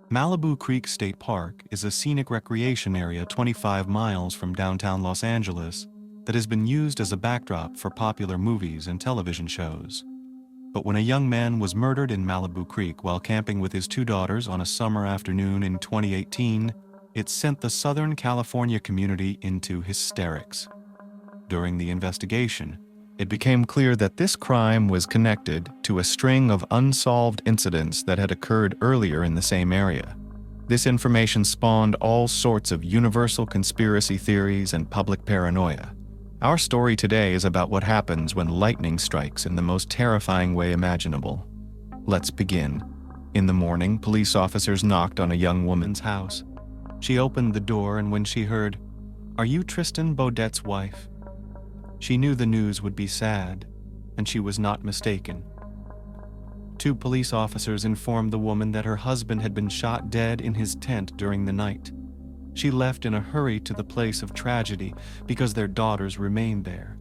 Malibu Creek State Park is a scenic recreation area 25 miles from downtown Los Angeles that has been used as a backdrop for popular movies and television shows. But when a young man was murdered in Malibu Creek while camping with his two daughters on a summer afternoon in 2018, it sent the Southern California community into hysterics. During the investigation, it became clear that this crime was connected to a string of unsolved incidents that had occurred earlier in the same area. This information spawned all sorts of universal conspiracy theories and public paranoia. Our story today is about what happens when lightning strikes in the most terrifying way imaginable. Let's begin. In the morning, police officers knocked on a young woman's house. She opened the door, and when she heard, "Are you Tristan Beaudette's wife?" she knew the news would be sad, and she was not mistaken. Two police officers informed the woman that her husband had been shot dead in his tent during the night. She left in a hurry to the place of tragedy because their daughters remained there.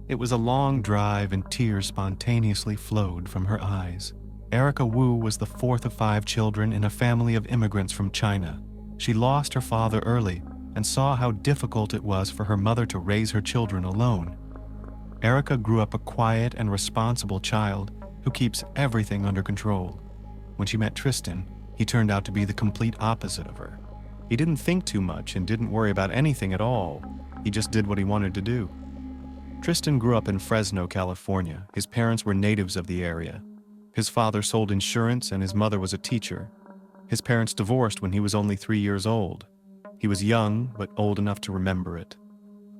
It was a long drive, and tears spontaneously flowed from her eyes. Erica Wu was the fourth of 5 children in a family of immigrants from China. She lost her father early and saw how difficult it was for her mother to raise her children alone. Erica grew up a quiet and responsible child who keeps everything under control. When she met Tristan, he turned out to be the complete opposite of her. He didn't think too much and didn't worry about anything at all. He just did what he wanted to do. Tristan grew up in Fresno, California. His parents were natives of the area. His father sold insurance and his mother was a teacher. His parents divorced when he was only 3 years old. He was young, but old enough to remember it.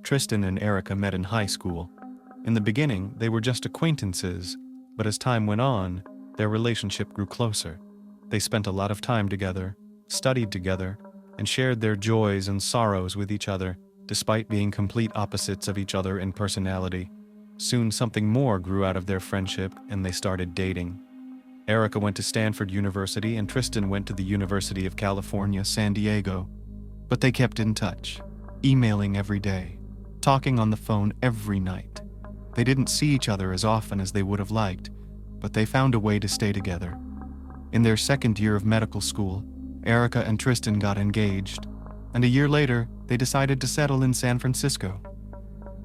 Tristan and Erica met in high school. In the beginning, they were just acquaintances, but as time went on, their relationship grew closer. They spent a lot of time together, studied together, and shared their joys and sorrows with each other, despite being complete opposites of each other in personality. Soon something more grew out of their friendship, and they started dating. Erica went to Stanford University, and Tristan went to the University of California, San Diego. But they kept in touch, emailing every day, talking on the phone every night. They didn't see each other as often as they would have liked, but they found a way to stay together. In their second year of medical school, Erica and Tristan got engaged, and a year later, they decided to settle in San Francisco.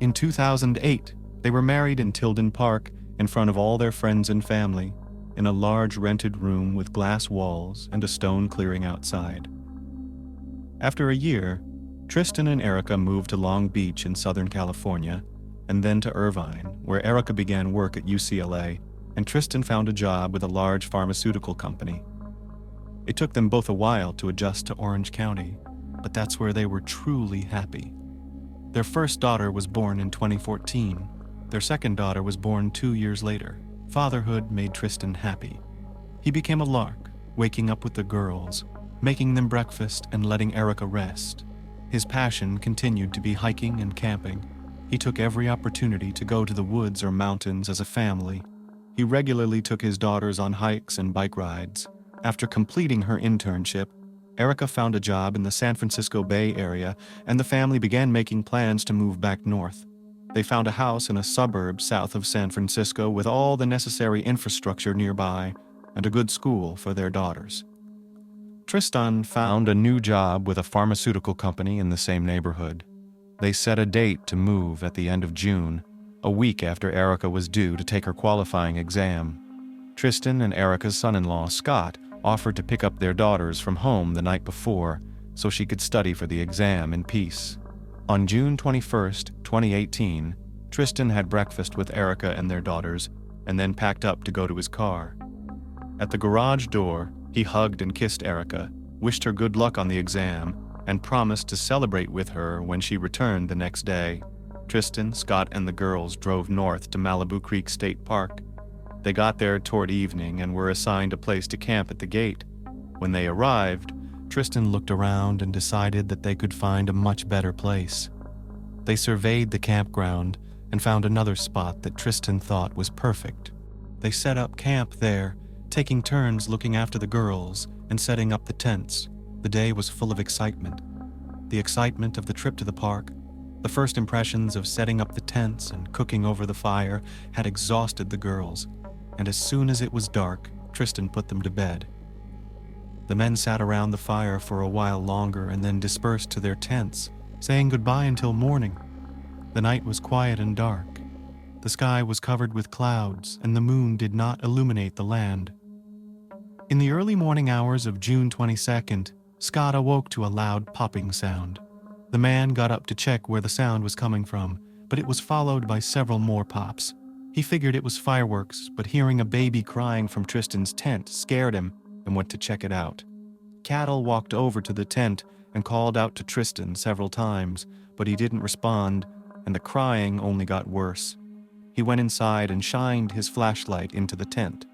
In 2008, they were married in Tilden Park in front of all their friends and family, in a large rented room with glass walls and a stone clearing outside. After a year, Tristan and Erica moved to Long Beach in Southern California, and then to Irvine, where Erica began work at UCLA, and Tristan found a job with a large pharmaceutical company. It took them both a while to adjust to Orange County, but that's where they were truly happy. Their first daughter was born in 2014. Their second daughter was born 2 years later. Fatherhood made Tristan happy. He became a lark, waking up with the girls, making them breakfast and letting Erica rest. His passion continued to be hiking and camping. He took every opportunity to go to the woods or mountains as a family. He regularly took his daughters on hikes and bike rides. After completing her internship, Erica found a job in the San Francisco Bay Area, and the family began making plans to move back north. They found a house in a suburb south of San Francisco with all the necessary infrastructure nearby and a good school for their daughters. Tristan found a new job with a pharmaceutical company in the same neighborhood. They set a date to move at the end of June, a week after Erica was due to take her qualifying exam. Tristan and Erica's son-in-law, Scott, offered to pick up their daughters from home the night before so she could study for the exam in peace. On June 21st, 2018, Tristan had breakfast with Erica and their daughters and then packed up to go to his car. At the garage door, he hugged and kissed Erica, wished her good luck on the exam, and promised to celebrate with her when she returned the next day. Tristan, Scott, and the girls drove north to Malibu Creek State Park. They got there toward evening and were assigned a place to camp at the gate. When they arrived, Tristan looked around and decided that they could find a much better place. They surveyed the campground and found another spot that Tristan thought was perfect. They set up camp there, taking turns looking after the girls and setting up the tents. The day was full of excitement. The excitement of the trip to the park, the first impressions of setting up the tents and cooking over the fire had exhausted the girls, and as soon as it was dark, Tristan put them to bed. The men sat around the fire for a while longer and then dispersed to their tents, saying goodbye until morning. The night was quiet and dark. The sky was covered with clouds, and the moon did not illuminate the land. In the early morning hours of June 22nd, Scott awoke to a loud popping sound. The man got up to check where the sound was coming from, but it was followed by several more pops. He figured it was fireworks, but hearing a baby crying from Tristan's tent scared him and went to check it out. Cattle walked over to the tent and called out to Tristan several times, but he didn't respond, and the crying only got worse. He went inside and shined his flashlight into the tent.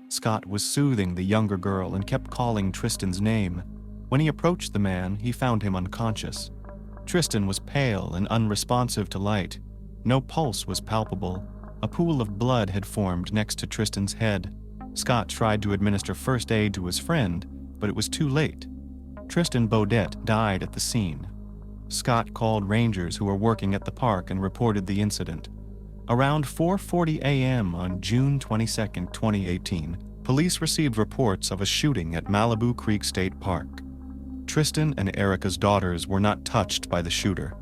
Scott was soothing the younger girl and kept calling Tristan's name. When he approached the man, he found him unconscious. Tristan was pale and unresponsive to light. No pulse was palpable. A pool of blood had formed next to Tristan's head. Scott tried to administer first aid to his friend, but it was too late. Tristan Beaudette died at the scene. Scott called rangers who were working at the park and reported the incident. Around 4:40 a.m. on June 22, 2018, police received reports of a shooting at Malibu Creek State Park. Tristan and Erica's daughters were not touched by the shooter.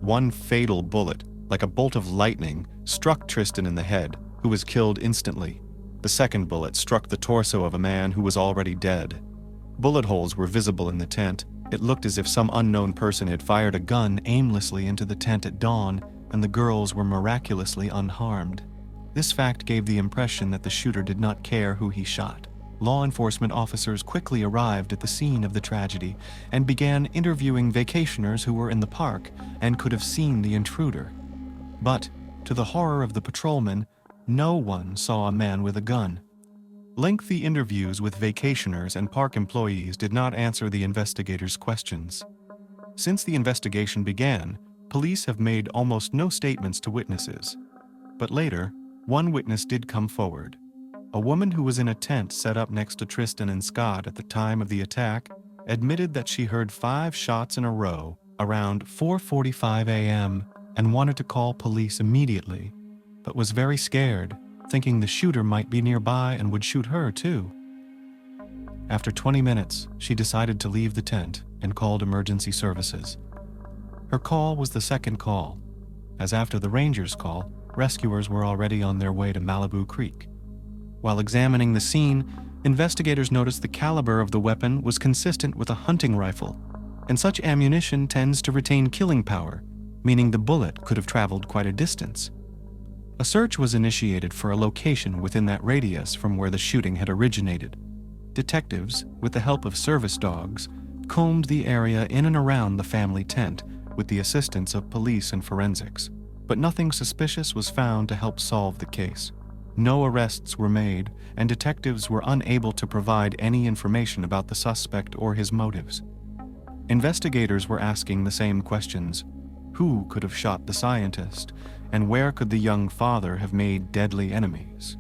One fatal bullet, like a bolt of lightning, struck Tristan in the head, who was killed instantly. The second bullet struck the torso of a man who was already dead. Bullet holes were visible in the tent. It looked as if some unknown person had fired a gun aimlessly into the tent at dawn, and the girls were miraculously unharmed. This fact gave the impression that the shooter did not care who he shot. Law enforcement officers quickly arrived at the scene of the tragedy and began interviewing vacationers who were in the park and could have seen the intruder. But, to the horror of the patrolmen, no one saw a man with a gun. Lengthy interviews with vacationers and park employees did not answer the investigators' questions. Since the investigation began, police have made almost no statements to witnesses. But later, one witness did come forward. A woman who was in a tent set up next to Tristan and Scott at the time of the attack admitted that she heard 5 shots in a row around 4:45 a.m. and wanted to call police immediately, but was very scared, thinking the shooter might be nearby and would shoot her too. After 20 minutes, she decided to leave the tent and called emergency services. Her call was the second call, as after the Rangers' call, rescuers were already on their way to Malibu Creek. While examining the scene, investigators noticed the caliber of the weapon was consistent with a hunting rifle, and such ammunition tends to retain killing power, meaning the bullet could have traveled quite a distance. A search was initiated for a location within that radius from where the shooting had originated. Detectives, with the help of service dogs, combed the area in and around the family tent with the assistance of police and forensics, but nothing suspicious was found to help solve the case. No arrests were made, and detectives were unable to provide any information about the suspect or his motives. Investigators were asking the same questions. Who could have shot the scientist, and where could the young father have made deadly enemies?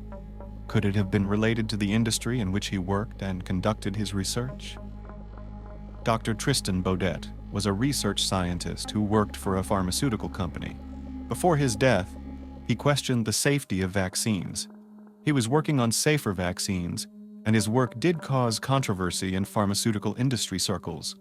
Could it have been related to the industry in which he worked and conducted his research? Dr. Tristan Beaudette was a research scientist who worked for a pharmaceutical company. Before his death, he questioned the safety of vaccines. He was working on safer vaccines, and his work did cause controversy in pharmaceutical industry circles.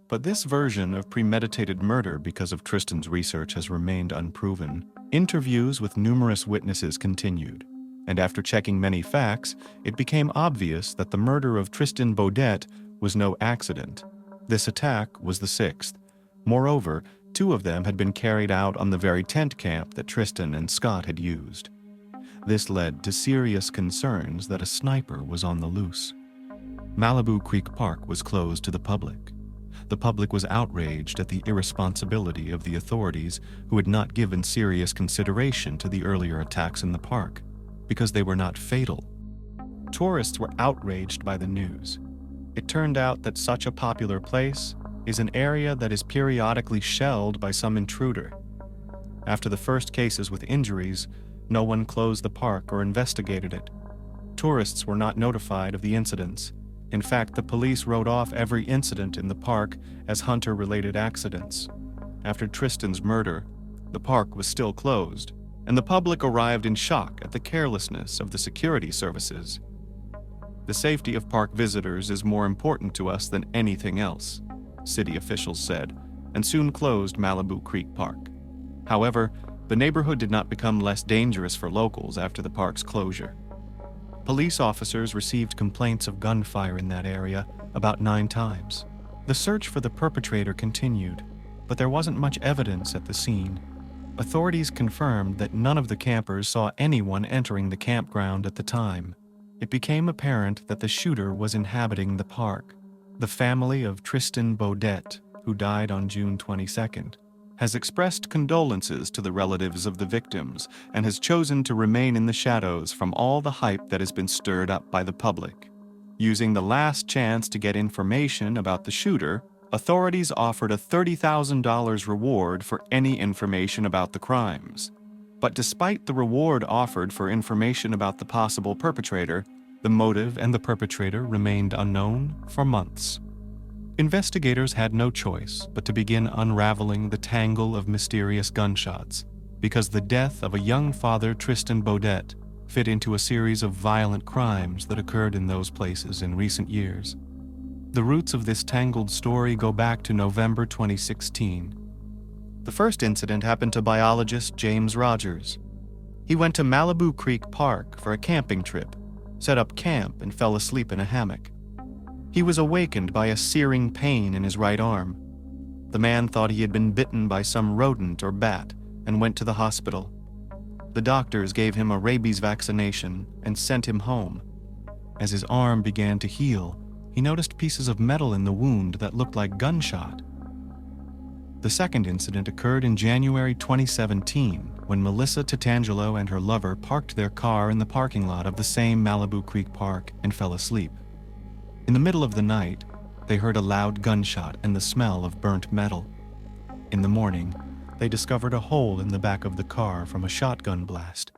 But this version of premeditated murder because of Tristan's research has remained unproven. Interviews with numerous witnesses continued, and after checking many facts, it became obvious that the murder of Tristan Beaudette was no accident. This attack was the 6th. Moreover, 2 of them had been carried out on the very tent camp that Tristan and Scott had used. This led to serious concerns that a sniper was on the loose. Malibu Creek Park was closed to the public. The public was outraged at the irresponsibility of the authorities who had not given serious consideration to the earlier attacks in the park, because they were not fatal. Tourists were outraged by the news. It turned out that such a popular place is an area that is periodically shelled by some intruder. After the first cases with injuries, no one closed the park or investigated it. Tourists were not notified of the incidents. In fact, the police wrote off every incident in the park as hunter-related accidents. After Tristan's murder, the park was still closed, and the public arrived in shock at the carelessness of the security services. The safety of park visitors is more important to us than anything else, city officials said, and soon closed Malibu Creek Park. However, the neighborhood did not become less dangerous for locals after the park's closure. Police officers received complaints of gunfire in that area about 9 times. The search for the perpetrator continued, but there wasn't much evidence at the scene. Authorities confirmed that none of the campers saw anyone entering the campground at the time. It became apparent that the shooter was inhabiting the park. The family of Tristan Beaudette, who died on June 22nd, has expressed condolences to the relatives of the victims and has chosen to remain in the shadows from all the hype that has been stirred up by the public. Using the last chance to get information about the shooter, authorities offered a $30,000 reward for any information about the crimes. But despite the reward offered for information about the possible perpetrator, the motive and the perpetrator remained unknown for months. Investigators had no choice but to begin unraveling the tangle of mysterious gunshots, because the death of a young father, Tristan Beaudette, fit into a series of violent crimes that occurred in those places in recent years. The roots of this tangled story go back to November 2016. The first incident happened to biologist James Rogers. He went to Malibu Creek Park for a camping trip, set up camp, and fell asleep in a hammock. He was awakened by a searing pain in his right arm. The man thought he had been bitten by some rodent or bat and went to the hospital. The doctors gave him a rabies vaccination and sent him home. As his arm began to heal, he noticed pieces of metal in the wound that looked like gunshot. The second incident occurred in January 2017 when Melissa Tatangelo and her lover parked their car in the parking lot of the same Malibu Creek Park and fell asleep. In the middle of the night, they heard a loud gunshot and the smell of burnt metal. In the morning, they discovered a hole in the back of the car from a shotgun blast.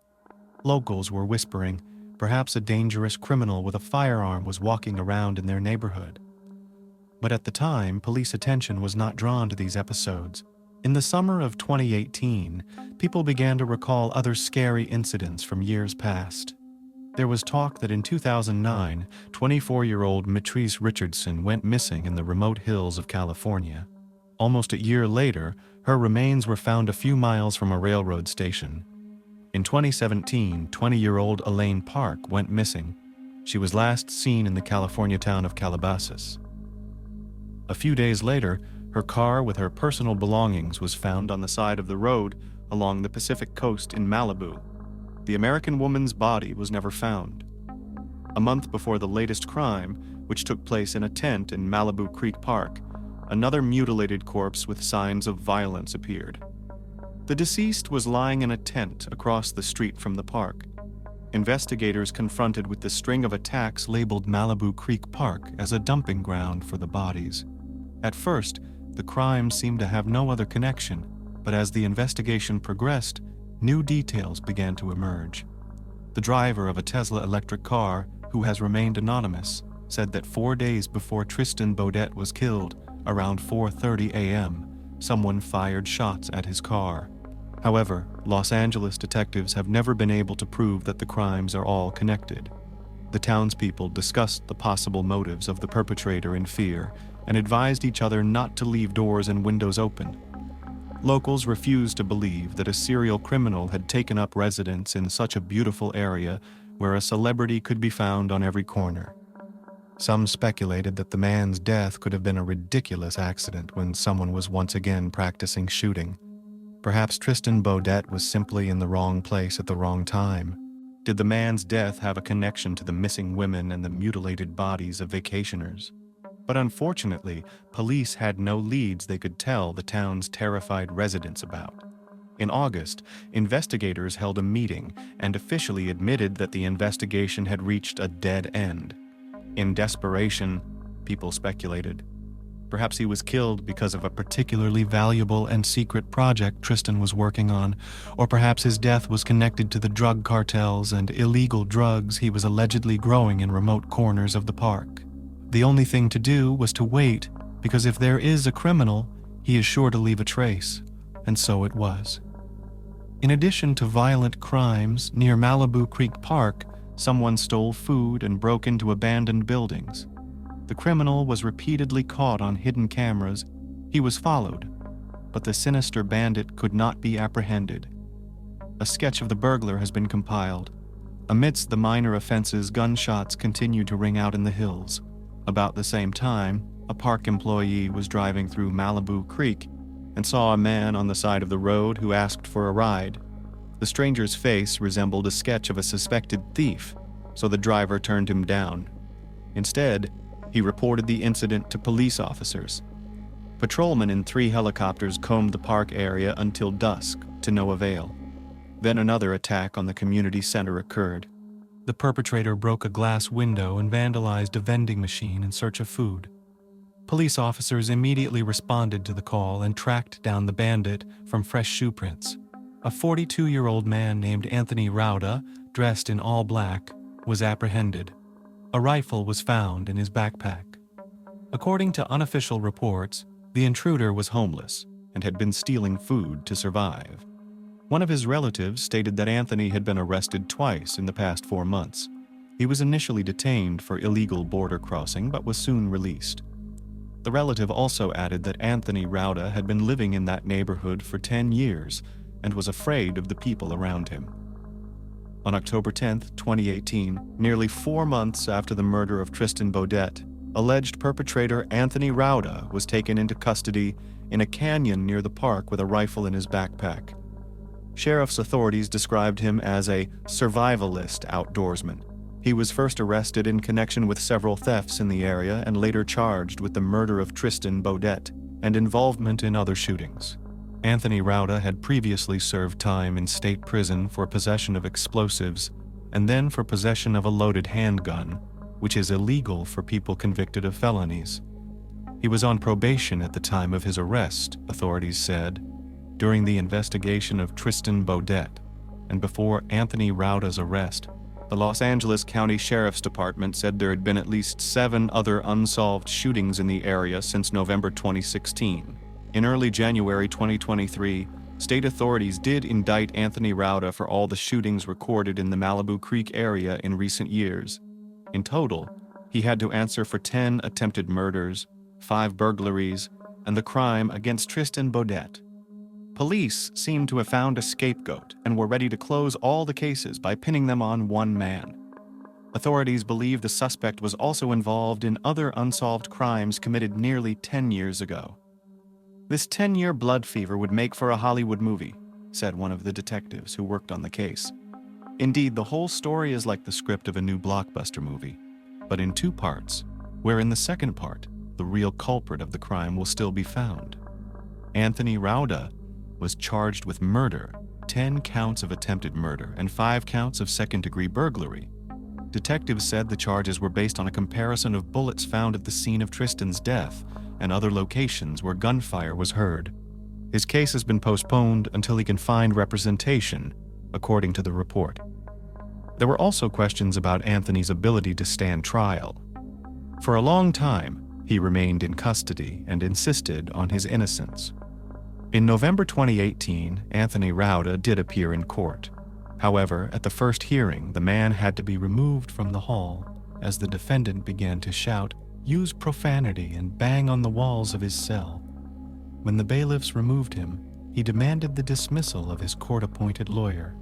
Locals were whispering perhaps a dangerous criminal with a firearm was walking around in their neighborhood. But at the time, police attention was not drawn to these episodes. In the summer of 2018, people began to recall other scary incidents from years past. There was talk that in 2009, 24-year-old Mitrice Richardson went missing in the remote hills of California. Almost a year later, her remains were found a few miles from a railroad station. In 2017, 20-year-old Elaine Park went missing. She was last seen in the California town of Calabasas. A few days later, her car with her personal belongings was found on the side of the road along the Pacific coast in Malibu. The American woman's body was never found. A month before the latest crime, which took place in a tent in Malibu Creek Park, another mutilated corpse with signs of violence appeared. The deceased was lying in a tent across the street from the park. Investigators confronted with the string of attacks labeled Malibu Creek Park as a dumping ground for the bodies. At first, the crimes seemed to have no other connection, but as the investigation progressed, new details began to emerge. The driver of a Tesla electric car, who has remained anonymous, said that 4 days before Tristan Beaudette was killed, around 4:30 a.m., someone fired shots at his car. However, Los Angeles detectives have never been able to prove that the crimes are all connected. The townspeople discussed the possible motives of the perpetrator in fear and advised each other not to leave doors and windows open. Locals refused to believe that a serial criminal had taken up residence in such a beautiful area where a celebrity could be found on every corner. Some speculated that the man's death could have been a ridiculous accident when someone was once again practicing shooting. Perhaps Tristan Beaudette was simply in the wrong place at the wrong time. Did the man's death have a connection to the missing women and the mutilated bodies of vacationers? But unfortunately, police had no leads they could tell the town's terrified residents about. In August, investigators held a meeting and officially admitted that the investigation had reached a dead end. In desperation, people speculated. Perhaps he was killed because of a particularly valuable and secret project Tristan was working on, or perhaps his death was connected to the drug cartels and illegal drugs he was allegedly growing in remote corners of the park. The only thing to do was to wait, because if there is a criminal, he is sure to leave a trace, and so it was. In addition to violent crimes near Malibu Creek Park, Someone stole food and broke into abandoned buildings. The criminal was repeatedly caught on hidden cameras. He was followed, but the sinister bandit could not be apprehended. A sketch of the burglar has been compiled. Amidst the minor offenses, gunshots continued to ring out in the hills. About the same time, a park employee was driving through Malibu Creek and saw a man on the side of the road who asked for a ride. The stranger's face resembled a sketch of a suspected thief, so the driver turned him down. Instead, he reported the incident to police officers. Patrolmen in 3 helicopters combed the park area until dusk, to no avail. Then another attack on the community center occurred. The perpetrator broke a glass window and vandalized a vending machine in search of food. Police officers immediately responded to the call and tracked down the bandit from fresh shoe prints. A 42-year-old man named Anthony Rauda, dressed in all black, was apprehended. A rifle was found in his backpack. According to unofficial reports, the intruder was homeless and had been stealing food to survive. One of his relatives stated that Anthony had been arrested twice in the past 4 months. He was initially detained for illegal border crossing but was soon released. The relative also added that Anthony Rauda had been living in that neighborhood for 10 years and was afraid of the people around him. On October 10, 2018, nearly 4 months after the murder of Tristan Beaudette, alleged perpetrator Anthony Rauda was taken into custody in a canyon near the park with a rifle in his backpack. Sheriff's authorities described him as a survivalist outdoorsman. He was first arrested in connection with several thefts in the area and later charged with the murder of Tristan Beaudette and involvement in other shootings. Anthony Rauda had previously served time in state prison for possession of explosives and then for possession of a loaded handgun, which is illegal for people convicted of felonies. He was on probation at the time of his arrest, authorities said. During the investigation of Tristan Beaudette and before Anthony Rauda's arrest, the Los Angeles County Sheriff's Department said there had been at least 7 other unsolved shootings in the area since November 2016. In early January 2023, state authorities did indict Anthony Rauda for all the shootings recorded in the Malibu Creek area in recent years. In total, he had to answer for 10 attempted murders, 5 burglaries, and the crime against Tristan Beaudette. Police seemed to have found a scapegoat and were ready to close all the cases by pinning them on one man. Authorities believe the suspect was also involved in other unsolved crimes committed nearly 10 years ago. This 10-year blood fever would make for a Hollywood movie, said one of the detectives who worked on the case. Indeed, the whole story is like the script of a new blockbuster movie, but in 2 parts, where in the second part, the real culprit of the crime will still be found. Anthony Rauda was charged with murder, 10 counts of attempted murder, and 5 counts of second-degree burglary. Detectives said the charges were based on a comparison of bullets found at the scene of Tristan's death and other locations where gunfire was heard. His case has been postponed until he can find representation, according to the report. There were also questions about Anthony's ability to stand trial. For a long time, he remained in custody and insisted on his innocence. In November 2018, Anthony Rauda did appear in court. However, at the first hearing, the man had to be removed from the hall as the defendant began to shout, use profanity, and bang on the walls of his cell. When the bailiffs removed him, he demanded the dismissal of his court-appointed lawyer.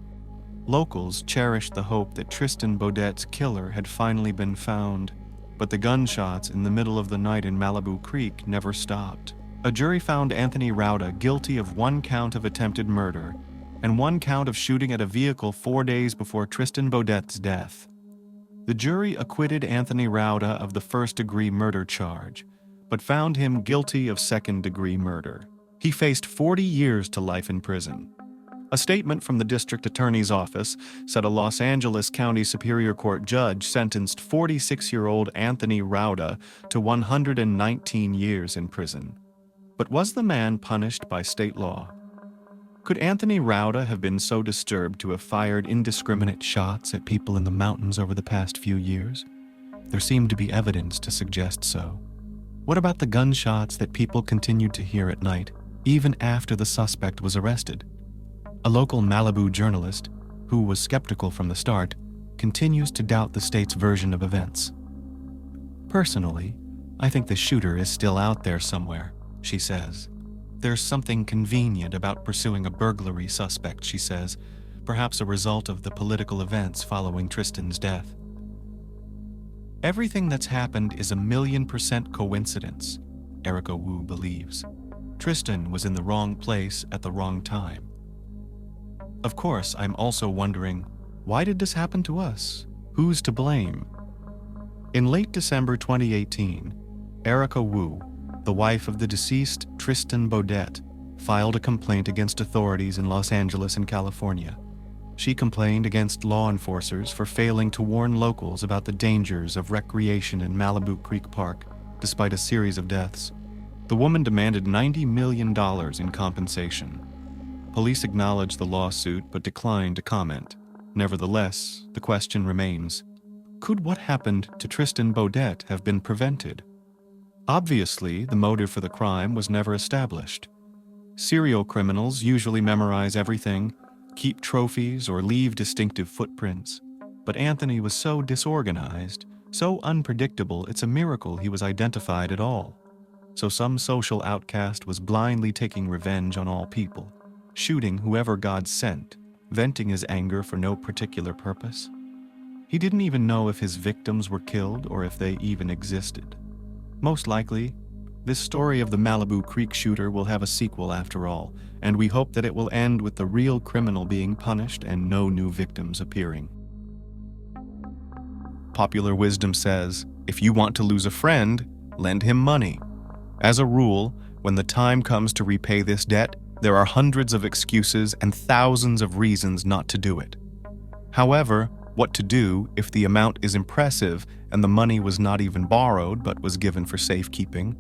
Locals cherished the hope that Tristan Beaudette's killer had finally been found, but the gunshots in the middle of the night in Malibu Creek never stopped. A jury found Anthony Rauda guilty of 1 count of attempted murder and 1 count of shooting at a vehicle 4 days before Tristan Beaudette's death. The jury acquitted Anthony Rauda of the first-degree murder charge, but found him guilty of second-degree murder. He faced 40 years to life in prison. A statement from the district attorney's office said a Los Angeles County Superior Court judge sentenced 46-year-old Anthony Rauda to 119 years in prison. But was the man punished by state law? Could Anthony Rauda have been so disturbed to have fired indiscriminate shots at people in the mountains over the past few years? There seemed to be evidence to suggest so. What about the gunshots that people continued to hear at night, even after the suspect was arrested? A local Malibu journalist, who was skeptical from the start, continues to doubt the state's version of events. "Personally, I think the shooter is still out there somewhere," she says. "There's something convenient about pursuing a burglary suspect," she says, perhaps a result of the political events following Tristan's death. "Everything that's happened is 1,000,000% coincidence," Erica Wu believes. "Tristan was in the wrong place at the wrong time." "Of course, I'm also wondering, why did this happen to us? Who's to blame?" In late December 2018, Erica Wu, the wife of the deceased Tristan Beaudette, filed a complaint against authorities in Los Angeles and California. She complained against law enforcers for failing to warn locals about the dangers of recreation in Malibu Creek Park, despite a series of deaths. The woman demanded $90 million in compensation. Police acknowledged the lawsuit but declined to comment. Nevertheless, the question remains, could what happened to Tristan Beaudette have been prevented? Obviously, the motive for the crime was never established. Serial criminals usually memorize everything, keep trophies, or leave distinctive footprints. But Anthony was so disorganized, so unpredictable, it's a miracle he was identified at all. So some social outcast was blindly taking revenge on all people, shooting whoever God sent, venting his anger for no particular purpose. He didn't even know if his victims were killed or if they even existed. Most likely, this story of the Malibu Creek shooter will have a sequel after all, and we hope that it will end with the real criminal being punished and no new victims appearing. Popular wisdom says, if you want to lose a friend, lend him money. As a rule, when the time comes to repay this debt, there are hundreds of excuses and thousands of reasons not to do it. However, what to do if the amount is impressive and the money was not even borrowed but was given for safekeeping,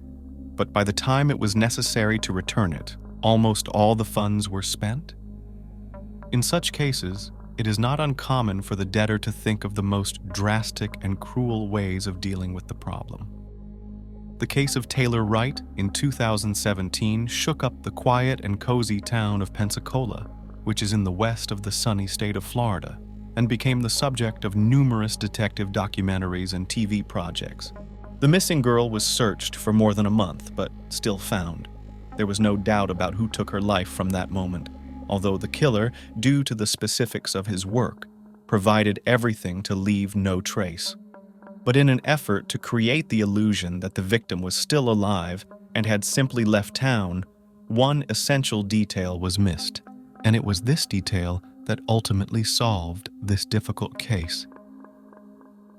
but by the time it was necessary to return it, almost all the funds were spent? In such cases, it is not uncommon for the debtor to think of the most drastic and cruel ways of dealing with the problem. The case of Taylor Wright in 2017 shook up the quiet and cozy town of Pensacola, which is in the west of the sunny state of Florida, and became the subject of numerous detective documentaries and TV projects. The missing girl was searched for more than a month, but still found. There was no doubt about who took her life from that moment, although the killer, due to the specifics of his work, provided everything to leave no trace. But in an effort to create the illusion that the victim was still alive and had simply left town, one essential detail was missed, and it was this detail that ultimately solved this difficult case.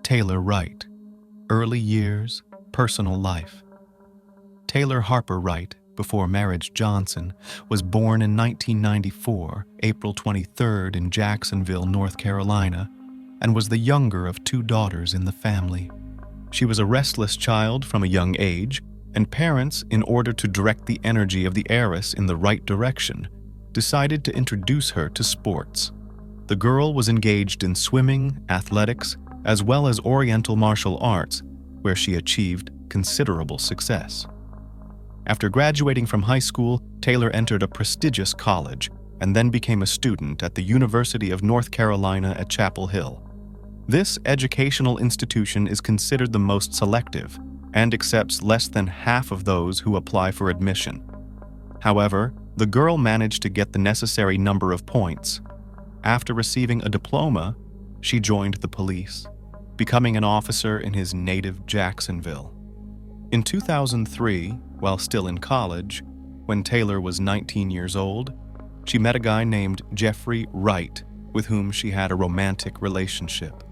Taylor Wright. Early years, personal life. Taylor Harper Wright, before marriage Johnson, was born in 1994, April 23rd in Jacksonville, North Carolina, and was the younger of two daughters in the family. She was a restless child from a young age, and parents, in order to direct the energy of the heiress in the right direction, decided to introduce her to sports. The girl was engaged in swimming, athletics, as well as Oriental martial arts, where she achieved considerable success. After graduating from high school, Taylor entered a prestigious college and then became a student at the University of North Carolina at Chapel Hill. This educational institution is considered the most selective and accepts less than half of those who apply for admission. However, the girl managed to get the necessary number of points. After receiving a diploma, she joined the police, becoming an officer in his native Jacksonville. In 2003, while still in college, when Taylor was 19 years old, she met a guy named Jeffrey Wright, with whom she had a romantic relationship.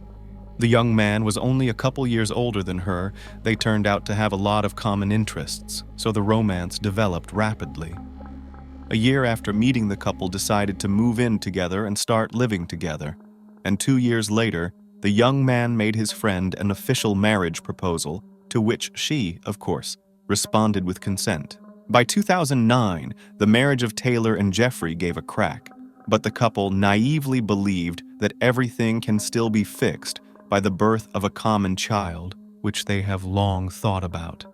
The young man was only a couple years older than her. They turned out to have a lot of common interests, so the romance developed rapidly. A year after meeting, the couple decided to move in together and start living together. And 2 years later, the young man made his friend an official marriage proposal, to which she, of course, responded with consent. By 2009, the marriage of Taylor and Jeffrey gave a crack, but the couple naively believed that everything can still be fixed by the birth of a common child, which they have long thought about.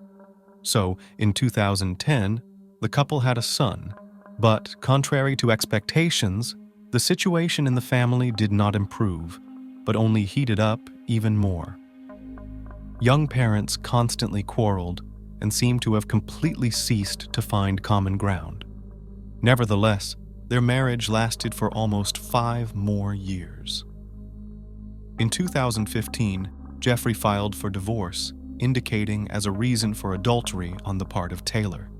So, in 2010, the couple had a son, but contrary to expectations, the situation in the family did not improve. but only heated up even more. Young parents constantly quarreled and seemed to have completely ceased to find common ground. Nevertheless, their marriage lasted for almost 5 more years. In 2015, Jeffrey filed for divorce, indicating as a reason for adultery on the part of Taylor.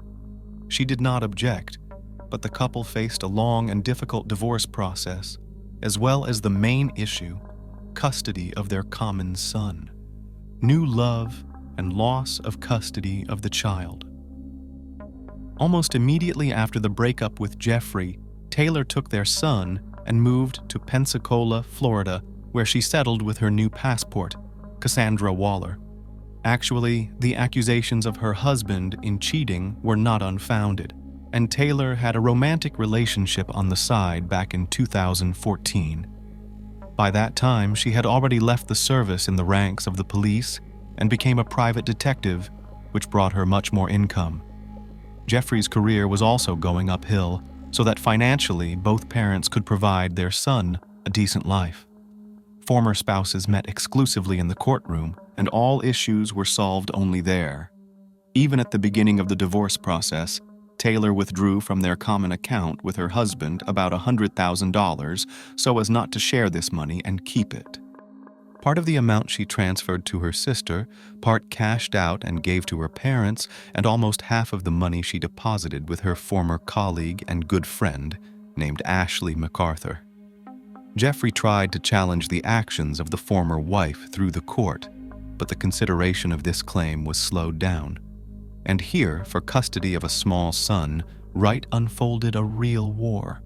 She did not object, but the couple faced a long and difficult divorce process, as well as the main issue, custody of their common son, new love, and loss of custody of the child. Almost immediately after the breakup with Jeffrey, Taylor took their son and moved to Pensacola, Florida, where she settled with her new passport, Cassandra Waller. Actually, the accusations of her husband in cheating were not unfounded, and Taylor had a romantic relationship on the side back in 2014. By that time, she had already left the service in the ranks of the police and became a private detective, which brought her much more income. Jeffrey's career was also going uphill, so that financially both parents could provide their son a decent life. Former spouses met exclusively in the courtroom, and all issues were solved only there. Even at the beginning of the divorce process, Taylor withdrew from their common account with her husband about $100,000 so as not to share this money and keep it. Part of the amount she transferred to her sister, part cashed out and gave to her parents, and almost half of the money she deposited with her former colleague and good friend named Ashley MacArthur. Jeffrey tried to challenge the actions of the former wife through the court, but the consideration of this claim was slowed down. And here, for custody of a small son, Wright unfolded a real war.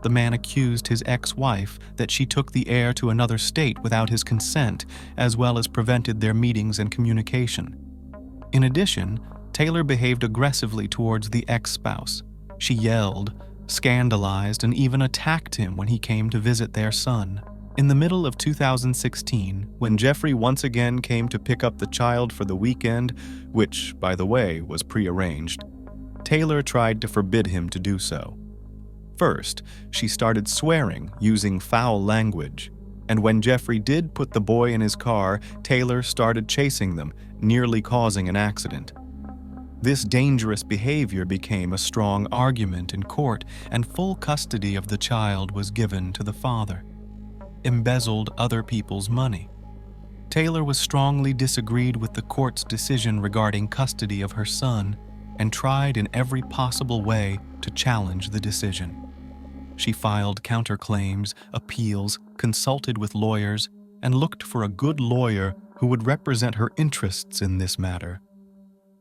The man accused his ex-wife that she took the heir to another state without his consent, as well as prevented their meetings and communication. In addition, Taylor behaved aggressively towards the ex-spouse. She yelled, scandalized, and even attacked him when he came to visit their son. In the middle of 2016, when Jeffrey once again came to pick up the child for the weekend, which, by the way, was prearranged, Taylor tried to forbid him to do so. First, she started swearing, using foul language, and when Jeffrey did put the boy in his car, Taylor started chasing them, nearly causing an accident. This dangerous behavior became a strong argument in court, and full custody of the child was given to the father. Embezzled other people's money. Taylor was strongly disagreed with the court's decision regarding custody of her son and tried in every possible way to challenge the decision. She filed counterclaims, appeals, consulted with lawyers, and looked for a good lawyer who would represent her interests in this matter.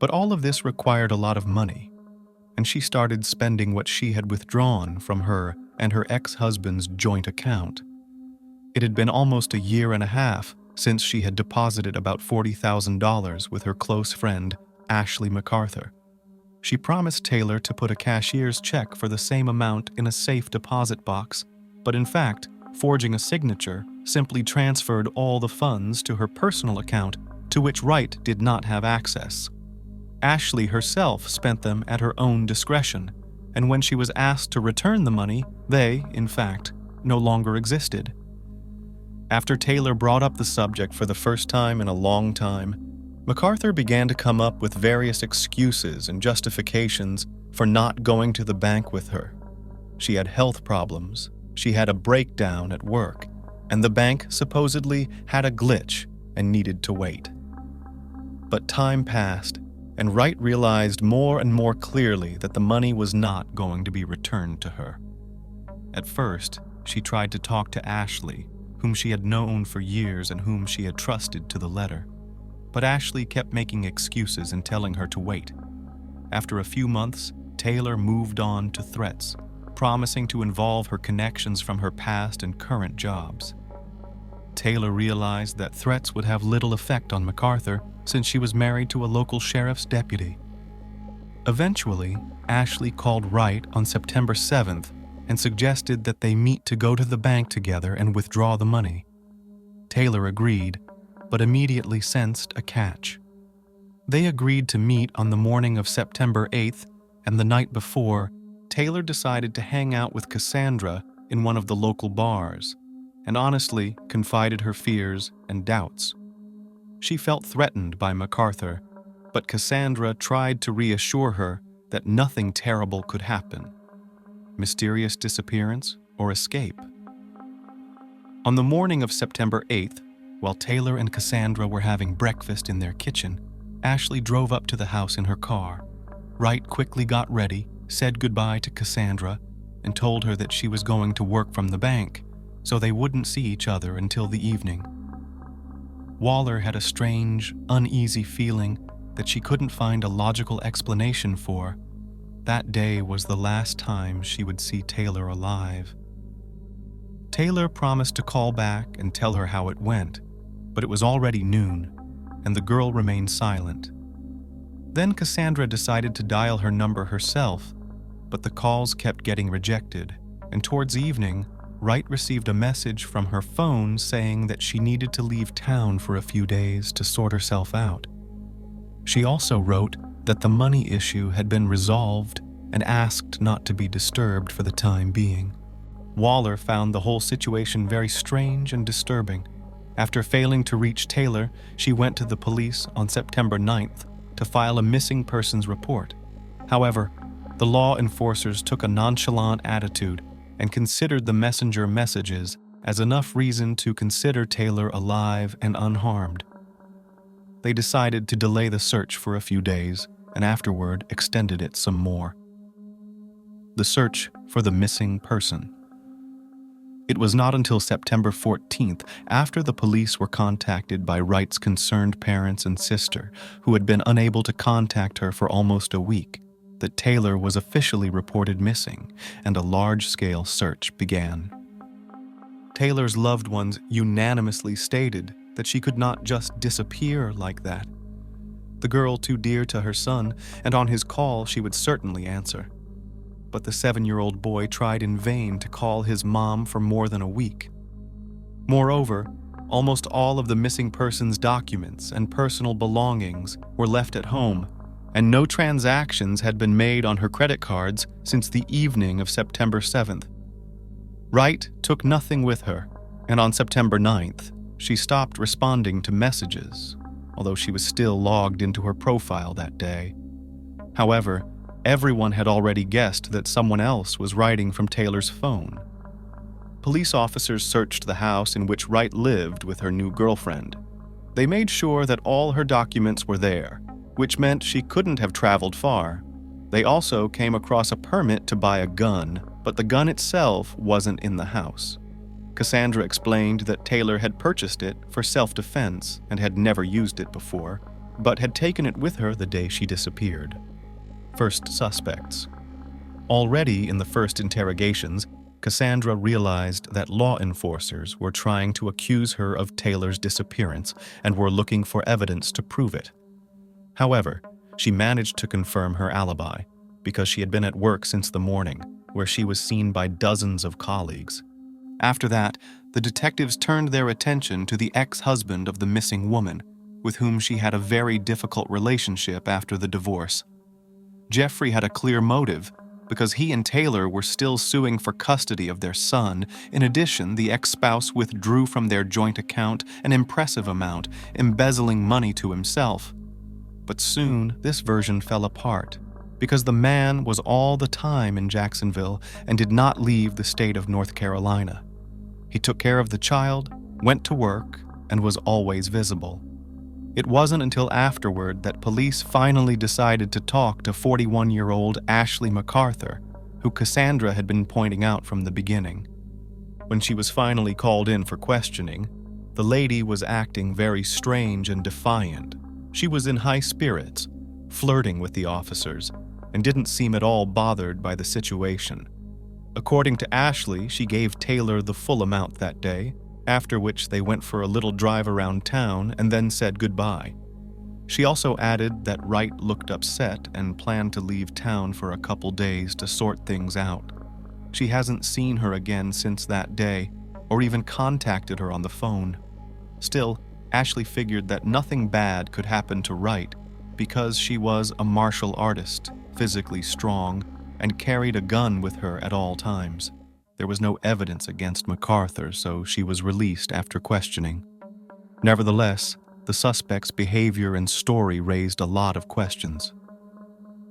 But all of this required a lot of money, and she started spending what she had withdrawn from her and her ex-husband's joint account. It had been almost a year and a half since she had deposited about $40,000 with her close friend, Ashley MacArthur. She promised Taylor to put a cashier's check for the same amount in a safe deposit box, but in fact, forging a signature simply transferred all the funds to her personal account, to which Wright did not have access. Ashley herself spent them at her own discretion, and when she was asked to return the money, they, in fact, no longer existed. After Taylor brought up the subject for the first time in a long time, MacArthur began to come up with various excuses and justifications for not going to the bank with her. She had health problems, she had a breakdown at work, and the bank supposedly had a glitch and needed to wait. But time passed, and Wright realized more and more clearly that the money was not going to be returned to her. At first, she tried to talk to Ashley, whom she had known for years and whom she had trusted to the letter. But Ashley kept making excuses and telling her to wait. After a few months, Taylor moved on to threats, promising to involve her connections from her past and current jobs. Taylor realized that threats would have little effect on MacArthur since she was married to a local sheriff's deputy. Eventually, Ashley called Wright on September 7th and suggested that they meet to go to the bank together and withdraw the money. Taylor agreed, but immediately sensed a catch. They agreed to meet on the morning of September 8th, and the night before, Taylor decided to hang out with Cassandra in one of the local bars, and honestly confided her fears and doubts. She felt threatened by MacArthur, but Cassandra tried to reassure her that nothing terrible could happen. Mysterious disappearance or escape? On the morning of September 8th, while Taylor and Cassandra were having breakfast in their kitchen, Ashley drove up to the house in her car. Wright quickly got ready, said goodbye to Cassandra, and told her that she was going to work from the bank, so they wouldn't see each other until the evening. Waller had a strange, uneasy feeling that she couldn't find a logical explanation for. That day was the last time she would see Taylor alive. Taylor promised to call back and tell her how it went, but it was already noon, and the girl remained silent. Then Cassandra decided to dial her number herself, but the calls kept getting rejected, and towards evening, Wright received a message from her phone saying that she needed to leave town for a few days to sort herself out. She also wrote that the money issue had been resolved and asked not to be disturbed for the time being. Waller found the whole situation very strange and disturbing. After failing to reach Taylor, she went to the police on September 9th to file a missing persons report. However, the law enforcers took a nonchalant attitude and considered the messenger messages as enough reason to consider Taylor alive and unharmed. They decided to delay the search for a few days and afterward extended it some more. The search for the missing person. It was not until September 14th, after the police were contacted by Wright's concerned parents and sister, who had been unable to contact her for almost a week, that Taylor was officially reported missing, and a large-scale search began. Taylor's loved ones unanimously stated that she could not just disappear like that. The girl too dear to her son, and on his call she would certainly answer. But the 7-year-old boy tried in vain to call his mom for more than a week. Moreover, almost all of the missing person's documents and personal belongings were left at home, and no transactions had been made on her credit cards since the evening of September 7th. Wright took nothing with her, and on September 9th, she stopped responding to messages, although she was still logged into her profile that day. However, everyone had already guessed that someone else was writing from Taylor's phone. Police officers searched the house in which Wright lived with her new girlfriend. They made sure that all her documents were there, which meant she couldn't have traveled far. They also came across a permit to buy a gun, but the gun itself wasn't in the house. Cassandra explained that Taylor had purchased it for self-defense and had never used it before, but had taken it with her the day she disappeared. First suspects. Already in the first interrogations, Cassandra realized that law enforcers were trying to accuse her of Taylor's disappearance and were looking for evidence to prove it. However, she managed to confirm her alibi because she had been at work since the morning, where she was seen by dozens of colleagues. After that, the detectives turned their attention to the ex-husband of the missing woman, with whom she had a very difficult relationship after the divorce. Jeffrey had a clear motive because he and Taylor were still suing for custody of their son. In addition, the ex-spouse withdrew from their joint account an impressive amount, embezzling money to himself. But soon, this version fell apart because the man was all the time in Jacksonville and did not leave the state of North Carolina. He took care of the child, went to work, and was always visible. It wasn't until afterward that police finally decided to talk to 41-year-old Ashley MacArthur, who Cassandra had been pointing out from the beginning. When she was finally called in for questioning, the lady was acting very strange and defiant. She was in high spirits, flirting with the officers, and didn't seem at all bothered by the situation. According to Ashley, she gave Taylor the full amount that day, after which they went for a little drive around town and then said goodbye. She also added that Wright looked upset and planned to leave town for a couple days to sort things out. She hasn't seen her again since that day, or even contacted her on the phone. Still, Ashley figured that nothing bad could happen to Wright because she was a martial artist, physically strong, and carried a gun with her at all times. There was no evidence against MacArthur, so she was released after questioning. Nevertheless, the suspect's behavior and story raised a lot of questions.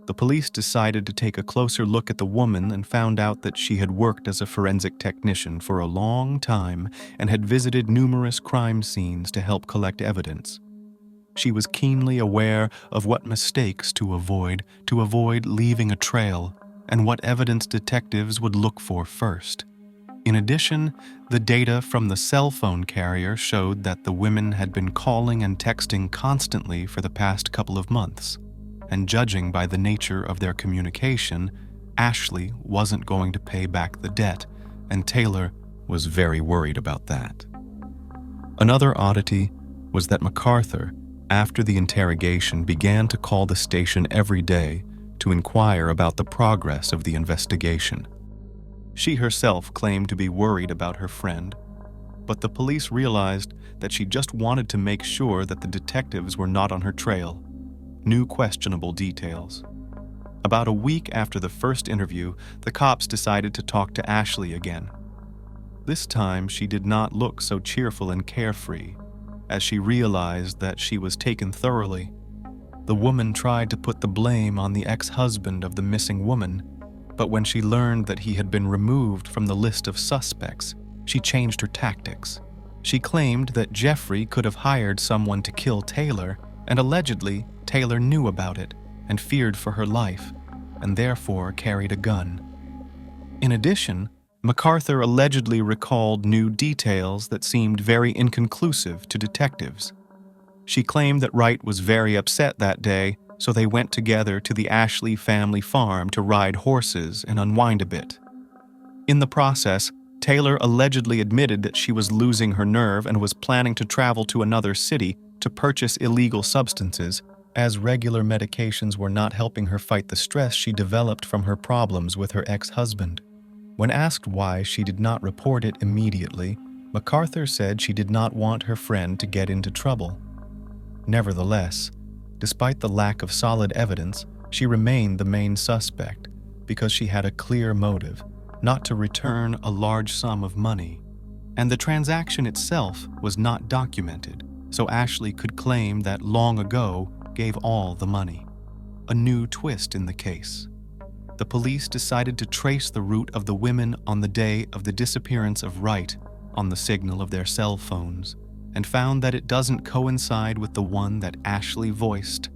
The police decided to take a closer look at the woman and found out that she had worked as a forensic technician for a long time and had visited numerous crime scenes to help collect evidence. She was keenly aware of what mistakes to avoid leaving a trail, and what evidence detectives would look for first. In addition, the data from the cell phone carrier showed that the women had been calling and texting constantly for the past couple of months, and judging by the nature of their communication, Ashley wasn't going to pay back the debt, and Taylor was very worried about that. Another oddity was that MacArthur, after the interrogation, began to call the station every day to inquire about the progress of the investigation. She herself claimed to be worried about her friend, but the police realized that she just wanted to make sure that the detectives were not on her trail. New questionable details. About a week after the first interview, the cops decided to talk to Ashley again. This time, she did not look so cheerful and carefree, as she realized that she was taken thoroughly. The woman tried to put the blame on the ex-husband of the missing woman, but when she learned that he had been removed from the list of suspects, she changed her tactics. She claimed that Jeffrey could have hired someone to kill Taylor, and allegedly, Taylor knew about it and feared for her life, and therefore carried a gun. In addition, MacArthur allegedly recalled new details that seemed very inconclusive to detectives. She claimed that Wright was very upset that day, so they went together to the Ashley family farm to ride horses and unwind a bit. In the process, Taylor allegedly admitted that she was losing her nerve and was planning to travel to another city to purchase illegal substances, as regular medications were not helping her fight the stress she developed from her problems with her ex-husband. When asked why she did not report it immediately, MacArthur said she did not want her friend to get into trouble. Nevertheless, despite the lack of solid evidence, she remained the main suspect because she had a clear motive, not to return a large sum of money. And the transaction itself was not documented, so Ashley could claim that long ago gave all the money. A new twist in the case. The police decided to trace the route of the women on the day of the disappearance of Wright on the signal of their cell phones, and found that it doesn't coincide with the one that Ashley voiced.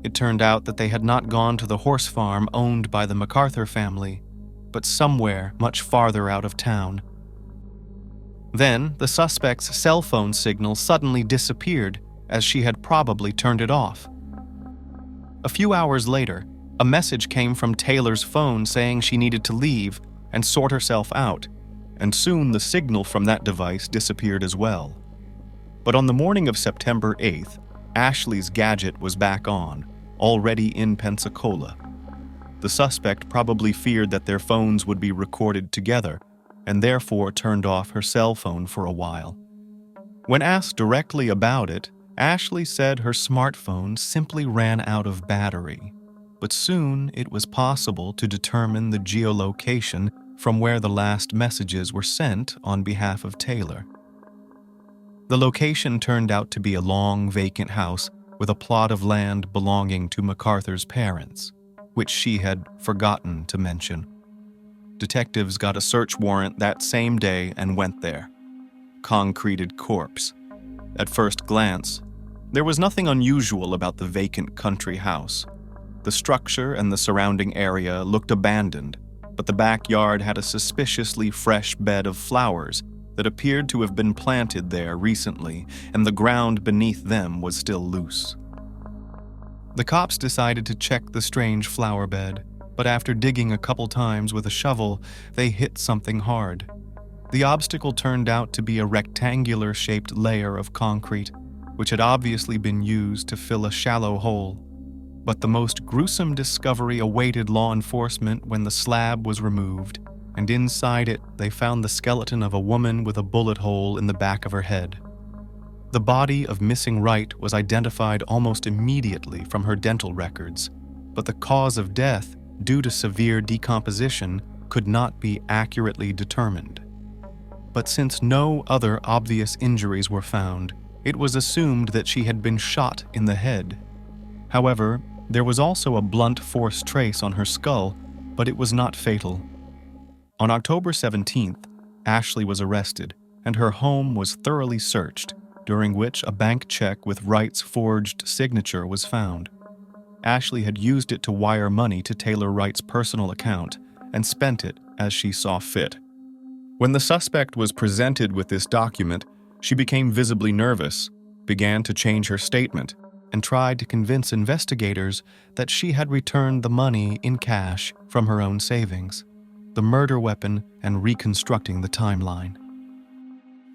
It turned out that they had not gone to the horse farm owned by the MacArthur family, but somewhere much farther out of town. Then, the suspect's cell phone signal suddenly disappeared, as she had probably turned it off. A few hours later, a message came from Taylor's phone saying she needed to leave and sort herself out, and soon the signal from that device disappeared as well. But on the morning of September 8th, Ashley's gadget was back on, already in Pensacola. The suspect probably feared that their phones would be recorded together, and therefore turned off her cell phone for a while. When asked directly about it, Ashley said her smartphone simply ran out of battery, but soon it was possible to determine the geolocation from where the last messages were sent on behalf of Taylor. The location turned out to be a long, vacant house with a plot of land belonging to MacArthur's parents, which she had forgotten to mention. Detectives got a search warrant that same day and went there. Concreted corpse. At first glance, there was nothing unusual about the vacant country house. The structure and the surrounding area looked abandoned, but the backyard had a suspiciously fresh bed of flowers that appeared to have been planted there recently, and the ground beneath them was still loose. The cops decided to check the strange flower bed, but after digging a couple times with a shovel, they hit something hard. The obstacle turned out to be a rectangular-shaped layer of concrete, which had obviously been used to fill a shallow hole. But the most gruesome discovery awaited law enforcement when the slab was removed, and inside it they found the skeleton of a woman with a bullet hole in the back of her head. The body of missing Wright was identified almost immediately from her dental records, but the cause of death, due to severe decomposition, could not be accurately determined. But since no other obvious injuries were found, it was assumed that she had been shot in the head. However, there was also a blunt force trace on her skull, but it was not fatal. On October 17th, Ashley was arrested, and her home was thoroughly searched, during which a bank check with Wright's forged signature was found. Ashley had used it to wire money to Taylor Wright's personal account and spent it as she saw fit. When the suspect was presented with this document, she became visibly nervous, began to change her statement, and tried to convince investigators that she had returned the money in cash from her own savings, the murder weapon, and reconstructing the timeline.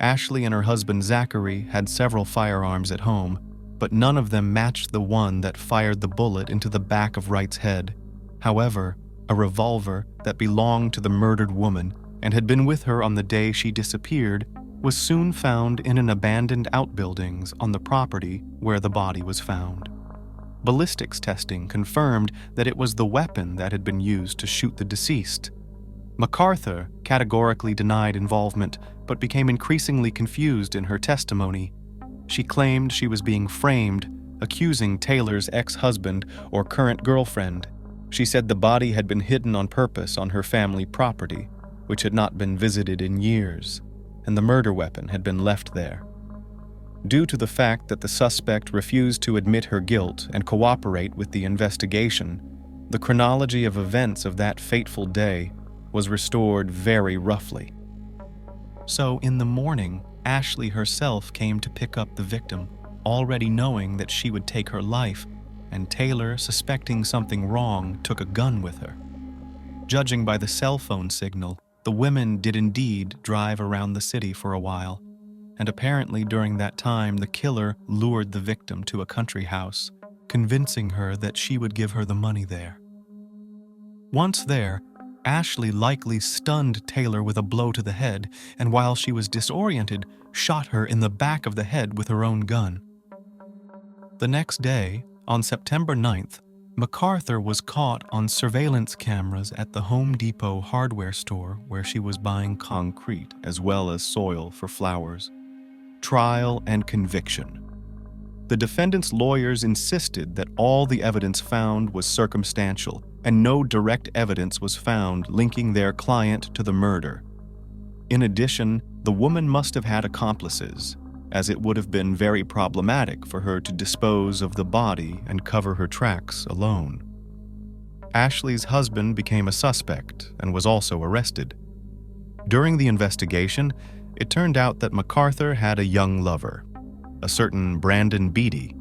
Ashley and her husband Zachary had several firearms at home, but none of them matched the one that fired the bullet into the back of Wright's head. However, a revolver that belonged to the murdered woman and had been with her on the day she disappeared was soon found in an abandoned outbuildings on the property where the body was found. Ballistics testing confirmed that it was the weapon that had been used to shoot the deceased. MacArthur categorically denied involvement but became increasingly confused in her testimony. She claimed she was being framed, accusing Taylor's ex-husband or current girlfriend. She said the body had been hidden on purpose on her family property, which had not been visited in years, and the murder weapon had been left there. Due to the fact that the suspect refused to admit her guilt and cooperate with the investigation, the chronology of events of that fateful day was restored very roughly. So in the morning, Ashley herself came to pick up the victim, already knowing that she would take her life, and Taylor, suspecting something wrong, took a gun with her. Judging by the cell phone signal, the women did indeed drive around the city for a while, and apparently during that time the killer lured the victim to a country house, convincing her that she would give her the money there. Once there, Ashley likely stunned Taylor with a blow to the head, and while she was disoriented, shot her in the back of the head with her own gun. The next day, on September 9th, MacArthur was caught on surveillance cameras at the Home Depot hardware store where she was buying concrete as well as soil for flowers. Trial and conviction. The defendant's lawyers insisted that all the evidence found was circumstantial and no direct evidence was found linking their client to the murder. In addition, the woman must have had accomplices, as it would have been very problematic for her to dispose of the body and cover her tracks alone. Ashley's husband became a suspect and was also arrested. During the investigation, it turned out that MacArthur had a young lover, a certain Brandon Beatty,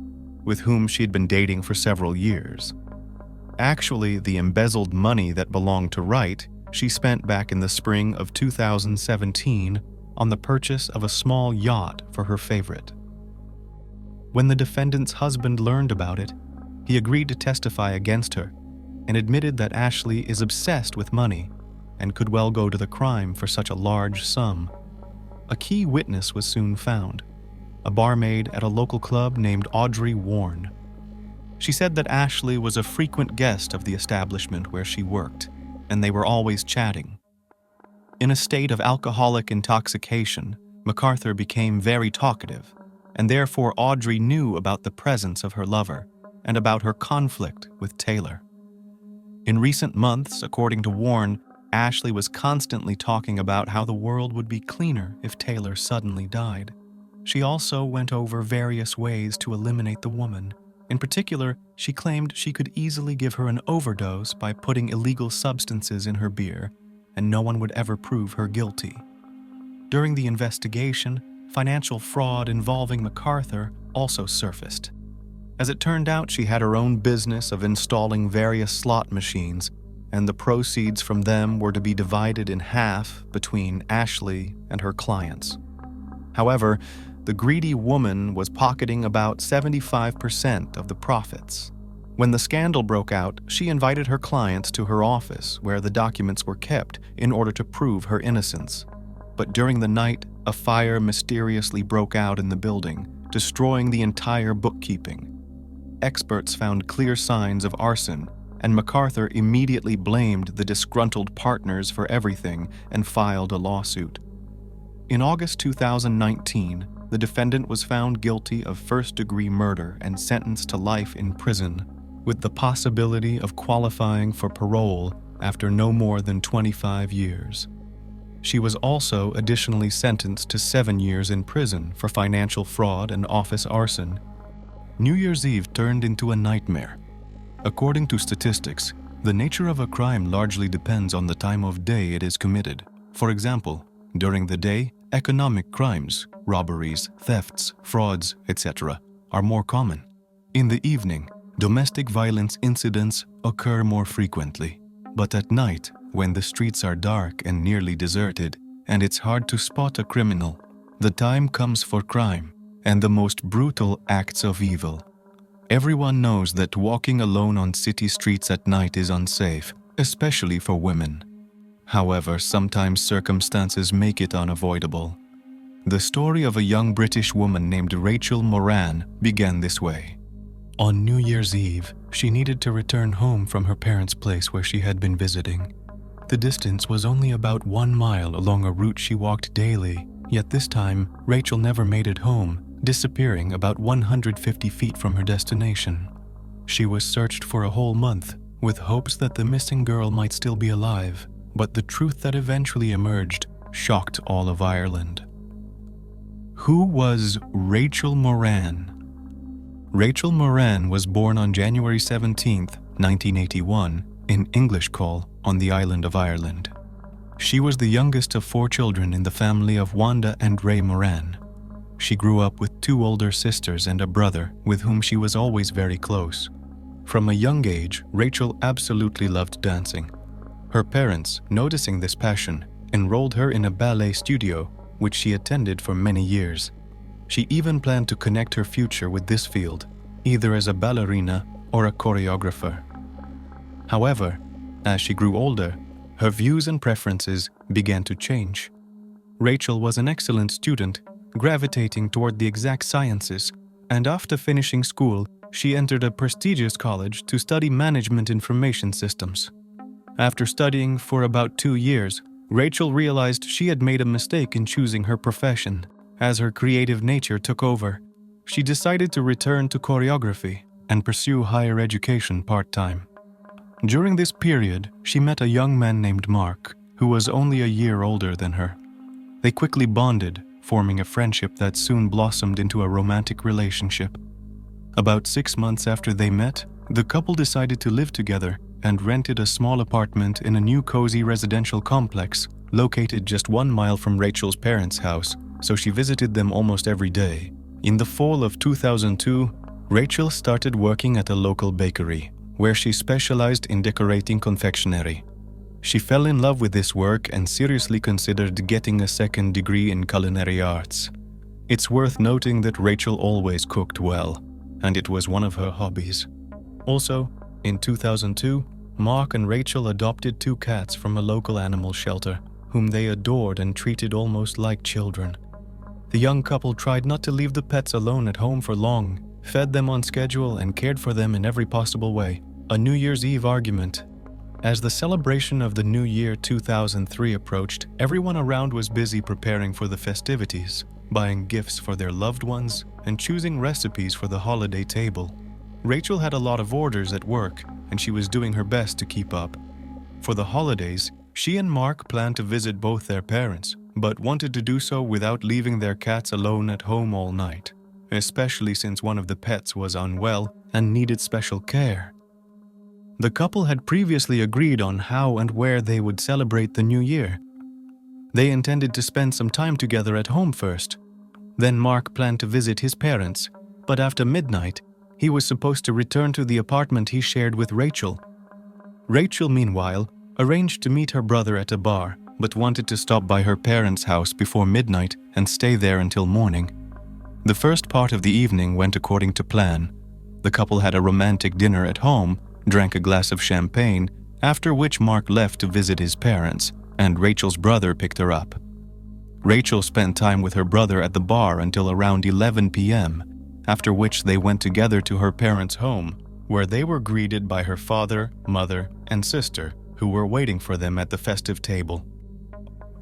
with whom she'd been dating for several years. Actually, the embezzled money that belonged to Wright she spent back in the spring of 2017 on the purchase of a small yacht for her favorite. When the defendant's husband learned about it, he agreed to testify against her and admitted that Ashley is obsessed with money and could well go to the crime for such a large sum. A key witness was soon found, a barmaid at a local club named Audrey Warren. She said that Ashley was a frequent guest of the establishment where she worked, and they were always chatting. In a state of alcoholic intoxication, MacArthur became very talkative, and therefore Audrey knew about the presence of her lover and about her conflict with Taylor. In recent months, according to Warren, Ashley was constantly talking about how the world would be cleaner if Taylor suddenly died. She also went over various ways to eliminate the woman. In particular, she claimed she could easily give her an overdose by putting illegal substances in her beer, and no one would ever prove her guilty. During the investigation, financial fraud involving MacArthur also surfaced. As it turned out, she had her own business of installing various slot machines, and the proceeds from them were to be divided in half between Ashley and her clients. However, the greedy woman was pocketing about 75% of the profits. When the scandal broke out, she invited her clients to her office where the documents were kept in order to prove her innocence. But during the night, a fire mysteriously broke out in the building, destroying the entire bookkeeping. Experts found clear signs of arson, and MacArthur immediately blamed the disgruntled partners for everything and filed a lawsuit. In August 2019, the defendant was found guilty of first-degree murder and sentenced to life in prison, with the possibility of qualifying for parole after no more than 25 years. She was also additionally sentenced to 7 years in prison for financial fraud and office arson. New Year's Eve turned into a nightmare. According to statistics, the nature of a crime largely depends on the time of day it is committed. For example, during the day, economic crimes, robberies, thefts, frauds, etc. are more common. In the evening, domestic violence incidents occur more frequently. But at night, when the streets are dark and nearly deserted, and it's hard to spot a criminal, the time comes for crime and the most brutal acts of evil. Everyone knows that walking alone on city streets at night is unsafe, especially for women. However, sometimes circumstances make it unavoidable. The story of a young British woman named Rachel Moran began this way. On New Year's Eve, she needed to return home from her parents' place where she had been visiting. The distance was only about 1 mile along a route she walked daily, yet this time, Rachel never made it home, disappearing about 150 feet from her destination. She was searched for a whole month, with hopes that the missing girl might still be alive, but the truth that eventually emerged shocked all of Ireland. Who was Rachel Moran? Rachel Moran was born on January 17, 1981, in Englishcall on the island of Ireland. She was the youngest of 4 children in the family of Wanda and Ray Moran. She grew up with 2 older sisters and a brother with whom she was always very close. From a young age, Rachel absolutely loved dancing. Her parents, noticing this passion, enrolled her in a ballet studio, which she attended for many years. She even planned to connect her future with this field, either as a ballerina or a choreographer. However, as she grew older, her views and preferences began to change. Rachel was an excellent student, gravitating toward the exact sciences, and after finishing school, she entered a prestigious college to study management information systems. After studying for about 2 years, Rachel realized she had made a mistake in choosing her profession. As her creative nature took over, she decided to return to choreography and pursue higher education part-time. During this period, she met a young man named Mark, who was only a year older than her. They quickly bonded, forming a friendship that soon blossomed into a romantic relationship. About 6 months after they met, the couple decided to live together and rented a small apartment in a new cozy residential complex located just 1 mile from Rachel's parents' house, so she visited them almost every day. In the fall of 2002, Rachel started working at a local bakery, where she specialized in decorating confectionery. She fell in love with this work and seriously considered getting a second degree in culinary arts. It's worth noting that Rachel always cooked well, and it was one of her hobbies. Also, in 2002, Mark and Rachel adopted 2 cats from a local animal shelter, whom they adored and treated almost like children. The young couple tried not to leave the pets alone at home for long, fed them on schedule, and cared for them in every possible way. A New Year's Eve argument. As the celebration of the New Year 2003 approached, everyone around was busy preparing for the festivities, buying gifts for their loved ones, and choosing recipes for the holiday table. Rachel had a lot of orders at work, and she was doing her best to keep up. For the holidays, she and Mark planned to visit both their parents, but wanted to do so without leaving their cats alone at home all night, especially since one of the pets was unwell and needed special care. The couple had previously agreed on how and where they would celebrate the new year. They intended to spend some time together at home first. Then Mark planned to visit his parents, but after midnight, he was supposed to return to the apartment he shared with Rachel. Rachel, meanwhile, arranged to meet her brother at a bar, but wanted to stop by her parents' house before midnight and stay there until morning. The first part of the evening went according to plan. The couple had a romantic dinner at home, drank a glass of champagne, after which Mark left to visit his parents, and Rachel's brother picked her up. Rachel spent time with her brother at the bar until around 11 p.m., after which they went together to her parents' home, where they were greeted by her father, mother, and sister, who were waiting for them at the festive table.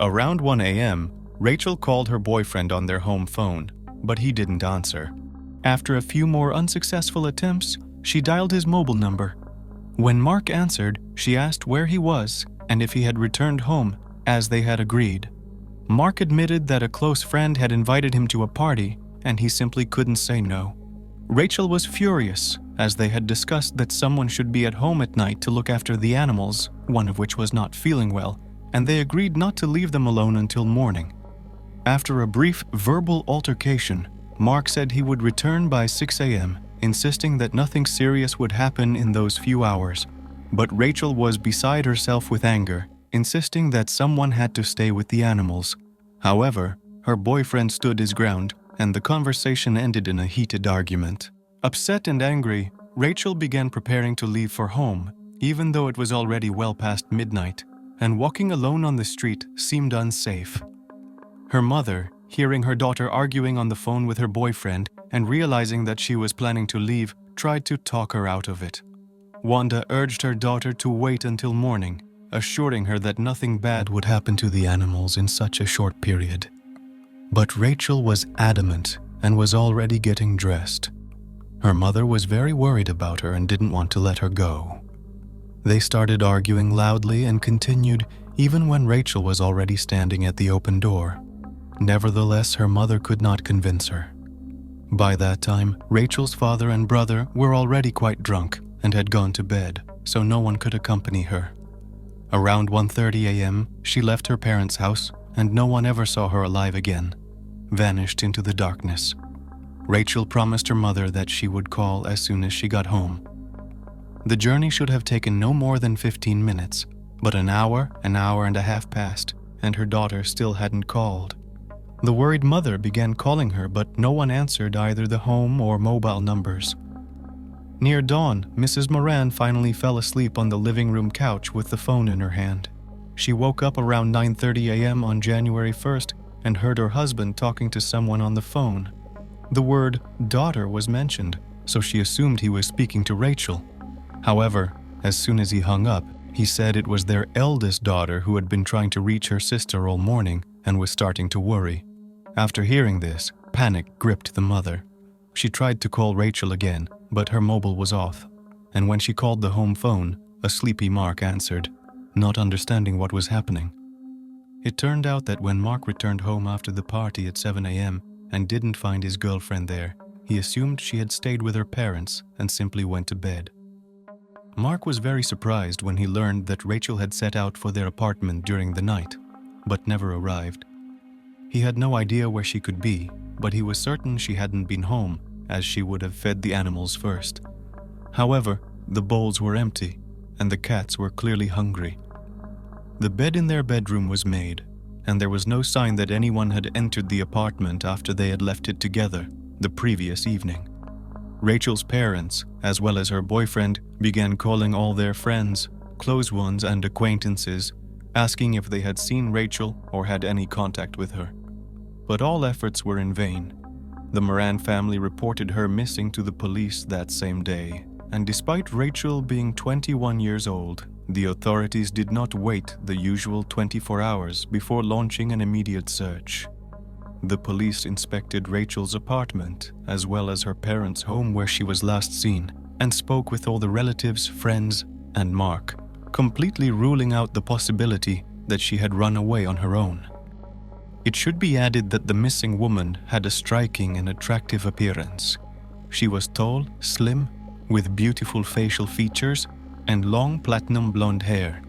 Around 1 a.m., Rachel called her boyfriend on their home phone, but he didn't answer. After a few more unsuccessful attempts, she dialed his mobile number. When Mark answered, she asked where he was and if he had returned home, as they had agreed. Mark admitted that a close friend had invited him to a party, and he simply couldn't say no. Rachel was furious, as they had discussed that someone should be at home at night to look after the animals, one of which was not feeling well, and they agreed not to leave them alone until morning. After a brief verbal altercation, Mark said he would return by 6 a.m., insisting that nothing serious would happen in those few hours. But Rachel was beside herself with anger, insisting that someone had to stay with the animals. However, her boyfriend stood his ground, and the conversation ended in a heated argument. Upset and angry, Rachel began preparing to leave for home, even though it was already well past midnight, and walking alone on the street seemed unsafe. Her mother, hearing her daughter arguing on the phone with her boyfriend and realizing that she was planning to leave, tried to talk her out of it. Wanda urged her daughter to wait until morning, assuring her that nothing bad would happen to the animals in such a short period. But Rachel was adamant and was already getting dressed. Her mother was very worried about her and didn't want to let her go. They started arguing loudly and continued even when Rachel was already standing at the open door. Nevertheless, her mother could not convince her. By that time, Rachel's father and brother were already quite drunk and had gone to bed, so no one could accompany her. Around 1:30 a.m., she left her parents' house, and no one ever saw her alive again, vanished into the darkness. Rachel promised her mother that she would call as soon as she got home. The journey should have taken no more than 15 minutes, but an hour and a half passed, and her daughter still hadn't called. The worried mother began calling her, but no one answered either the home or mobile numbers. Near dawn, Mrs. Moran finally fell asleep on the living room couch with the phone in her hand. She woke up around 9:30 a.m. on January 1st and heard her husband talking to someone on the phone. The word daughter was mentioned, so she assumed he was speaking to Rachel. However, as soon as he hung up, he said it was their eldest daughter who had been trying to reach her sister all morning and was starting to worry. After hearing this, panic gripped the mother. She tried to call Rachel again, but her mobile was off, and when she called the home phone, a sleepy Mark answered, not understanding what was happening. It turned out that when Mark returned home after the party at 7 a.m. and didn't find his girlfriend there, he assumed she had stayed with her parents and simply went to bed. Mark was very surprised when he learned that Rachel had set out for their apartment during the night, but never arrived. He had no idea where she could be, but he was certain she hadn't been home, as she would have fed the animals first. However, the bowls were empty, and the cats were clearly hungry. The bed in their bedroom was made, and there was no sign that anyone had entered the apartment after they had left it together the previous evening. Rachel's parents, as well as her boyfriend, began calling all their friends, close ones and acquaintances, asking if they had seen Rachel or had any contact with her. But all efforts were in vain. The Moran family reported her missing to the police that same day, and despite Rachel being 21 years old, the authorities did not wait the usual 24 hours before launching an immediate search. The police inspected Rachel's apartment, as well as her parents' home where she was last seen, and spoke with all the relatives, friends, and Mark, completely ruling out the possibility that she had run away on her own. It should be added that the missing woman had a striking and attractive appearance. She was tall, slim, with beautiful facial features and long platinum blonde hair.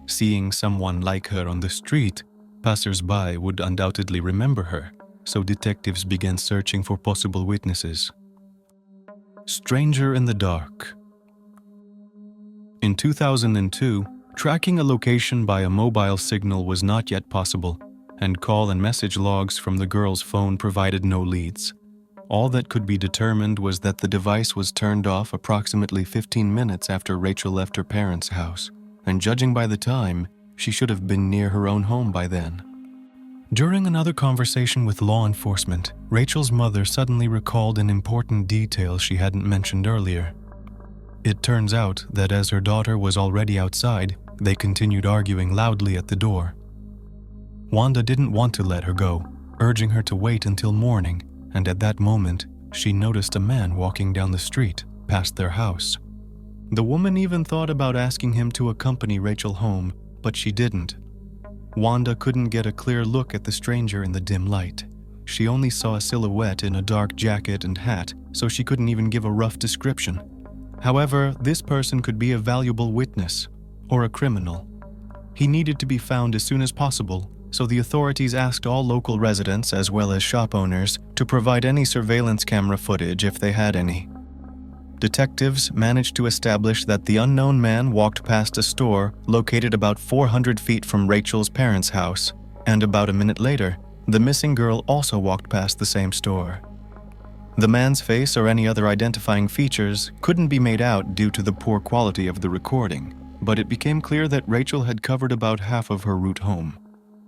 Seeing someone like her on the street, passers-by would undoubtedly remember her, so detectives began searching for possible witnesses. Stranger in the dark. In 2002, tracking a location by a mobile signal was not yet possible, and call and message logs from the girl's phone provided no leads. All that could be determined was that the device was turned off approximately 15 minutes after Rachel left her parents' house, and judging by the time, she should have been near her own home by then. During another conversation with law enforcement, Rachel's mother suddenly recalled an important detail she hadn't mentioned earlier. It turns out that as her daughter was already outside, they continued arguing loudly at the door. Wanda didn't want to let her go, urging her to wait until morning, and at that moment, she noticed a man walking down the street past their house. The woman even thought about asking him to accompany Rachel home, but she didn't. Wanda couldn't get a clear look at the stranger in the dim light. She only saw a silhouette in a dark jacket and hat, so she couldn't even give a rough description. However, this person could be a valuable witness, or a criminal. He needed to be found as soon as possible, so the authorities asked all local residents as well as shop owners to provide any surveillance camera footage if they had any. Detectives managed to establish that the unknown man walked past a store located about 400 feet from Rachel's parents' house, and about a minute later, the missing girl also walked past the same store. The man's face or any other identifying features couldn't be made out due to the poor quality of the recording, but it became clear that Rachel had covered about half of her route home.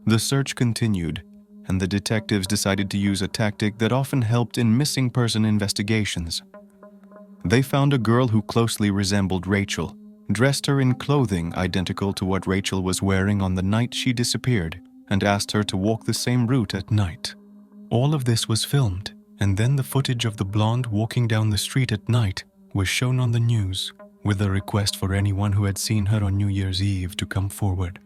The search continued, and the detectives decided to use a tactic that often helped in missing person investigations. They found a girl who closely resembled Rachel, dressed her in clothing identical to what Rachel was wearing on the night she disappeared, and asked her to walk the same route at night. All of this was filmed, and then the footage of the blonde walking down the street at night was shown on the news, with a request for anyone who had seen her on New Year's Eve to come forward.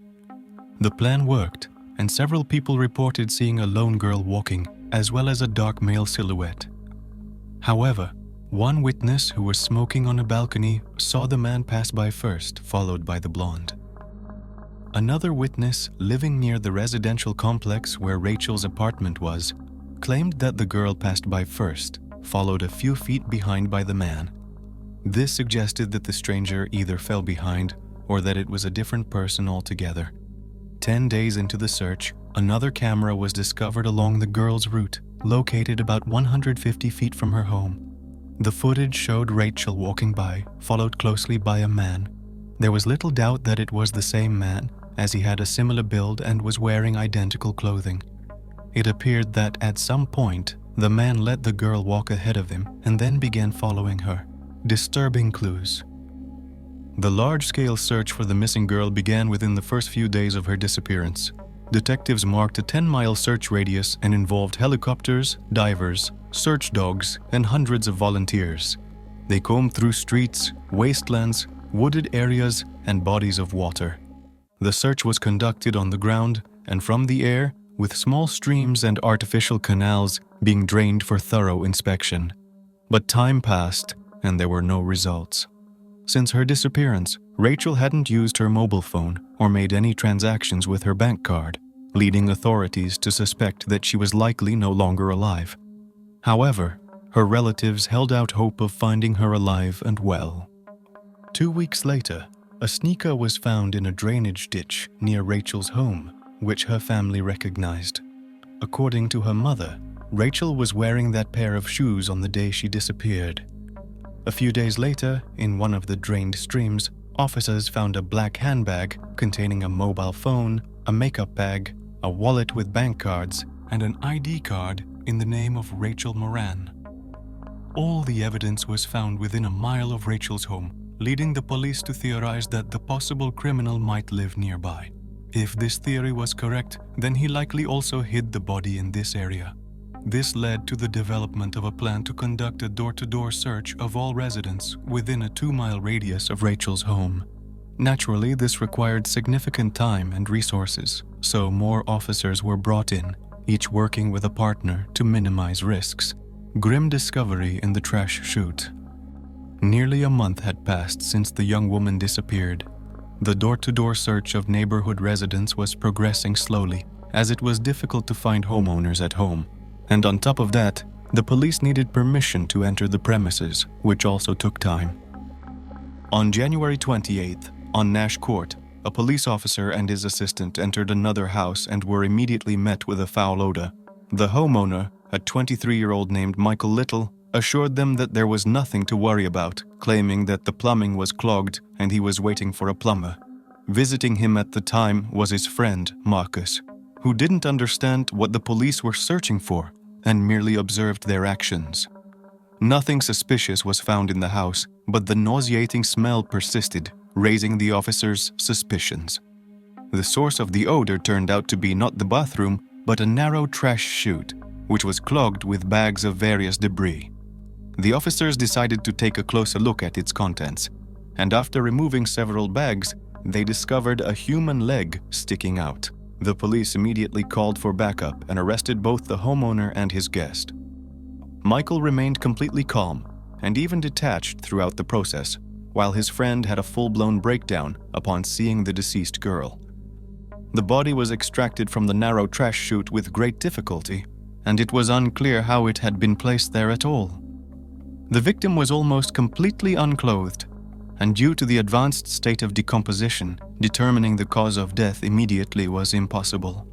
The plan worked, and several people reported seeing a lone girl walking, as well as a dark male silhouette. However, one witness who was smoking on a balcony saw the man pass by first, followed by the blonde. Another witness, living near the residential complex where Rachel's apartment was, claimed that the girl passed by first, followed a few feet behind by the man. This suggested that the stranger either fell behind or that it was a different person altogether. 10 days into the search, another camera was discovered along the girl's route, located about 150 feet from her home. The footage showed Rachel walking by, followed closely by a man. There was little doubt that it was the same man, as he had a similar build and was wearing identical clothing. It appeared that at some point, the man let the girl walk ahead of him and then began following her. Disturbing clues. The large-scale search for the missing girl began within the first few days of her disappearance. Detectives marked a 10-mile search radius and involved helicopters, divers, search dogs, and hundreds of volunteers. They combed through streets, wastelands, wooded areas, and bodies of water. The search was conducted on the ground and from the air, with small streams and artificial canals being drained for thorough inspection. But time passed, and there were no results. Since her disappearance, Rachel hadn't used her mobile phone or made any transactions with her bank card, leading authorities to suspect that she was likely no longer alive. However, her relatives held out hope of finding her alive and well. 2 weeks later, a sneaker was found in a drainage ditch near Rachel's home, which her family recognized. According to her mother, Rachel was wearing that pair of shoes on the day she disappeared. A few days later, in one of the drained streams, officers found a black handbag containing a mobile phone, a makeup bag, a wallet with bank cards, and an ID card in the name of Rachel Moran. All the evidence was found within a mile of Rachel's home, leading the police to theorize that the possible criminal might live nearby. If this theory was correct, then he likely also hid the body in this area. This led to the development of a plan to conduct a door-to-door search of all residents within a 2-mile radius of Rachel's home. Naturally, this required significant time and resources, so more officers were brought in, each working with a partner to minimize risks. Grim discovery in the trash chute. Nearly a month had passed since the young woman disappeared. The door-to-door search of neighborhood residents was progressing slowly, as it was difficult to find homeowners at home. And on top of that, the police needed permission to enter the premises, which also took time. On January 28th, on Nash Court, a police officer and his assistant entered another house and were immediately met with a foul odor. The homeowner, a 23-year-old named Michael Little, assured them that there was nothing to worry about, claiming that the plumbing was clogged and he was waiting for a plumber. Visiting him at the time was his friend, Marcus, who didn't understand what the police were searching for and merely observed their actions. Nothing suspicious was found in the house, but the nauseating smell persisted, raising the officers' suspicions. The source of the odor turned out to be not the bathroom, but a narrow trash chute, which was clogged with bags of various debris. The officers decided to take a closer look at its contents, and after removing several bags, they discovered a human leg sticking out. The police immediately called for backup and arrested both the homeowner and his guest. Michael remained completely calm and even detached throughout the process, while his friend had a full-blown breakdown upon seeing the deceased girl. The body was extracted from the narrow trash chute with great difficulty, and it was unclear how it had been placed there at all. The victim was almost completely unclothed, and due to the advanced state of decomposition, determining the cause of death immediately was impossible.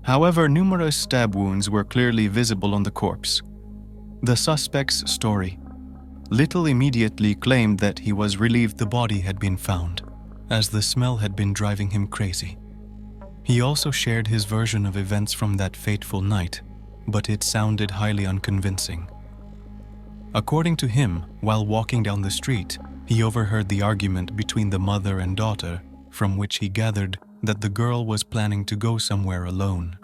However, numerous stab wounds were clearly visible on the corpse. The suspect's story. Little immediately claimed that he was relieved the body had been found, as the smell had been driving him crazy. He also shared his version of events from that fateful night, but it sounded highly unconvincing. According to him, while walking down the street, he overheard the argument between the mother and daughter, from which he gathered that the girl was planning to go somewhere alone.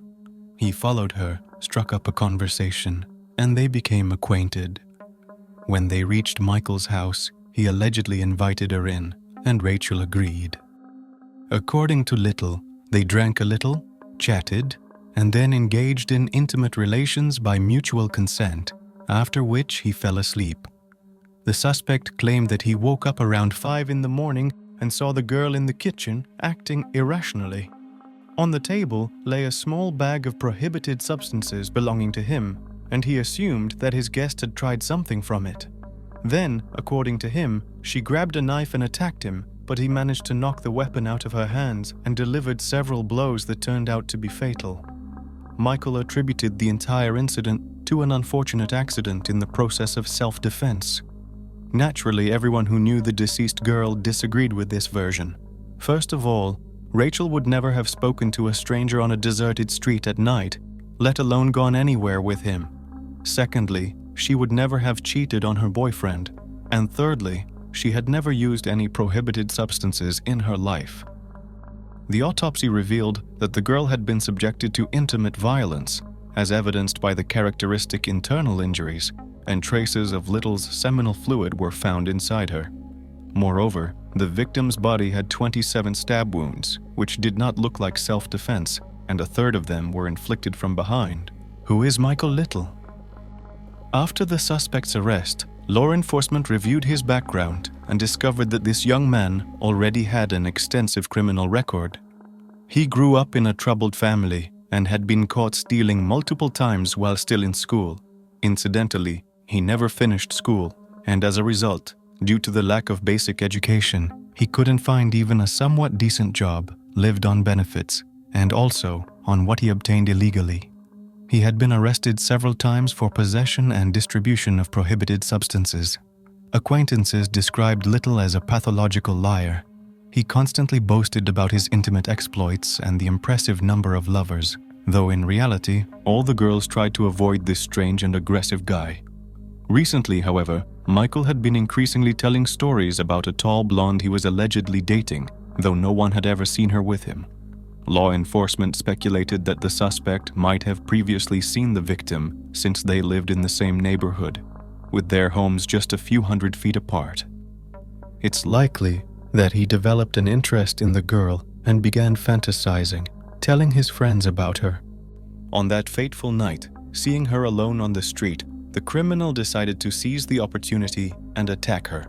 He followed her, struck up a conversation, and they became acquainted. When they reached Michael's house, he allegedly invited her in, and Rachel agreed. According to Little, they drank a little, chatted, and then engaged in intimate relations by mutual consent, after which he fell asleep. The suspect claimed that he woke up around 5 in the morning and saw the girl in the kitchen acting irrationally. On the table lay a small bag of prohibited substances belonging to him, and he assumed that his guest had tried something from it. Then, according to him, she grabbed a knife and attacked him, but he managed to knock the weapon out of her hands and delivered several blows that turned out to be fatal. Michael attributed the entire incident to an unfortunate accident in the process of self-defense. Naturally, everyone who knew the deceased girl disagreed with this version. First of all, Rachel would never have spoken to a stranger on a deserted street at night, let alone gone anywhere with him. Secondly, she would never have cheated on her boyfriend. And thirdly, she had never used any prohibited substances in her life. The autopsy revealed that the girl had been subjected to intimate violence, as evidenced by the characteristic internal injuries, and traces of Little's seminal fluid were found inside her. Moreover, the victim's body had 27 stab wounds, which did not look like self-defense, and a third of them were inflicted from behind. Who is Michael Little? After the suspect's arrest, law enforcement reviewed his background and discovered that this young man already had an extensive criminal record. He grew up in a troubled family and had been caught stealing multiple times while still in school. Incidentally, he never finished school, and as a result, due to the lack of basic education, he couldn't find even a somewhat decent job, lived on benefits, and also on what he obtained illegally. He had been arrested several times for possession and distribution of prohibited substances. Acquaintances described Little as a pathological liar. He constantly boasted about his intimate exploits and the impressive number of lovers, though in reality, all the girls tried to avoid this strange and aggressive guy. Recently, however, Michael had been increasingly telling stories about a tall blonde he was allegedly dating, though no one had ever seen her with him. Law enforcement speculated that the suspect might have previously seen the victim since they lived in the same neighborhood, with their homes just a few hundred feet apart. It's likely that he developed an interest in the girl and began fantasizing, telling his friends about her. On that fateful night, seeing her alone on the street, the criminal decided to seize the opportunity and attack her.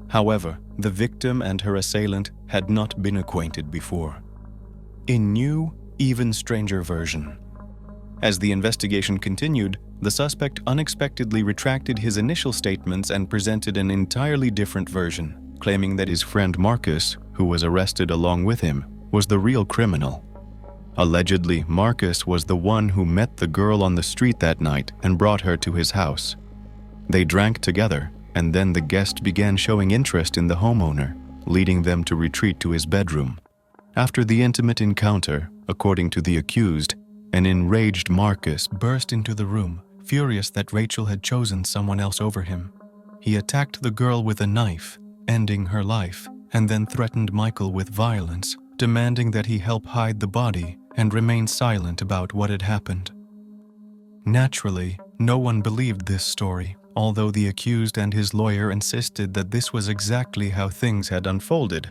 However, the victim and her assailant had not been acquainted before. A new, even stranger version. As the investigation continued, the suspect unexpectedly retracted his initial statements and presented an entirely different version, claiming that his friend Marcus, who was arrested along with him, was the real criminal. Allegedly, Marcus was the one who met the girl on the street that night and brought her to his house. They drank together, and then the guest began showing interest in the homeowner, leading them to retreat to his bedroom. After the intimate encounter, according to the accused, an enraged Marcus burst into the room, furious that Rachel had chosen someone else over him. He attacked the girl with a knife, ending her life, and then threatened Michael with violence, demanding that he help hide the body and remain silent about what had happened. Naturally, no one believed this story, although the accused and his lawyer insisted that this was exactly how things had unfolded.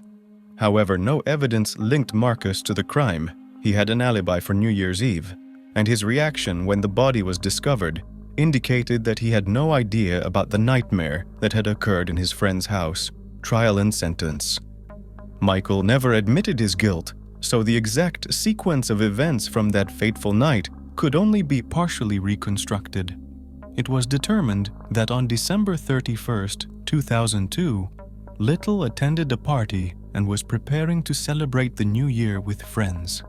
However, no evidence linked Marcus to the crime. He had an alibi for New Year's Eve, and his reaction when the body was discovered indicated that he had no idea about the nightmare that had occurred in his friend's house. Trial and sentence. Michael never admitted his guilt, so the exact sequence of events from that fateful night could only be partially reconstructed. It was determined that on December 31st, 2002, Little attended a party and was preparing to celebrate the new year with friends.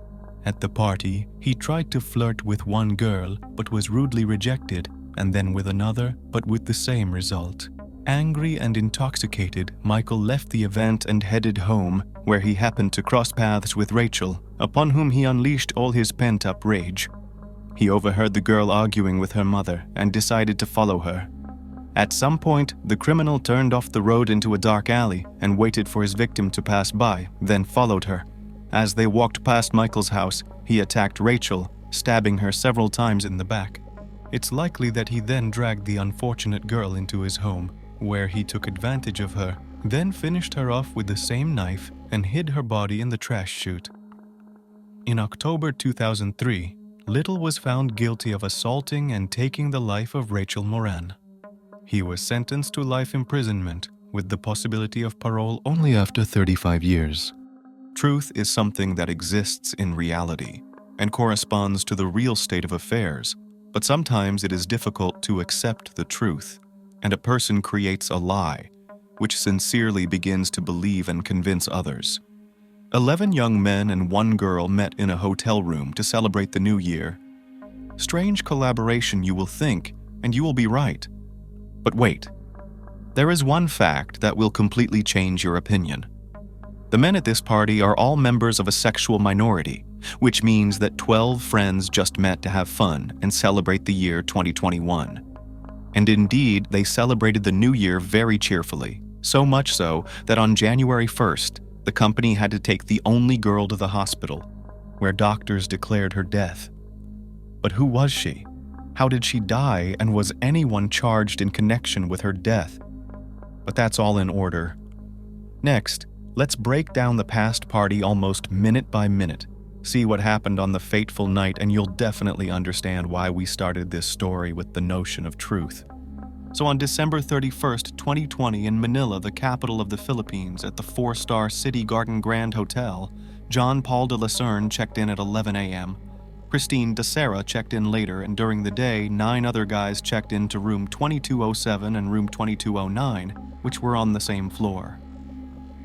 At the party, he tried to flirt with one girl but was rudely rejected, and then with another but with the same result. Angry and intoxicated, Michael left the event and headed home, where he happened to cross paths with Rachel, upon whom he unleashed all his pent-up rage. He overheard the girl arguing with her mother and decided to follow her. At some point, the criminal turned off the road into a dark alley and waited for his victim to pass by, then followed her. As they walked past Michael's house, he attacked Rachel, stabbing her several times in the back. It's likely that he then dragged the unfortunate girl into his home, where he took advantage of her, then finished her off with the same knife and hid her body in the trash chute. In October 2003, Little was found guilty of assaulting and taking the life of Rachel Moran. He was sentenced to life imprisonment, with the possibility of parole only after 35 years. Truth is something that exists in reality and corresponds to the real state of affairs, but sometimes it is difficult to accept the truth, and a person creates a lie, which sincerely begins to believe and convince others. 11 young men and one girl met in a hotel room to celebrate the new year. Strange collaboration, you will think, and you will be right. But wait, there is one fact that will completely change your opinion. The men at this party are all members of a sexual minority, which means that 12 friends just met to have fun and celebrate the year 2021. And indeed, they celebrated the new year very cheerfully, so much so that on January 1st, the company had to take the only girl to the hospital, where doctors declared her death. But who was she? How did she die, and was anyone charged in connection with her death? But that's all in order. Next, let's break down the past party almost minute by minute. See what happened on the fateful night, and you'll definitely understand why we started this story with the notion of truth. So on December 31st, 2020, in Manila, the capital of the Philippines, at the 4-star City Garden Grand Hotel, John Paul de Lucerne checked in at 11 a.m. Christine Dacera checked in later, and during the day, 9 other guys checked into room 2207 and room 2209, which were on the same floor.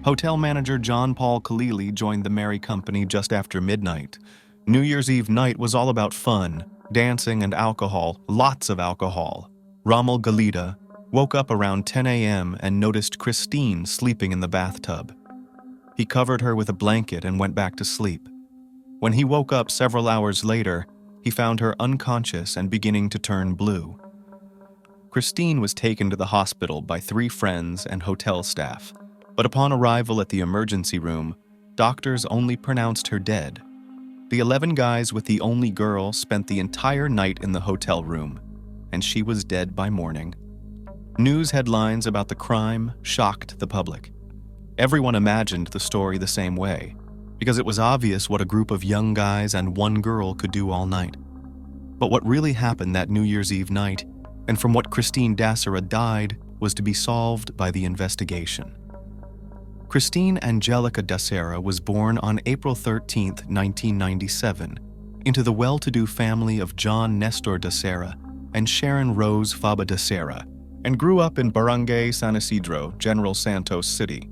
Hotel manager John Paul Kalili joined the merry company just after midnight. New Year's Eve night was all about fun, dancing, and alcohol, lots of alcohol. Rommel Galita woke up around 10 a.m. and noticed Christine sleeping in the bathtub. He covered her with a blanket and went back to sleep. When he woke up several hours later, he found her unconscious and beginning to turn blue. Christine was taken to the hospital by 3 friends and hotel staff, but upon arrival at the emergency room, doctors only pronounced her dead. The 11 guys with the only girl spent the entire night in the hotel room, and she was dead by morning. News headlines about the crime shocked the public. Everyone imagined the story the same way, because it was obvious what a group of young guys and one girl could do all night. But what really happened that New Year's Eve night, and from what Christine Dacera died, was to be solved by the investigation. Christine Angelica Dacera was born on April 13, 1997, into the well-to-do family of John Nestor Dacera and Sharon Rose Faba Dacera, and grew up in Barangay San Isidro, General Santos City.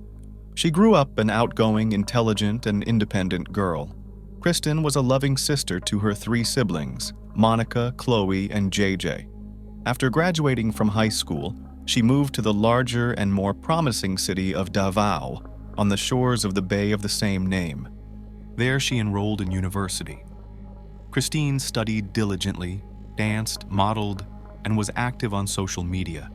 She grew up an outgoing, intelligent, and independent girl. Kristen was a loving sister to her 3 siblings, Monica, Chloe, and JJ. After graduating from high school, she moved to the larger and more promising city of Davao, on the shores of the bay of the same name. There she enrolled in university. Christine studied diligently, danced, modeled, and was active on social media.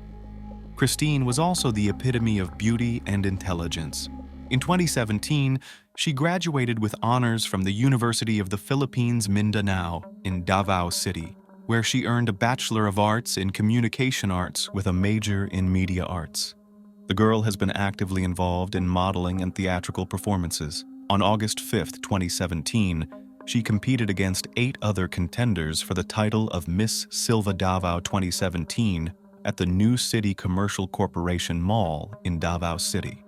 Christine was also the epitome of beauty and intelligence. In 2017, she graduated with honors from the University of the Philippines Mindanao in Davao City, where she earned a Bachelor of Arts in Communication Arts with a major in Media Arts. The girl has been actively involved in modeling and theatrical performances. On August 5, 2017, she competed against 8 other contenders for the title of Miss Silva Davao 2017 at the New City Commercial Corporation Mall in Davao City.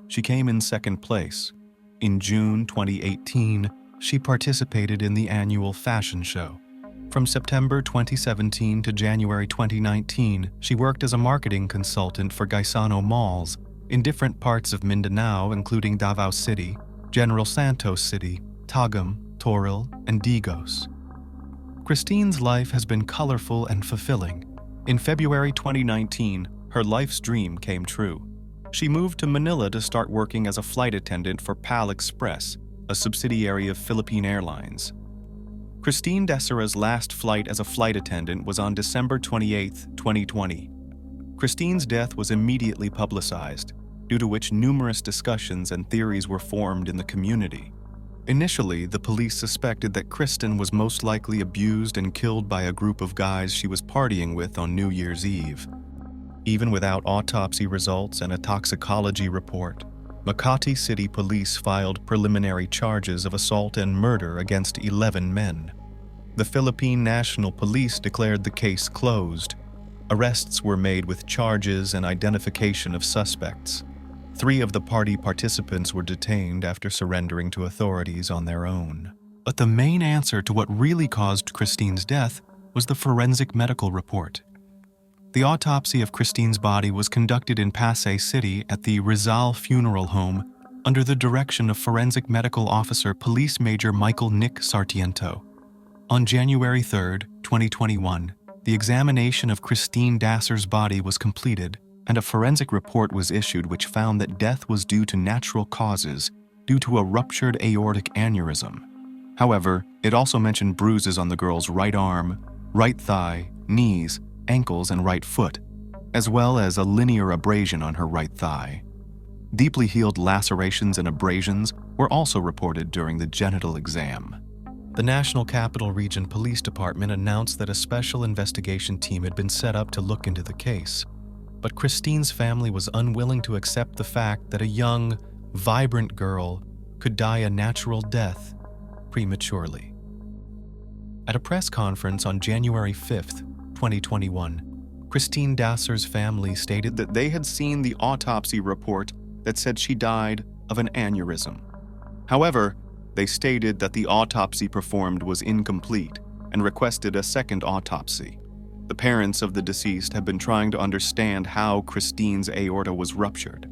She came in second place. In June 2018, she participated in the annual fashion show. From September 2017 to January 2019, she worked as a marketing consultant for Gaisano Malls in different parts of Mindanao, including Davao City, General Santos City, Tagum, Toril, and Digos. Christine's life has been colorful and fulfilling. In February 2019, her life's dream came true. She moved to Manila to start working as a flight attendant for PAL Express, a subsidiary of Philippine Airlines. Christine Dacera's last flight as a flight attendant was on December 28, 2020. Christine's death was immediately publicized, due to which numerous discussions and theories were formed in the community. Initially, the police suspected that Kristen was most likely abused and killed by a group of guys she was partying with on New Year's Eve. Even without autopsy results and a toxicology report, Makati City Police filed preliminary charges of assault and murder against 11 men. The Philippine National Police declared the case closed. Arrests were made with charges and identification of suspects. 3 of the party participants were detained after surrendering to authorities on their own. But the main answer to what really caused Christine's death was the forensic medical report. The autopsy of Christine's body was conducted in Pasay City at the Rizal Funeral Home under the direction of Forensic Medical Officer Police Major Michael Nick Sartiento. On January 3, 2021, the examination of Christine Dacera's body was completed, and a forensic report was issued which found that death was due to natural causes due to a ruptured aortic aneurysm. However, it also mentioned bruises on the girl's right arm, right thigh, knees, ankles, and right foot, as well as a linear abrasion on her right thigh. Deeply healed lacerations and abrasions were also reported during the genital exam. The National Capital Region Police Department announced that a special investigation team had been set up to look into the case, but Christine's family was unwilling to accept the fact that a young, vibrant girl could die a natural death prematurely. At a press conference on January 5th, 2021, Christine Dacera's family stated that they had seen the autopsy report that said she died of an aneurysm. However, they stated that the autopsy performed was incomplete and requested a second autopsy. The parents of the deceased have been trying to understand how Christine's aorta was ruptured.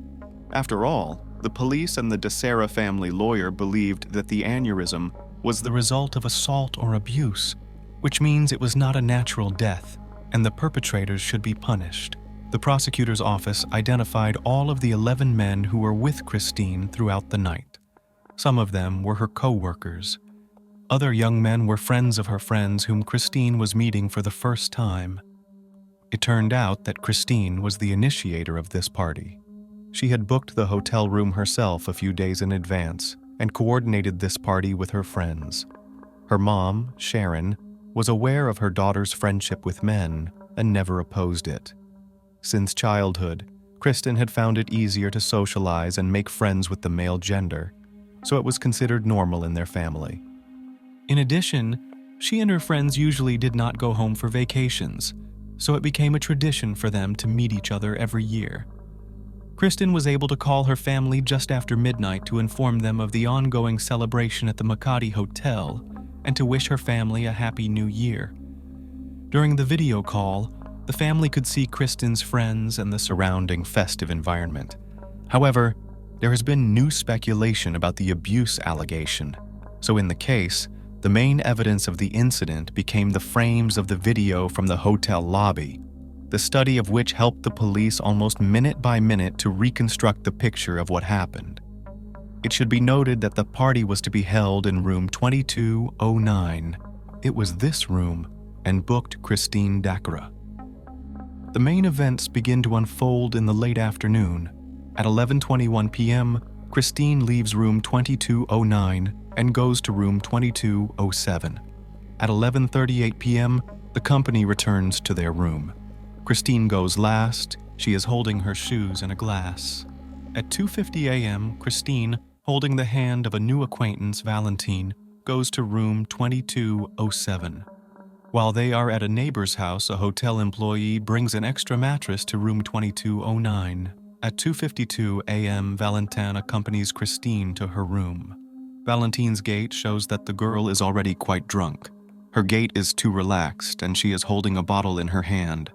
After all, the police and the Dacera family lawyer believed that the aneurysm was the result of assault or abuse, which means it was not a natural death, and the perpetrators should be punished. The prosecutor's office identified all of the 11 men who were with Christine throughout the night. Some of them were her co-workers. Other young men were friends of her friends whom Christine was meeting for the first time. It turned out that Christine was the initiator of this party. She had booked the hotel room herself a few days in advance and coordinated this party with her friends. Her mom, Sharon, was aware of her daughter's friendship with men and never opposed it. Since childhood, Kristen had found it easier to socialize and make friends with the male gender, so it was considered normal in their family. In addition, she and her friends usually did not go home for vacations, so it became a tradition for them to meet each other every year. Kristen was able to call her family just after midnight to inform them of the ongoing celebration at the Makati Hotel and to wish her family a happy new year. During the video call, the family could see Kristen's friends and the surrounding festive environment. However, there has been new speculation about the abuse allegation, so in the case, the main evidence of the incident became the frames of the video from the hotel lobby, the study of which helped the police almost minute by minute to reconstruct the picture of what happened. It should be noted that the party was to be held in room 2209. It was this room and booked Christine Dacera. The main events begin to unfold in the late afternoon. At 11:21 p.m., Christine leaves room 2209 and goes to room 2207. At 11:38 p.m., the company returns to their room. Christine goes last. She is holding her shoes and a glass. At 2:50 a.m., Christine, holding the hand of a new acquaintance, Valentine, goes to room 2207. While they are at a neighbor's house, a hotel employee brings an extra mattress to room 2209. At 2:52 a.m., Valentine accompanies Christine to her room. Valentine's gait shows that the girl is already quite drunk. Her gait is too relaxed, and she is holding a bottle in her hand.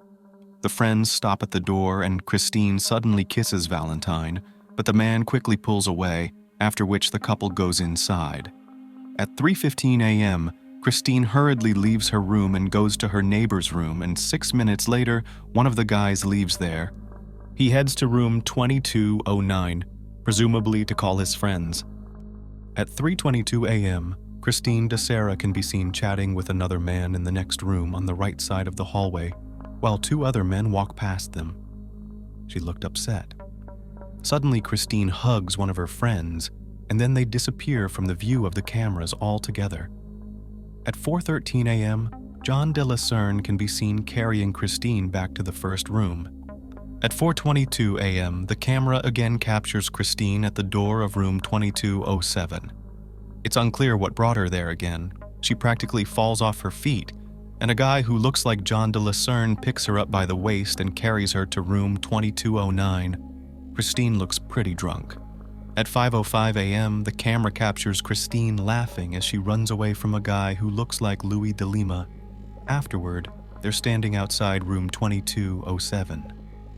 The friends stop at the door, and Christine suddenly kisses Valentine, but the man quickly pulls away, after which the couple goes inside. At 3:15 a.m., Christine hurriedly leaves her room and goes to her neighbor's room, and 6 minutes later, one of the guys leaves there. He heads to room 2209, presumably to call his friends. At 3:22 a.m., Christine Dacera can be seen chatting with another man in the next room on the right side of the hallway, while two other men walk past them. She looked upset. Suddenly, Christine hugs one of her friends, and then they disappear from the view of the cameras altogether. At 4:13 a.m., John de Lucerne can be seen carrying Christine back to the first room. At 4:22 a.m., the camera again captures Christine at the door of room 2207. It's unclear what brought her there again. She practically falls off her feet, and a guy who looks like John de Lucerne picks her up by the waist and carries her to room 2209. Christine looks pretty drunk. At 5:05 a.m., the camera captures Christine laughing as she runs away from a guy who looks like Louis de Lima. Afterward, they're standing outside room 2207.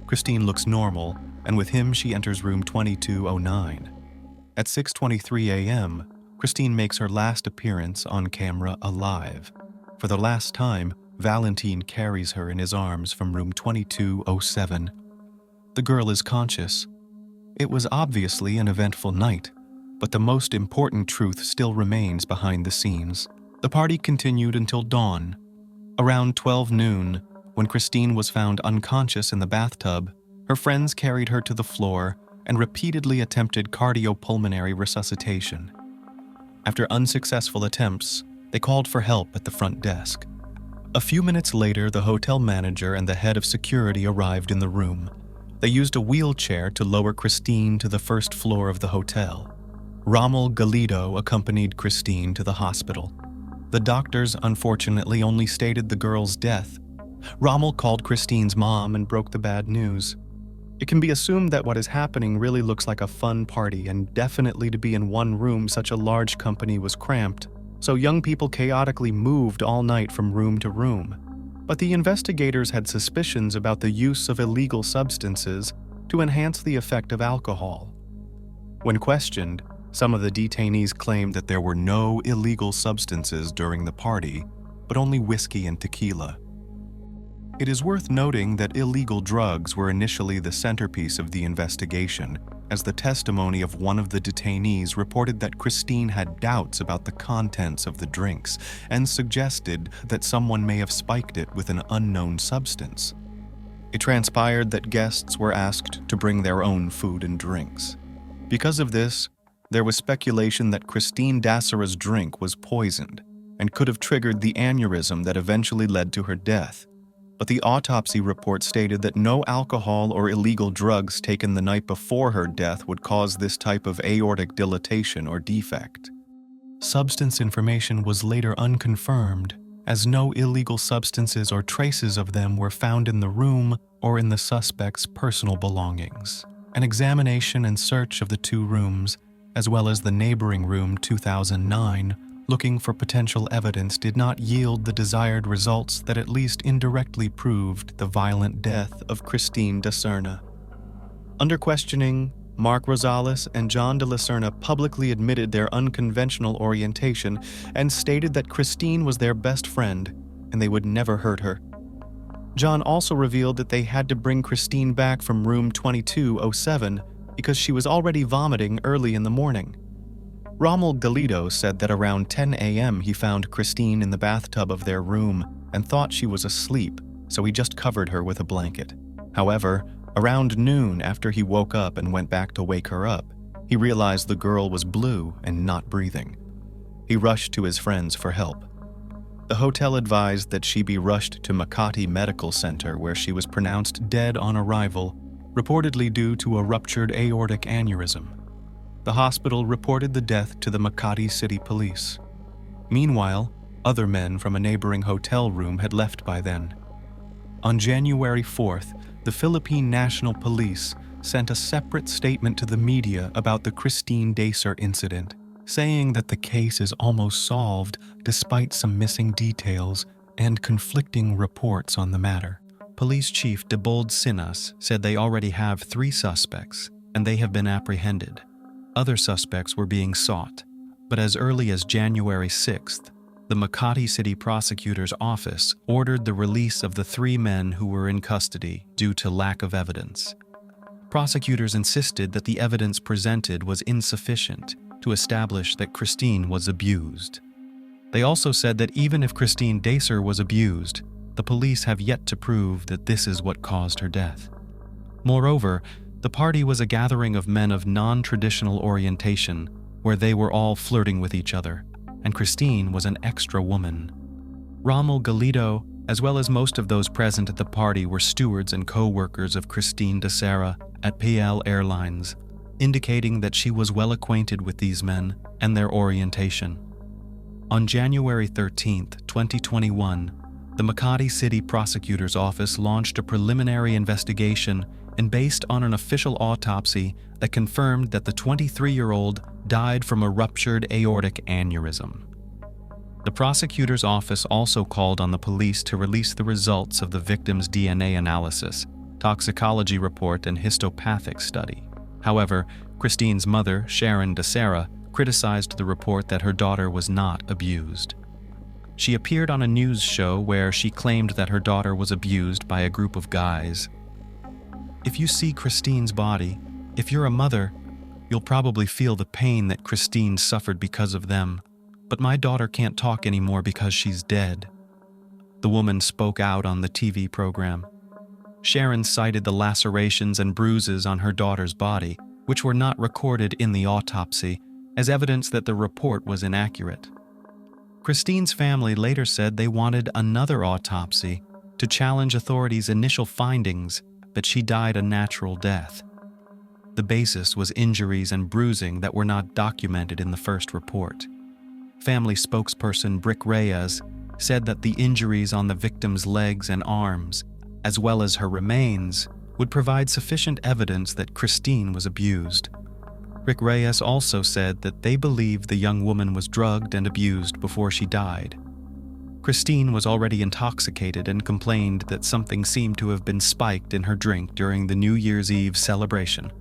Christine looks normal, and with him she enters room 2209. At 6:23 a.m., Christine makes her last appearance on camera alive. For the last time, Valentine carries her in his arms from room 2207. The girl is conscious. It was obviously an eventful night, but the most important truth still remains behind the scenes. The party continued until dawn. Around 12 noon, when Christine was found unconscious in the bathtub, her friends carried her to the floor and repeatedly attempted cardiopulmonary resuscitation. After unsuccessful attempts, they called for help at the front desk. A few minutes later, the hotel manager and the head of security arrived in the room. They used a wheelchair to lower Christine to the first floor of the hotel. Rommel Galido accompanied Christine to the hospital. The doctors, unfortunately, only stated the girl's death. Rommel called Christine's mom and broke the bad news. It can be assumed that what is happening really looks like a fun party, and definitely to be in one room such a large company was cramped, so young people chaotically moved all night from room to room. But the investigators had suspicions about the use of illegal substances to enhance the effect of alcohol. When questioned, some of the detainees claimed that there were no illegal substances during the party, but only whiskey and tequila. It is worth noting that illegal drugs were initially the centerpiece of the investigation, as the testimony of one of the detainees reported that Christine had doubts about the contents of the drinks and suggested that someone may have spiked it with an unknown substance. It transpired that guests were asked to bring their own food and drinks. Because of this, there was speculation that Christine Dacera's drink was poisoned and could have triggered the aneurysm that eventually led to her death. But the autopsy report stated that no alcohol or illegal drugs taken the night before her death would cause this type of aortic dilatation or defect. Substance information was later unconfirmed, as no illegal substances or traces of them were found in the room or in the suspect's personal belongings. An examination and search of the two rooms, as well as the neighboring room 2009, looking for potential evidence, did not yield the desired results that at least indirectly proved the violent death of Christine Dacera. Under questioning, Mark Rosales and John de Lucerne publicly admitted their unconventional orientation and stated that Christine was their best friend and they would never hurt her. John also revealed that they had to bring Christine back from room 2207 because she was already vomiting early in the morning. Rommel Galido said that around 10 a.m. he found Christine in the bathtub of their room and thought she was asleep, so he just covered her with a blanket. However, around noon, after he woke up and went back to wake her up, he realized the girl was blue and not breathing. He rushed to his friends for help. The hotel advised that she be rushed to Makati Medical Center, where she was pronounced dead on arrival, reportedly due to a ruptured aortic aneurysm. The hospital reported the death to the Makati City Police. Meanwhile, other men from a neighboring hotel room had left by then. On January 4th, the Philippine National Police sent a separate statement to the media about the Christine Dacera incident, saying that the case is almost solved despite some missing details and conflicting reports on the matter. Police Chief Debold Sinas said they already have 3 suspects and they have been apprehended. Other suspects were being sought, but as early as January 6th, the Makati City Prosecutor's Office ordered the release of the 3 men who were in custody due to lack of evidence. Prosecutors insisted that the evidence presented was insufficient to establish that Christine was abused. They also said that even if Christine Dacera was abused, the police have yet to prove that this is what caused her death. Moreover, the party was a gathering of men of non-traditional orientation, where they were all flirting with each other, and Christine was an extra woman. Rommel Galido, as well as most of those present at the party, were stewards and co-workers of Christine Dacera at PL Airlines, indicating that she was well acquainted with these men and their orientation. On January 13, 2021, the Makati City Prosecutor's Office launched a preliminary investigation and based on an official autopsy that confirmed that the 23-year-old died from a ruptured aortic aneurysm. The prosecutor's office also called on the police to release the results of the victim's DNA analysis, toxicology report, and histopathic study. However, Christine's mother, Sharon Dacera, criticized the report that her daughter was not abused. She appeared on a news show where she claimed that her daughter was abused by a group of guys. If you see Christine's body, if you're a mother, you'll probably feel the pain that Christine suffered because of them. But my daughter can't talk anymore because she's dead. The woman spoke out on the TV program. Sharon cited the lacerations and bruises on her daughter's body, which were not recorded in the autopsy, as evidence that the report was inaccurate. Christine's family later said they wanted another autopsy to challenge authorities' initial findings that she died a natural death. The basis was injuries and bruising that were not documented in the first report. Family spokesperson Brick Reyes said that the injuries on the victim's legs and arms, as well as her remains, would provide sufficient evidence that Christine was abused. Rick Reyes also said that they believed the young woman was drugged and abused before she died. Christine was already intoxicated and complained that something seemed to have been spiked in her drink during the New Year's Eve celebration.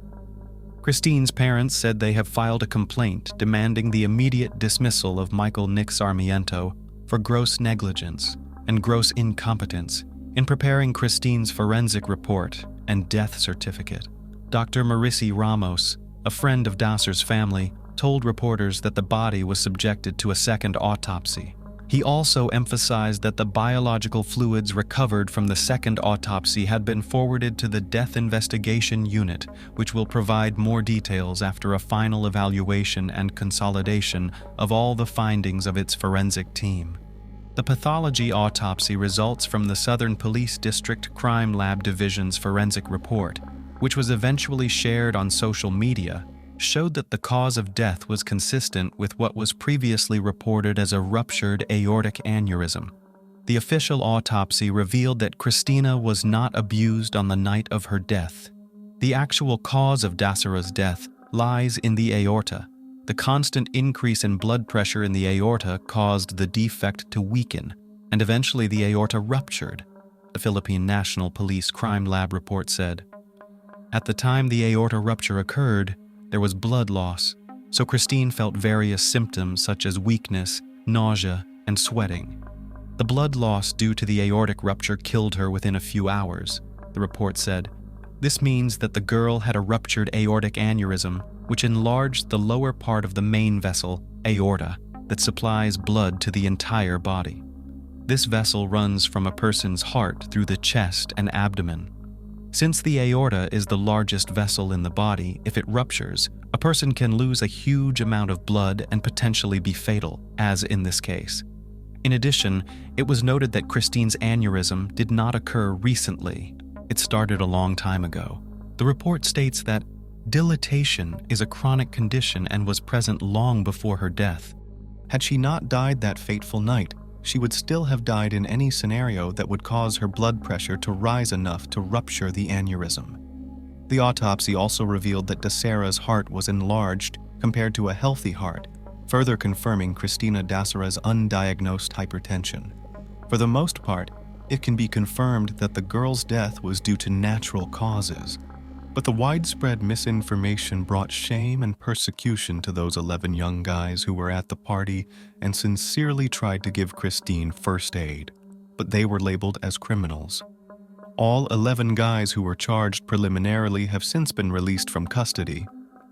Christine's parents said they have filed a complaint demanding the immediate dismissal of Michael Nick Sarmiento for gross negligence and gross incompetence in preparing Christine's forensic report and death certificate. Dr. Maurici Ramos, a friend of Dacera's family, told reporters that the body was subjected to a second autopsy. He also emphasized that the biological fluids recovered from the second autopsy had been forwarded to the Death Investigation Unit, which will provide more details after a final evaluation and consolidation of all the findings of its forensic team. The pathology autopsy results from the Southern Police District Crime Lab Division's forensic report, which was eventually shared on social media, showed that the cause of death was consistent with what was previously reported as a ruptured aortic aneurysm. The official autopsy revealed that Christina was not abused on the night of her death. The actual cause of Dacera's death lies in the aorta. The constant increase in blood pressure in the aorta caused the defect to weaken, and eventually the aorta ruptured, the Philippine National Police Crime Lab report said. At the time the aorta rupture occurred, there was blood loss, so Christine felt various symptoms such as weakness, nausea, and sweating. The blood loss due to the aortic rupture killed her within a few hours, the report said. This means that the girl had a ruptured aortic aneurysm, which enlarged the lower part of the main vessel, aorta, that supplies blood to the entire body. This vessel runs from a person's heart through the chest and abdomen. Since the aorta is the largest vessel in the body, if it ruptures, a person can lose a huge amount of blood and potentially be fatal, as in this case. In addition, it was noted that Christine's aneurysm did not occur recently. It started a long time ago. The report states that dilatation is a chronic condition and was present long before her death. Had she not died that fateful night, she would still have died in any scenario that would cause her blood pressure to rise enough to rupture the aneurysm. The autopsy also revealed that Dacera's heart was enlarged compared to a healthy heart, further confirming Christine Dacera's undiagnosed hypertension. For the most part, it can be confirmed that the girl's death was due to natural causes, but the widespread misinformation brought shame and persecution to those 11 young guys who were at the party and sincerely tried to give Christine first aid, but they were labeled as criminals. All 11 guys who were charged preliminarily have since been released from custody.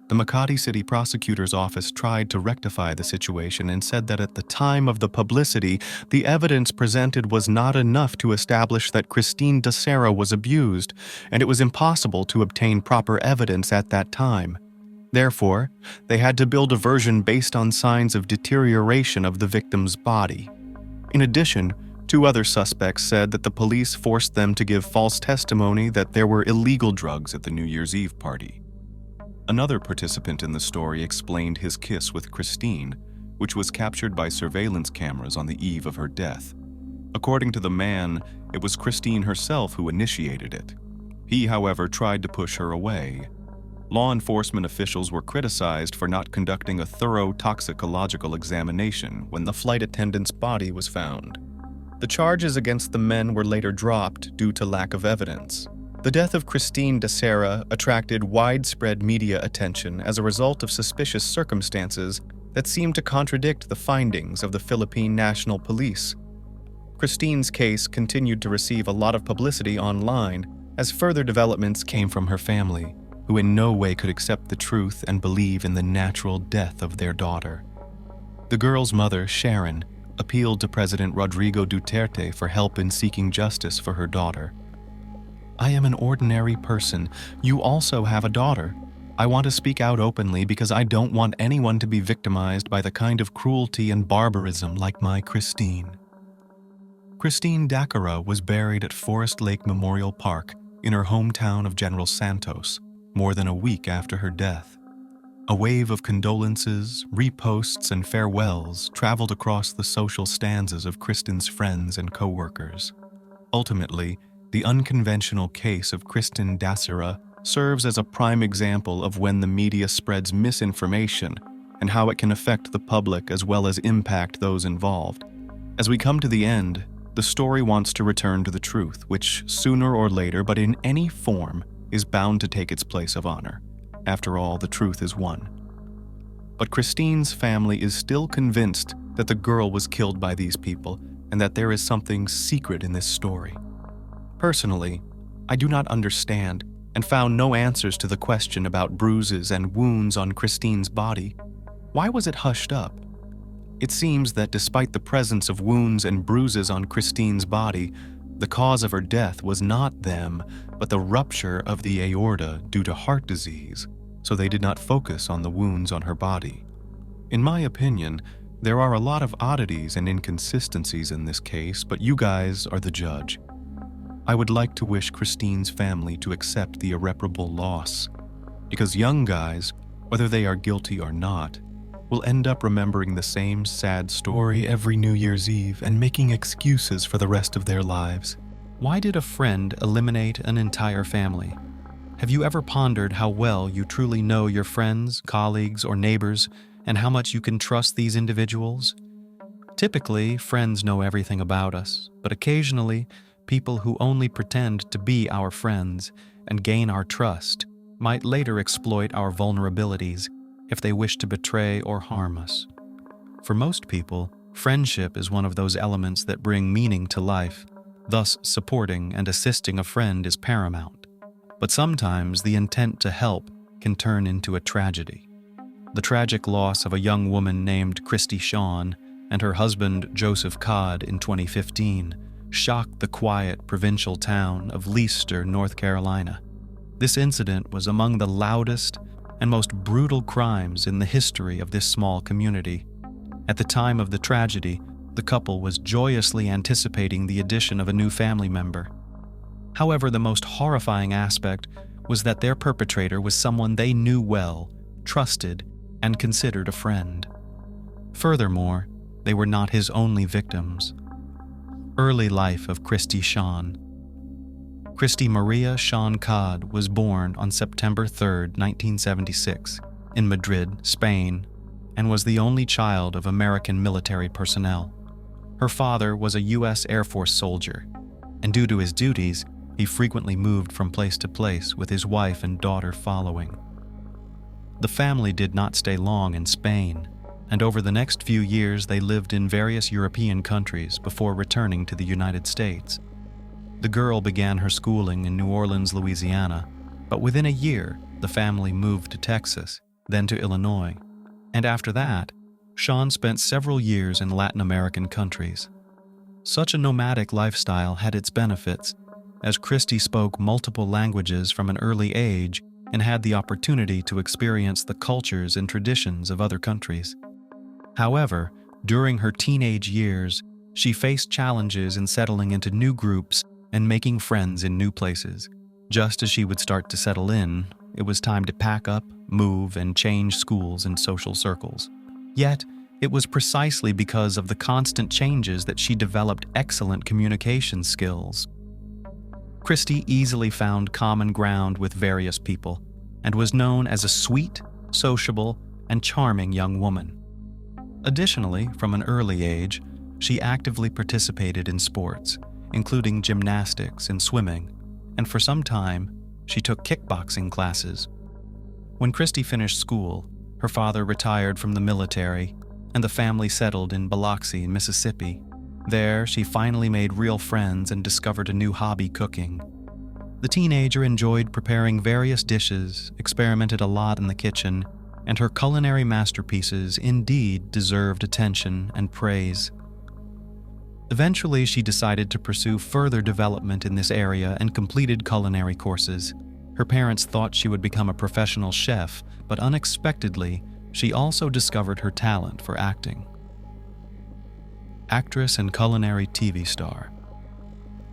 The Makati City Prosecutor's Office tried to rectify the situation and said that at the time of the publicity, the evidence presented was not enough to establish that Christine Dacera was abused, and it was impossible to obtain proper evidence at that time. Therefore, they had to build a version based on signs of deterioration of the victim's body. In addition, 2 other suspects said that the police forced them to give false testimony that there were illegal drugs at the New Year's Eve party. Another participant in the story explained his kiss with Christine, which was captured by surveillance cameras on the eve of her death. According to the man, it was Christine herself who initiated it. He, however, tried to push her away. Law enforcement officials were criticized for not conducting a thorough toxicological examination when the flight attendant's body was found. The charges against the men were later dropped due to lack of evidence. The death of Christine Dacera attracted widespread media attention as a result of suspicious circumstances that seemed to contradict the findings of the Philippine National Police. Christine's case continued to receive a lot of publicity online as further developments came from her family, who in no way could accept the truth and believe in the natural death of their daughter. The girl's mother, Sharon, appealed to President Rodrigo Duterte for help in seeking justice for her daughter. "I am an ordinary person. You also have a daughter. I want to speak out openly because I don't want anyone to be victimized by the kind of cruelty and barbarism like my Christine." Christine Dacera was buried at Forest Lake Memorial Park in her hometown of General Santos more than a week after her death. A wave of condolences, reposts, and farewells traveled across the social stanzas of Kristen's friends and co-workers. Ultimately, the unconventional case of Christine Dacera serves as a prime example of when the media spreads misinformation and how it can affect the public as well as impact those involved. As we come to the end, the story wants to return to the truth, which sooner or later, but in any form, is bound to take its place of honor. After all, the truth is one. But Christine's family is still convinced that the girl was killed by these people and that there is something secret in this story. Personally, I do not understand and found no answers to the question about bruises and wounds on Christine's body. Why was it hushed up? It seems that despite the presence of wounds and bruises on Christine's body, the cause of her death was not them, but the rupture of the aorta due to heart disease, so they did not focus on the wounds on her body. In my opinion, there are a lot of oddities and inconsistencies in this case, but you guys are the judge. I would like to wish Christine's family to accept the irreparable loss, because young guys, whether they are guilty or not, will end up remembering the same sad story every New Year's Eve and making excuses for the rest of their lives. Why did a friend eliminate an entire family? Have you ever pondered how well you truly know your friends, colleagues, or neighbors, and how much you can trust these individuals? Typically, friends know everything about us, but occasionally, people who only pretend to be our friends and gain our trust might later exploit our vulnerabilities if they wish to betray or harm us. For most people, friendship is one of those elements that bring meaning to life. Thus, supporting and assisting a friend is paramount. But sometimes the intent to help can turn into a tragedy. The tragic loss of a young woman named Christy Shawn and her husband Joseph Codd in 2015 shocked the quiet provincial town of Leister, North Carolina. This incident was among the loudest and most brutal crimes in the history of this small community. At the time of the tragedy, the couple was joyously anticipating the addition of a new family member. However, the most horrifying aspect was that their perpetrator was someone they knew well, trusted, and considered a friend. Furthermore, they were not his only victims. Early life of Christy Shawn. Christy Maria Shawn Codd was born on September 3, 1976, in Madrid, Spain, and was the only child of American military personnel. Her father was a U.S. Air Force soldier, and due to his duties, he frequently moved from place to place with his wife and daughter following. The family did not stay long in Spain, and over the next few years they lived in various European countries before returning to the United States. The girl began her schooling in New Orleans, Louisiana, but within a year, the family moved to Texas, then to Illinois, and after that, Shawn spent several years in Latin American countries. Such a nomadic lifestyle had its benefits, as Christy spoke multiple languages from an early age and had the opportunity to experience the cultures and traditions of other countries. However, during her teenage years, she faced challenges in settling into new groups and making friends in new places. Just as she would start to settle in, it was time to pack up, move, and change schools and social circles. Yet, it was precisely because of the constant changes that she developed excellent communication skills. Christy easily found common ground with various people and was known as a sweet, sociable, and charming young woman. Additionally, from an early age, she actively participated in sports, including gymnastics and swimming, and for some time, she took kickboxing classes. When Christy finished school, her father retired from the military, and the family settled in Biloxi, Mississippi. There, she finally made real friends and discovered a new hobby: cooking. The teenager enjoyed preparing various dishes, experimented a lot in the kitchen, and her culinary masterpieces indeed deserved attention and praise. Eventually, she decided to pursue further development in this area and completed culinary courses. Her parents thought she would become a professional chef, but unexpectedly, she also discovered her talent for acting. Actress and culinary TV star.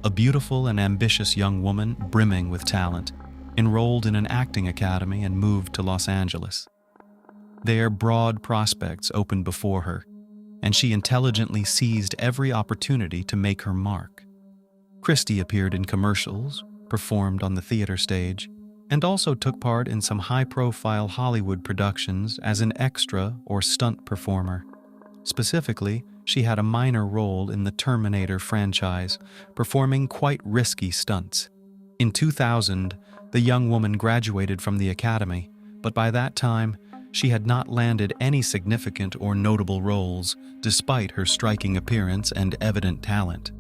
A beautiful and ambitious young woman brimming with talent, enrolled in an acting academy and moved to Los Angeles. There, broad prospects opened before her, and she intelligently seized every opportunity to make her mark. Christy appeared in commercials, performed on the theater stage, and also took part in some high-profile Hollywood productions as an extra or stunt performer. Specifically, she had a minor role in the Terminator franchise, performing quite risky stunts. In 2000, the young woman graduated from the academy, but by that time, she had not landed any significant or notable roles, despite her striking appearance and evident talent.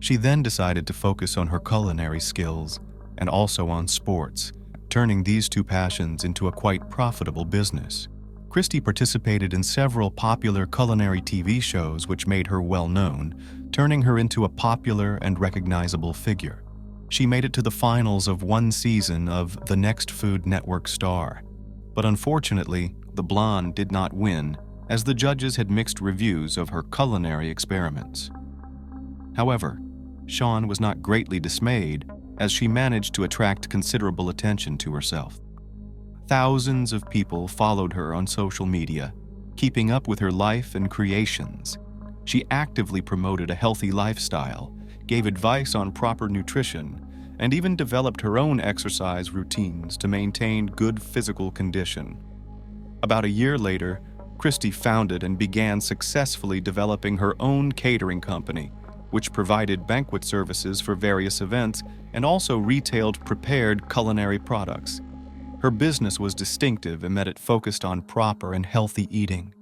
She then decided to focus on her culinary skills and also on sports, turning these two passions into a quite profitable business. Christy participated in several popular culinary TV shows which made her well-known, turning her into a popular and recognizable figure. She made it to the finals of one season of The Next Food Network Star. But unfortunately, the blonde did not win, as the judges had mixed reviews of her culinary experiments. However, Shawn was not greatly dismayed, as she managed to attract considerable attention to herself. Thousands of people followed her on social media, keeping up with her life and creations. She actively promoted a healthy lifestyle, gave advice on proper nutrition, and even developed her own exercise routines to maintain good physical condition. About a year later, Christy founded and began successfully developing her own catering company, which provided banquet services for various events and also retailed prepared culinary products. Her business was distinctive in that it focused on proper and healthy eating.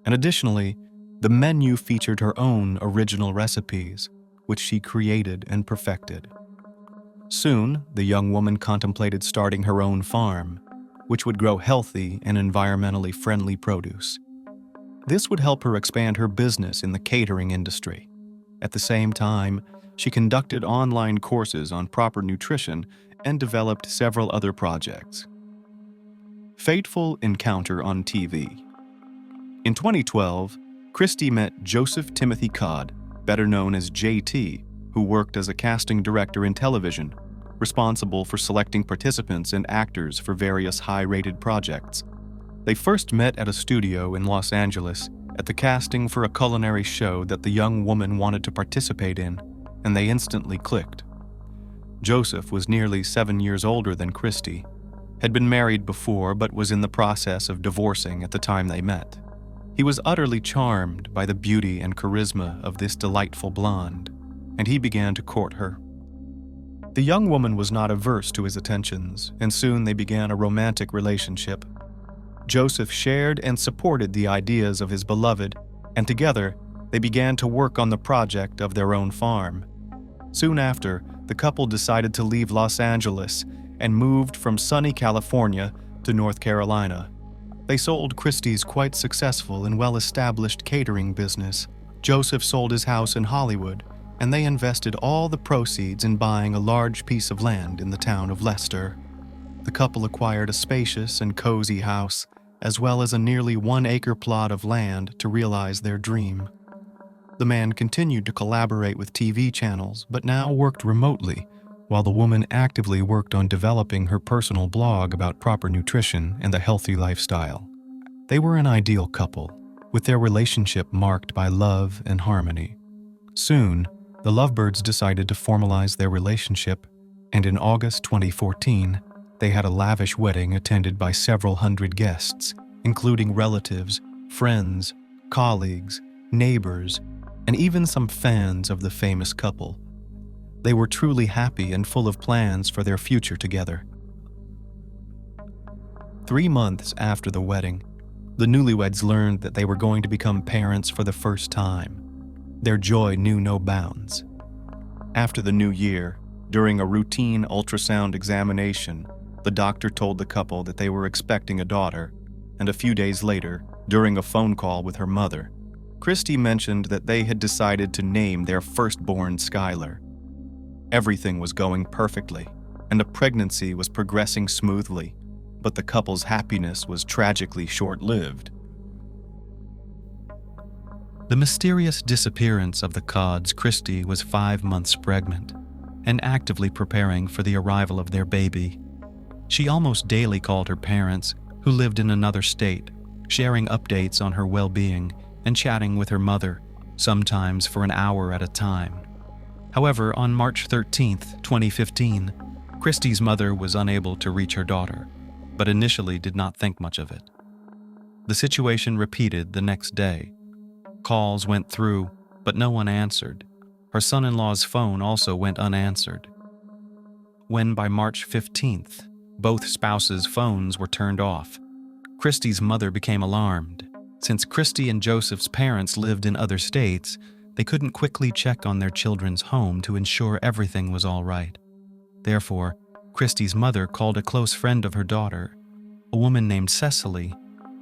And additionally, the menu featured her own original recipes, which she created and perfected. Soon, the young woman contemplated starting her own farm, which would grow healthy and environmentally friendly produce. This would help her expand her business in the catering industry. At the same time, she conducted online courses on proper nutrition and developed several other projects. Fateful encounter on TV. In 2012, Christie met Joseph Timothy Codd, better known as JT, who worked as a casting director in television, responsible for selecting participants and actors for various high-rated projects. They first met at a studio in Los Angeles at the casting for a culinary show that the young woman wanted to participate in, and they instantly clicked. Joseph was nearly 7 years older than Christie, had been married before but was in the process of divorcing at the time they met. He was utterly charmed by the beauty and charisma of this delightful blonde, and he began to court her. The young woman was not averse to his attentions, and soon they began a romantic relationship. Joseph shared and supported the ideas of his beloved, and together they began to work on the project of their own farm. Soon after, the couple decided to leave Los Angeles and moved from sunny California to North Carolina. They sold Christie's quite successful and well-established catering business. Joseph sold his house in Hollywood, and they invested all the proceeds in buying a large piece of land in the town of Leister. The couple acquired a spacious and cozy house, as well as a nearly 1-acre plot of land to realize their dream. The man continued to collaborate with TV channels, but now worked remotely, while the woman actively worked on developing her personal blog about proper nutrition and a healthy lifestyle. They were an ideal couple, with their relationship marked by love and harmony. Soon, the lovebirds decided to formalize their relationship, and in August 2014, they had a lavish wedding attended by several hundred guests, including relatives, friends, colleagues, neighbors, and even some fans of the famous couple. They were truly happy and full of plans for their future together. 3 months after the wedding, the newlyweds learned that they were going to become parents for the first time. Their joy knew no bounds. After the new year, during a routine ultrasound examination, the doctor told the couple that they were expecting a daughter, and a few days later, during a phone call with her mother, Christie mentioned that they had decided to name their firstborn Skylar. Everything was going perfectly, and the pregnancy was progressing smoothly, but the couple's happiness was tragically short-lived. The mysterious disappearance of the Codds, Christie was 5 months pregnant and actively preparing for the arrival of their baby. She almost daily called her parents, who lived in another state, sharing updates on her well-being and chatting with her mother, sometimes for an hour at a time. However, on March 13, 2015, Christie's mother was unable to reach her daughter, but initially did not think much of it. The situation repeated the next day. Calls went through, but no one answered. Her son-in-law's phone also went unanswered. When by March 15th, both spouses' phones were turned off, Christie's mother became alarmed. Since Christie and Joseph's parents lived in other states, they couldn't quickly check on their children's home to ensure everything was all right. Therefore, Christie's mother called a close friend of her daughter, a woman named Cecily,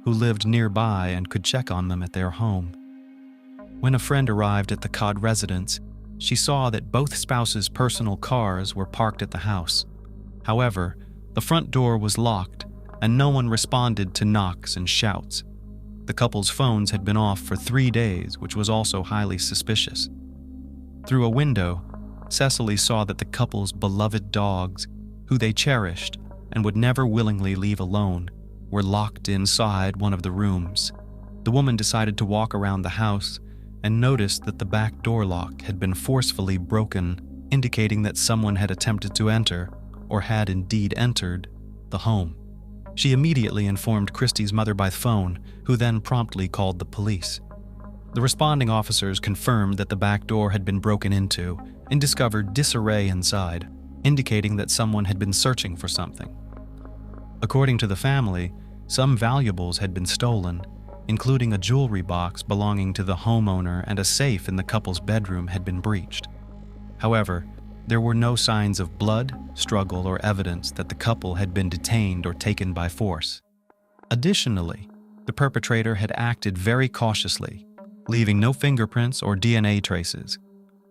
who lived nearby and could check on them at their home. When a friend arrived at the Codd residence, she saw that both spouses' personal cars were parked at the house. However, the front door was locked, and no one responded to knocks and shouts. The couple's phones had been off for 3 days, which was also highly suspicious. Through a window, Cecily saw that the couple's beloved dogs, who they cherished and would never willingly leave alone, were locked inside one of the rooms. The woman decided to walk around the house and noticed that the back door lock had been forcefully broken, indicating that someone had attempted to enter, or had indeed entered, the home. She immediately informed Christie's mother by phone, who then promptly called the police. The responding officers confirmed that the back door had been broken into and discovered disarray inside, indicating that someone had been searching for something. According to the family, some valuables had been stolen, including a jewelry box belonging to the homeowner, and a safe in the couple's bedroom had been breached. However, there were no signs of blood, struggle, or evidence that the couple had been detained or taken by force. Additionally, The perpetrator had acted very cautiously, leaving no fingerprints or DNA traces.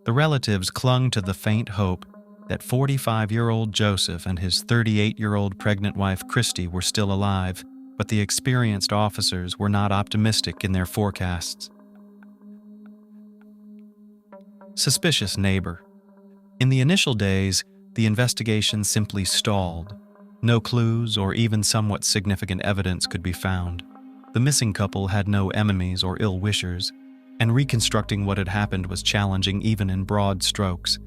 The relatives clung to the faint hope that 45-year-old Joseph and his 38-year-old pregnant wife Christy were still alive, but the experienced officers were not optimistic in their forecasts. Suspicious neighbor. In the initial days, the investigation simply stalled. No clues or even somewhat significant evidence could be found. The missing couple had no enemies or ill-wishers, and reconstructing what had happened was challenging even in broad strokes.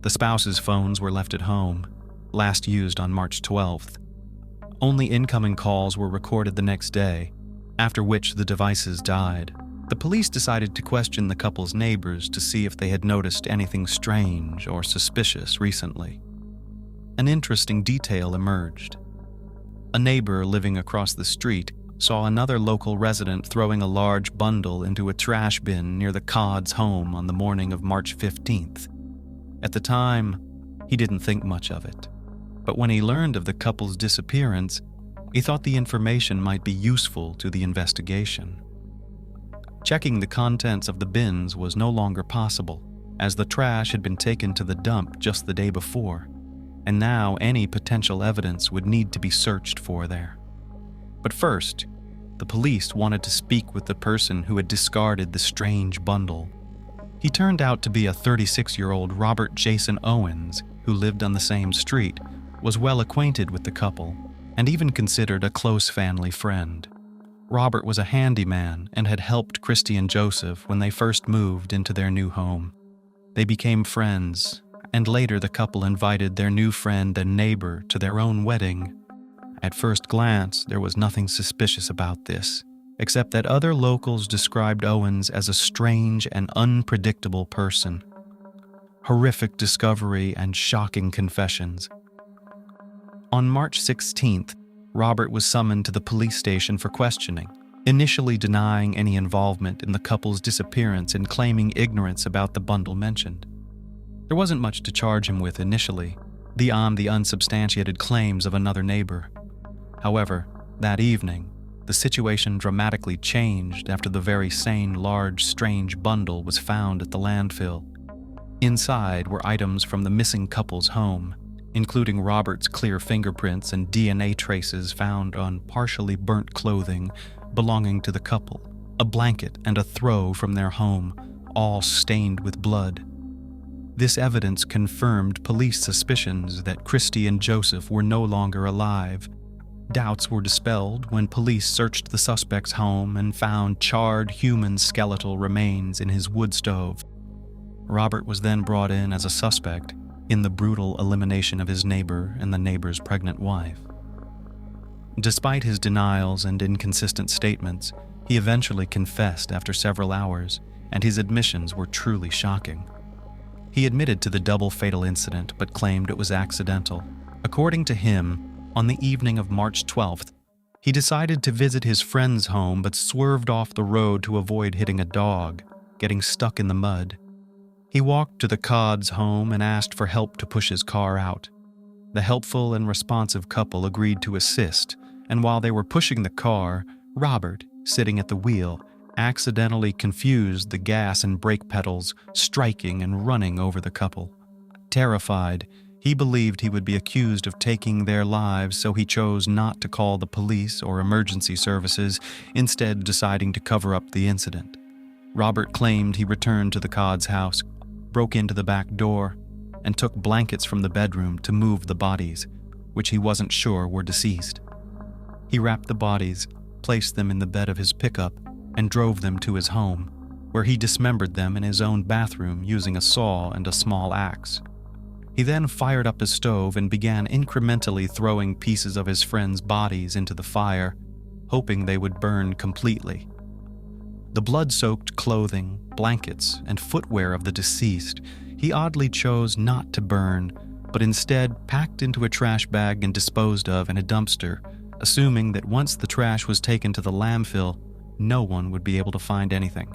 The spouses' phones were left at home, last used on March 12th. Only incoming calls were recorded the next day, after which the devices died. The police decided to question the couple's neighbors to see if they had noticed anything strange or suspicious recently. An interesting detail emerged. A neighbor living across the street saw another local resident throwing a large bundle into a trash bin near the Codd's home on the morning of March 15th. At the time, he didn't think much of it, but when he learned of the couple's disappearance, he thought the information might be useful to the investigation. Checking the contents of the bins was no longer possible, as the trash had been taken to the dump just the day before, and now any potential evidence would need to be searched for there. But first, the police wanted to speak with the person who had discarded the strange bundle. He turned out to be a 36-year-old Robert Jason Owens, who lived on the same street, was well acquainted with the couple, and even considered a close family friend. Robert was a handyman and had helped Christy and Joseph when they first moved into their new home. They became friends, and later the couple invited their new friend and neighbor to their own wedding. At first glance, there was nothing suspicious about this, except that other locals described Owens as a strange and unpredictable person. Horrific discovery and shocking confessions. On March 16th, Robert was summoned to the police station for questioning, initially denying any involvement in the couple's disappearance and claiming ignorance about the bundle mentioned. There wasn't much to charge him with initially, beyond the unsubstantiated claims of another neighbor. However, that evening, the situation dramatically changed after the very same large, strange bundle was found at the landfill. Inside were items from the missing couple's home, including Robert's clear fingerprints and DNA traces found on partially burnt clothing belonging to the couple, a blanket and a throw from their home, all stained with blood. This evidence confirmed police suspicions that Christy and Joseph were no longer alive. Doubts were dispelled when police searched the suspect's home and found charred human skeletal remains in his wood stove. Robert was then brought in as a suspect in the brutal elimination of his neighbor and the neighbor's pregnant wife. Despite his denials and inconsistent statements, he eventually confessed after several hours, and his admissions were truly shocking. He admitted to the double fatal incident but claimed it was accidental. According to him, on the evening of March 12th, he decided to visit his friend's home but swerved off the road to avoid hitting a dog, getting stuck in the mud. He walked to the Codd's home and asked for help to push his car out. The helpful and responsive couple agreed to assist, and while they were pushing the car, Robert, sitting at the wheel, accidentally confused the gas and brake pedals, striking and running over the couple. Terrified, he believed he would be accused of taking their lives, so he chose not to call the police or emergency services, instead deciding to cover up the incident. Robert claimed he returned to the Codd's house, broke into the back door, and took blankets from the bedroom to move the bodies, which he wasn't sure were deceased. He wrapped the bodies, placed them in the bed of his pickup, and drove them to his home, where he dismembered them in his own bathroom using a saw and a small axe. He then fired up his stove and began incrementally throwing pieces of his friends' bodies into the fire, hoping they would burn completely. The blood-soaked clothing, blankets, and footwear of the deceased he oddly chose not to burn, but instead packed into a trash bag and disposed of in a dumpster, assuming that once the trash was taken to the landfill, no one would be able to find anything.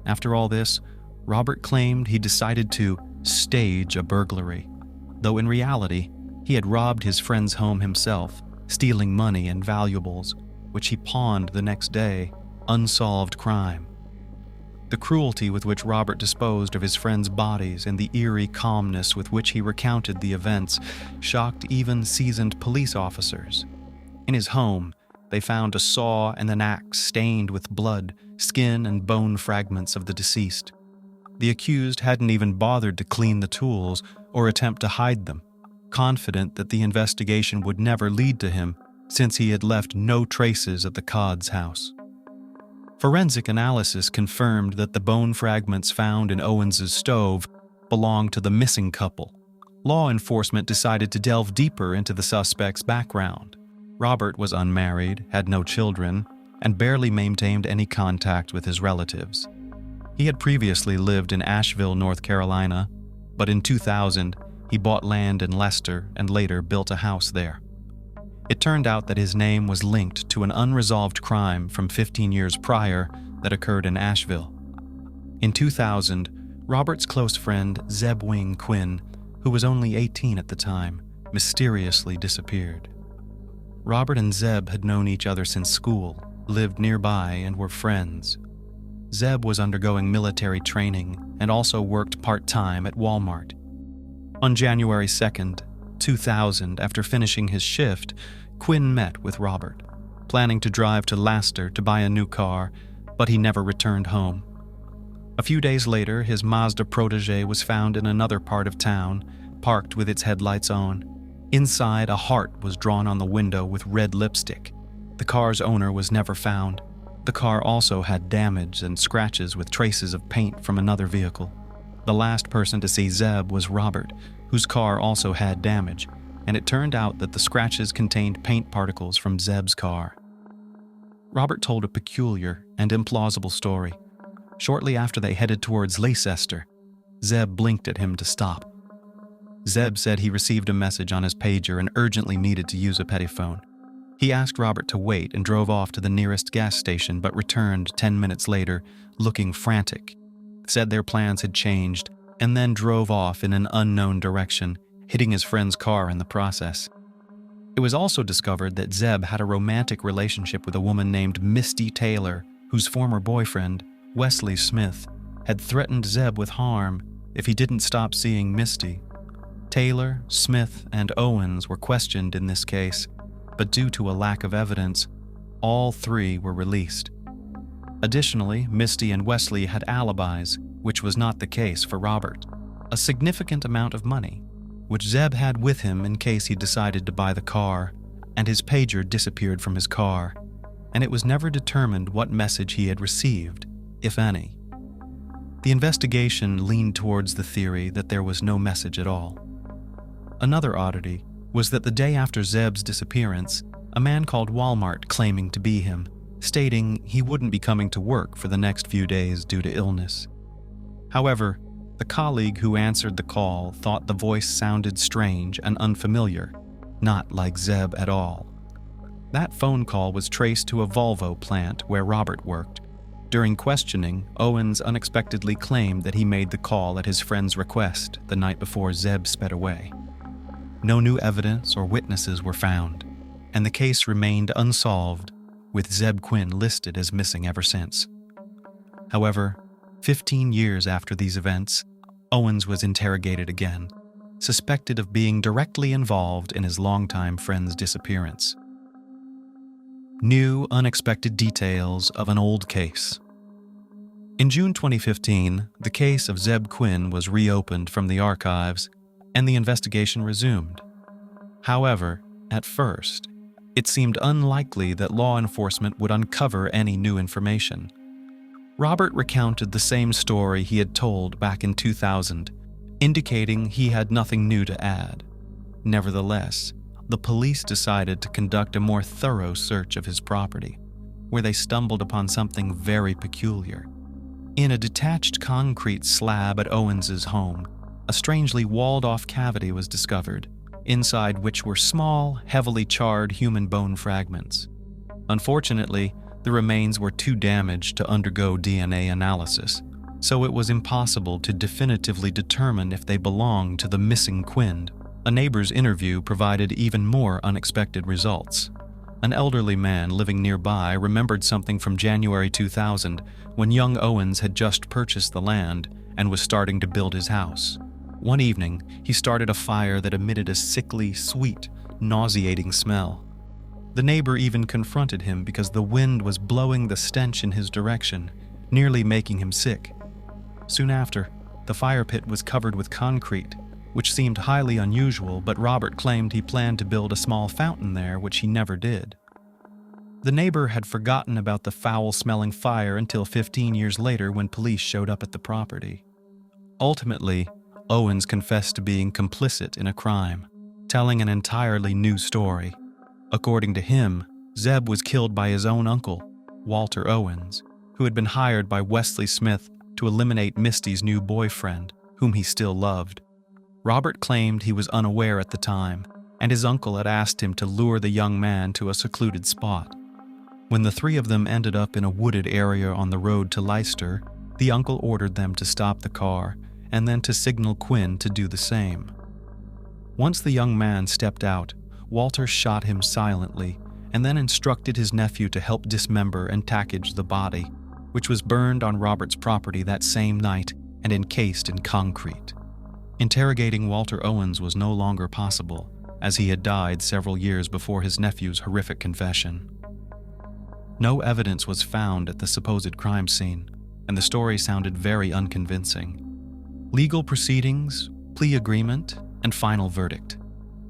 After all this, Robert claimed he decided to stage a burglary, though in reality, he had robbed his friend's home himself, stealing money and valuables, which he pawned the next day, unsolved crime. The cruelty with which Robert disposed of his friends' bodies and the eerie calmness with which he recounted the events shocked even seasoned police officers. In his home, they found a saw and an axe stained with blood, skin, and bone fragments of the deceased. The accused hadn't even bothered to clean the tools or attempt to hide them, confident that the investigation would never lead to him since he had left no traces at the Codd's house. Forensic analysis confirmed that the bone fragments found in Owens's stove belonged to the missing couple. Law enforcement decided to delve deeper into the suspect's background. Robert was unmarried, had no children, and barely maintained any contact with his relatives. He had previously lived in Asheville, North Carolina, but in 2000, he bought land in Leister and later built a house there. It turned out that his name was linked to an unresolved crime from 15 years prior that occurred in Asheville. In 2000, Robert's close friend Zeb Wing Quinn, who was only 18 at the time, mysteriously disappeared. Robert and Zeb had known each other since school, lived nearby, and were friends. Zeb was undergoing military training and also worked part-time at Walmart. On January 2nd, 2000, after finishing his shift, Quinn met with Robert, planning to drive to Leister to buy a new car, but he never returned home. A few days later, his Mazda Protege was found in another part of town, parked with its headlights on. Inside, a heart was drawn on the window with red lipstick. The car's owner was never found. The car also had damage and scratches with traces of paint from another vehicle. The last person to see Zeb was Robert, whose car also had damage, and it turned out that the scratches contained paint particles from Zeb's car. Robert told a peculiar and implausible story. Shortly after they headed towards Leister, Zeb blinked at him to stop. Zeb said he received a message on his pager and urgently needed to use a payphone. He asked Robert to wait and drove off to the nearest gas station, but returned 10 minutes later, looking frantic. Said their plans had changed, and then drove off in an unknown direction, hitting his friend's car in the process. It was also discovered that Zeb had a romantic relationship with a woman named Misty Taylor, whose former boyfriend, Wesley Smith, had threatened Zeb with harm if he didn't stop seeing Misty. Taylor, Smith, and Owens were questioned in this case, but due to a lack of evidence, all three were released. Additionally, Misty and Wesley had alibis, which was not the case for Robert. A significant amount of money, which Zeb had with him in case he decided to buy the car, and his pager disappeared from his car, and it was never determined what message he had received, if any. The investigation leaned towards the theory that there was no message at all. Another oddity was that the day after Zeb's disappearance, a man called Walmart claiming to be him, stating he wouldn't be coming to work for the next few days due to illness. However, the colleague who answered the call thought the voice sounded strange and unfamiliar, not like Zeb at all. That phone call was traced to a Volvo plant where Robert worked. During questioning, Owens unexpectedly claimed that he made the call at his friend's request the night before Zeb sped away. No new evidence or witnesses were found, and the case remained unsolved, with Zeb Quinn listed as missing ever since. However, 15 years after these events, Owens was interrogated again, suspected of being directly involved in his longtime friend's disappearance. New, unexpected details of an old case. In June 2015, the case of Zeb Quinn was reopened from the archives, and the investigation resumed. However, at first, it seemed unlikely that law enforcement would uncover any new information. Robert recounted the same story he had told back in 2000, indicating he had nothing new to add. Nevertheless, the police decided to conduct a more thorough search of his property, where they stumbled upon something very peculiar. In a detached concrete slab at Owens's home, a strangely walled-off cavity was discovered, inside which were small, heavily charred human bone fragments. Unfortunately, the remains were too damaged to undergo DNA analysis, so it was impossible to definitively determine if they belonged to the missing Quinn. A neighbor's interview provided even more unexpected results. An elderly man living nearby remembered something from January 2000 when young Owens had just purchased the land and was starting to build his house. One evening, he started a fire that emitted a sickly, sweet, nauseating smell. The neighbor even confronted him because the wind was blowing the stench in his direction, nearly making him sick. Soon after, the fire pit was covered with concrete, which seemed highly unusual, but Robert claimed he planned to build a small fountain there, which he never did. The neighbor had forgotten about the foul-smelling fire until 15 years later when police showed up at the property. Ultimately, Owens confessed to being complicit in a crime, telling an entirely new story. According to him, Zeb was killed by his own uncle, Walter Owens, who had been hired by Wesley Smith to eliminate Misty's new boyfriend, whom he still loved. Robert claimed he was unaware at the time, and his uncle had asked him to lure the young man to a secluded spot. When the three of them ended up in a wooded area on the road to Leister, the uncle ordered them to stop the car and then to signal Quinn to do the same. Once the young man stepped out, Walter shot him silently and then instructed his nephew to help dismember and package the body, which was burned on Robert's property that same night and encased in concrete. Interrogating Walter Owens was no longer possible, as he had died several years before his nephew's horrific confession. No evidence was found at the supposed crime scene, and the story sounded very unconvincing. Legal proceedings, plea agreement, and final verdict.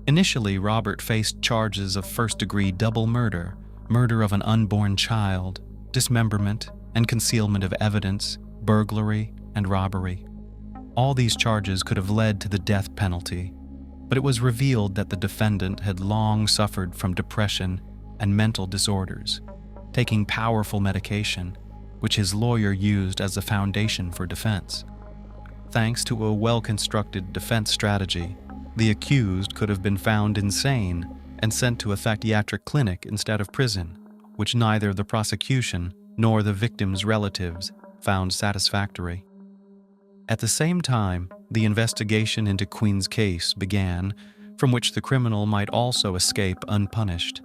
Initially, Robert faced charges of first-degree double murder, murder of an unborn child, dismemberment and concealment of evidence, burglary, and robbery. All these charges could have led to the death penalty, but it was revealed that the defendant had long suffered from depression and mental disorders, taking powerful medication, which his lawyer used as a foundation for defense. Thanks to a well-constructed defense strategy, the accused could have been found insane and sent to a psychiatric clinic instead of prison, which neither the prosecution nor the victim's relatives found satisfactory. At the same time, the investigation into Quinn's case began, from which the criminal might also escape unpunished.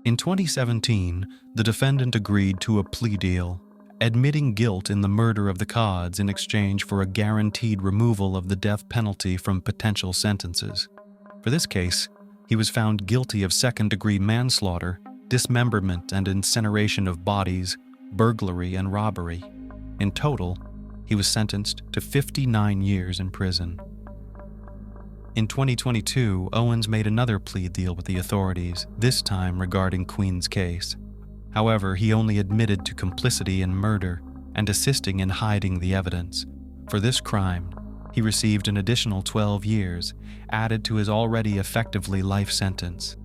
In 2017, the defendant agreed to a plea deal, admitting guilt in the murder of the Codds in exchange for a guaranteed removal of the death penalty from potential sentences. For this case, he was found guilty of second-degree manslaughter, dismemberment and incineration of bodies, burglary, and robbery. In total, he was sentenced to 59 years in prison. In 2022, Owens made another plea deal with the authorities, this time regarding Quinn's case. However, he only admitted to complicity in murder and assisting in hiding the evidence. For this crime, he received an additional 12 years, added to his already effectively life sentence.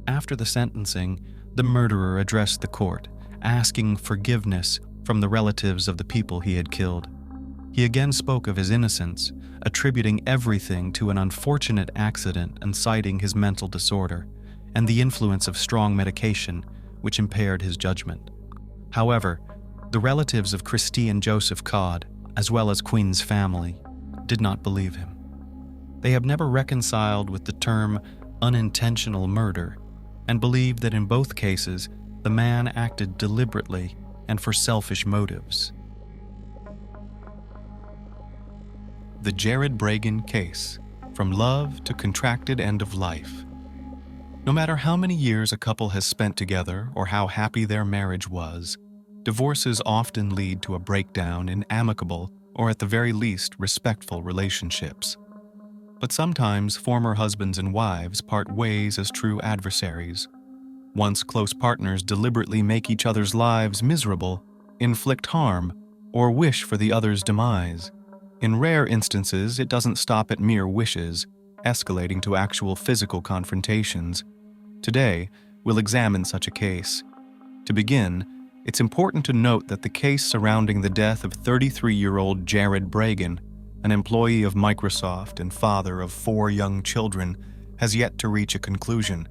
After the sentencing, the murderer addressed the court, asking forgiveness from the relatives of the people he had killed. He again spoke of his innocence, attributing everything to an unfortunate accident and citing his mental disorder and the influence of strong medication, which impaired his judgment. However, the relatives of Christine and Joseph Codd, as well as Quinn's family, did not believe him. They have never reconciled with the term unintentional murder and believed that in both cases, the man acted deliberately and for selfish motives. The Jared Bridegan case, from love to contracted end of life. No matter how many years a couple has spent together or how happy their marriage was, divorces often lead to a breakdown in amicable or at the very least respectful relationships. But sometimes former husbands and wives part ways as true adversaries. Once close partners deliberately make each other's lives miserable, inflict harm, or wish for the other's demise. In rare instances, it doesn't stop at mere wishes, escalating to actual physical confrontations. Today, we'll examine such a case. To begin, it's important to note that the case surrounding the death of 33-year-old Jared Bridegan, an employee of Microsoft and father of 4 young children, has yet to reach a conclusion.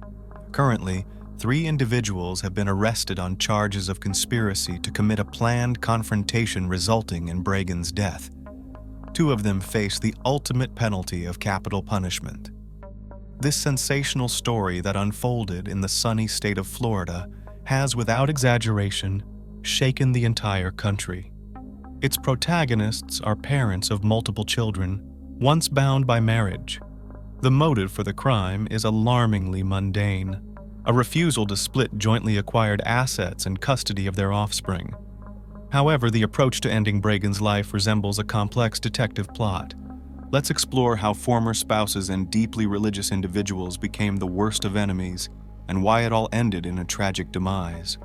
Currently, 3 individuals have been arrested on charges of conspiracy to commit a planned confrontation resulting in Bridegan's death. 2 of them face the ultimate penalty of capital punishment. This sensational story that unfolded in the sunny state of Florida has, without exaggeration, shaken the entire country. Its protagonists are parents of multiple children, once bound by marriage. The motive for the crime is alarmingly mundane: a refusal to split jointly acquired assets and custody of their offspring. However, the approach to ending Bridegan's life resembles a complex detective plot. Let's explore how former spouses and deeply religious individuals became the worst of enemies and why it all ended in a tragic demise.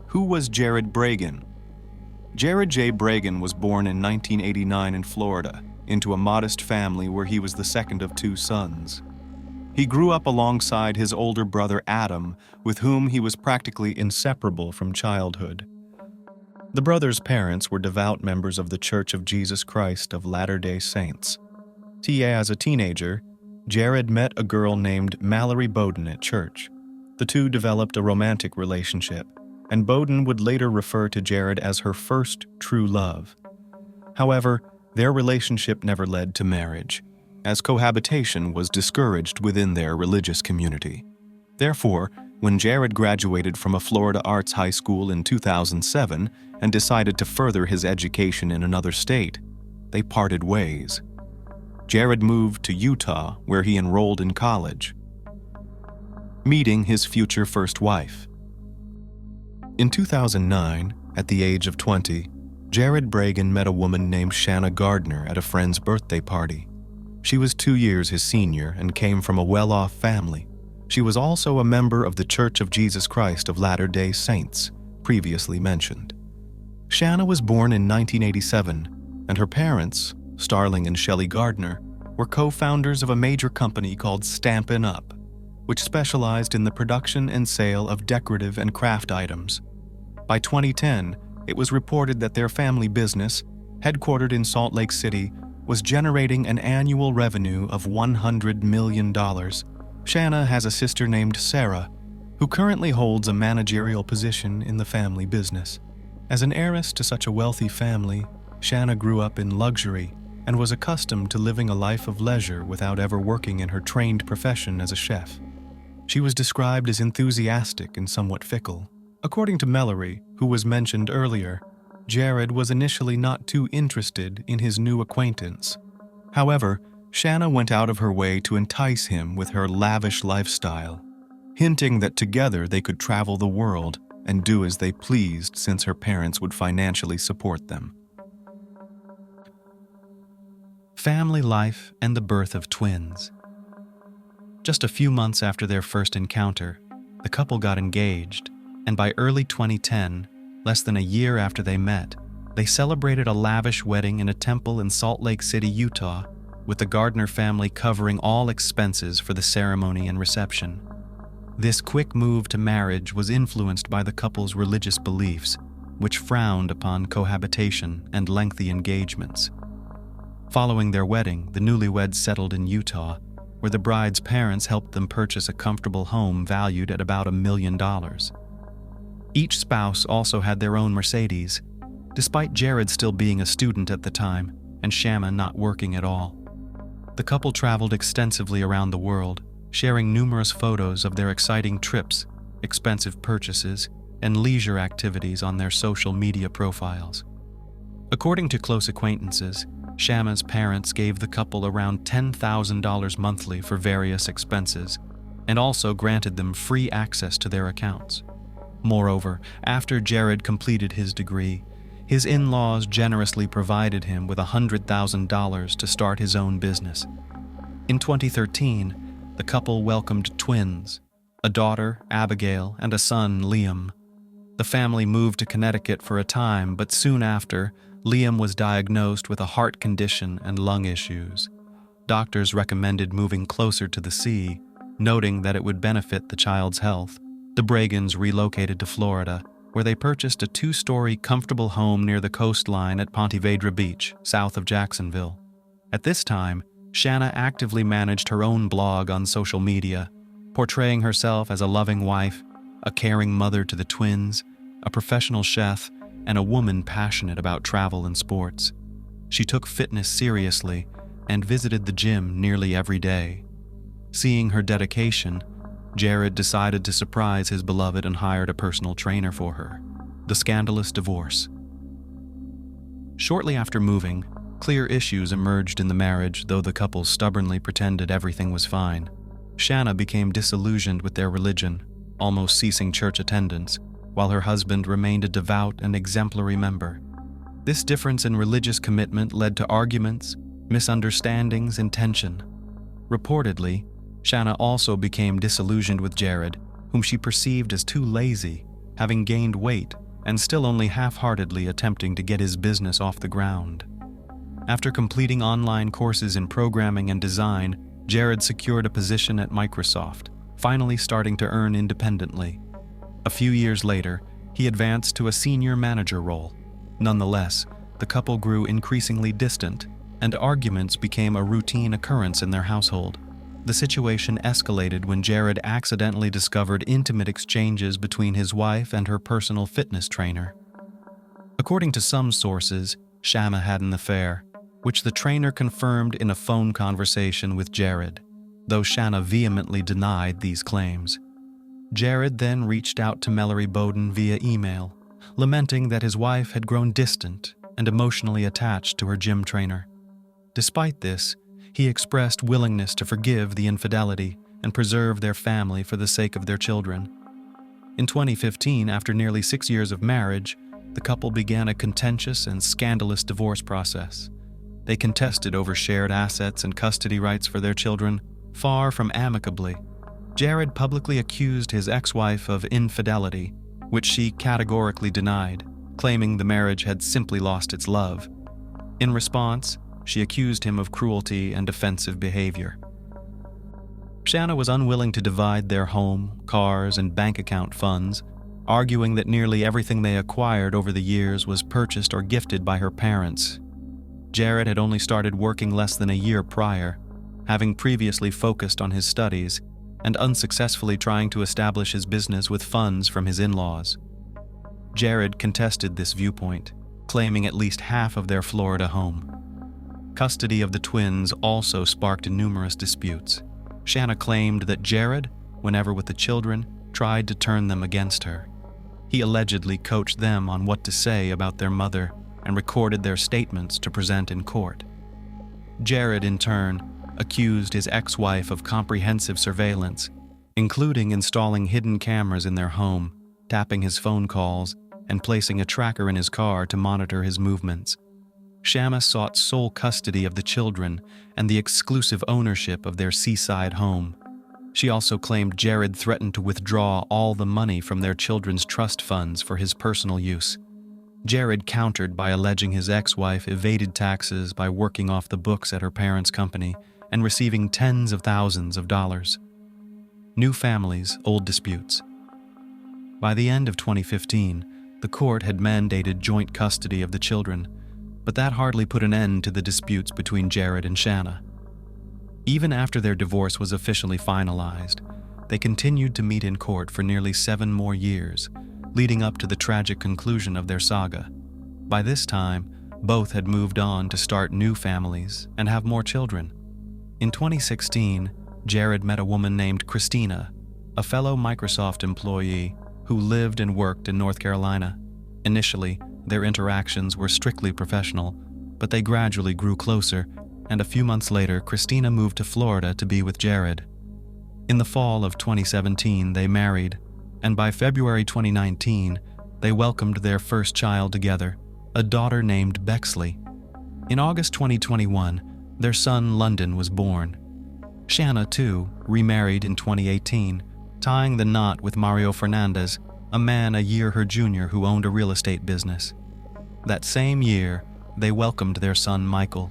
Who was Jared Bridegan? Jared J. Bridegan was born in 1989 in Florida, into a modest family where he was the second of two sons. He grew up alongside his older brother Adam, with whom he was practically inseparable from childhood. The brother's parents were devout members of the Church of Jesus Christ of Latter-day Saints. As a teenager, Jared met a girl named Mallory Beaudette at church. The two developed a romantic relationship, and Beaudette would later refer to Jared as her first true love. However, their relationship never led to marriage, as cohabitation was discouraged within their religious community. Therefore, when Jared graduated from a Florida arts high school in 2007 and decided to further his education in another state, they parted ways. Jared moved to Utah, where he enrolled in college, meeting his future first wife. In 2009, at the age of 20, Jared Bridegan met a woman named Shanna Gardner at a friend's birthday party. She was 2 years his senior and came from a well-off family. She was also a member of the Church of Jesus Christ of Latter-day Saints, previously mentioned. Shanna was born in 1987, and her parents, Starling and Shelley Gardner, were co-founders of a major company called Stampin' Up, which specialized in the production and sale of decorative and craft items. By 2010, it was reported that their family business, headquartered in Salt Lake City, was generating an annual revenue of $100 million. Shanna has a sister named Sarah, who currently holds a managerial position in the family business. As an heiress to such a wealthy family, Shanna grew up in luxury and was accustomed to living a life of leisure without ever working in her trained profession as a chef. She was described as enthusiastic and somewhat fickle. According to Mallory, who was mentioned earlier, Jared was initially not too interested in his new acquaintance. However, Shanna went out of her way to entice him with her lavish lifestyle, hinting that together they could travel the world and do as they pleased since her parents would financially support them. Family life and the birth of twins. Just a few months after their first encounter, the couple got engaged, and by early 2010, less than a year after they met, they celebrated a lavish wedding in a temple in Salt Lake City, Utah, with the Gardner family covering all expenses for the ceremony and reception. This quick move to marriage was influenced by the couple's religious beliefs, which frowned upon cohabitation and lengthy engagements. Following their wedding, the newlyweds settled in Utah, where the bride's parents helped them purchase a comfortable home valued at about $1 million. Each spouse also had their own Mercedes, despite Jared still being a student at the time and Shanna not working at all. The couple traveled extensively around the world, sharing numerous photos of their exciting trips, expensive purchases, and leisure activities on their social media profiles. According to close acquaintances, Shanna's parents gave the couple around $10,000 monthly for various expenses, and also granted them free access to their accounts. Moreover, after Jared completed his degree, his in-laws generously provided him with $100,000 to start his own business. In 2013, the couple welcomed twins, a daughter, Abigail, and a son, Liam. The family moved to Connecticut for a time, but soon after, Liam was diagnosed with a heart condition and lung issues. Doctors recommended moving closer to the sea, noting that it would benefit the child's health. The Bridegan's relocated to Florida, where they purchased a 2-story comfortable home near the coastline at Ponte Vedra Beach, south of Jacksonville. At this time, Shanna actively managed her own blog on social media, portraying herself as a loving wife, a caring mother to the twins, a professional chef, and a woman passionate about travel and sports. She took fitness seriously and visited the gym nearly every day. Seeing her dedication, Jared decided to surprise his beloved and hired a personal trainer for her. The scandalous divorce. Shortly after moving, clear issues emerged in the marriage, though the couple stubbornly pretended everything was fine. Shanna became disillusioned with their religion, almost ceasing church attendance, while her husband remained a devout and exemplary member. This difference in religious commitment led to arguments, misunderstandings, and tension. Reportedly, Shanna also became disillusioned with Jared, whom she perceived as too lazy, having gained weight and still only half-heartedly attempting to get his business off the ground. After completing online courses in programming and design, Jared secured a position at Microsoft, finally starting to earn independently. A few years later, he advanced to a senior manager role. Nonetheless, the couple grew increasingly distant, and arguments became a routine occurrence in their household. The situation escalated when Jared accidentally discovered intimate exchanges between his wife and her personal fitness trainer. According to some sources, Shanna had an affair, which the trainer confirmed in a phone conversation with Jared, though Shanna vehemently denied these claims. Jared then reached out to Mallory Bowden via email, lamenting that his wife had grown distant and emotionally attached to her gym trainer. Despite this, he expressed willingness to forgive the infidelity and preserve their family for the sake of their children. In 2015, after nearly 6 years of marriage, the couple began a contentious and scandalous divorce process. They contested over shared assets and custody rights for their children, far from amicably. Jared publicly accused his ex-wife of infidelity, which she categorically denied, claiming the marriage had simply lost its love. In response, she accused him of cruelty and offensive behavior. Shanna was unwilling to divide their home, cars, and bank account funds, arguing that nearly everything they acquired over the years was purchased or gifted by her parents. Jared had only started working less than a year prior, having previously focused on his studies and unsuccessfully trying to establish his business with funds from his in-laws. Jared contested this viewpoint, claiming at least half of their Florida home. Custody of the twins also sparked numerous disputes. Shanna claimed that Jared, whenever with the children, tried to turn them against her. He allegedly coached them on what to say about their mother and recorded their statements to present in court. Jared, in turn, accused his ex-wife of comprehensive surveillance, including installing hidden cameras in their home, tapping his phone calls, and placing a tracker in his car to monitor his movements. Shanna sought sole custody of the children and the exclusive ownership of their seaside home. She also claimed Jared threatened to withdraw all the money from their children's trust funds for his personal use. Jared countered by alleging his ex-wife evaded taxes by working off the books at her parents' company and receiving tens of thousands of dollars. New families, old disputes. By the end of 2015, the court had mandated joint custody of the children, but that hardly put an end to the disputes between Jared and Shanna. Even after their divorce was officially finalized, they continued to meet in court for nearly 7 more years, leading up to the tragic conclusion of their saga. By this time, both had moved on to start new families and have more children. In 2016, Jared met a woman named Christina, a fellow Microsoft employee who lived and worked in North Carolina. Initially, their interactions were strictly professional, but they gradually grew closer, and a few months later, Christina moved to Florida to be with Jared. In the fall of 2017, they married, and by February 2019, they welcomed their first child together, a daughter named Bexley. In August 2021, their son London was born. Shanna, too, remarried in 2018, tying the knot with Mario Fernandez, a man a year her junior who owned a real estate business. That same year, they welcomed their son Michael.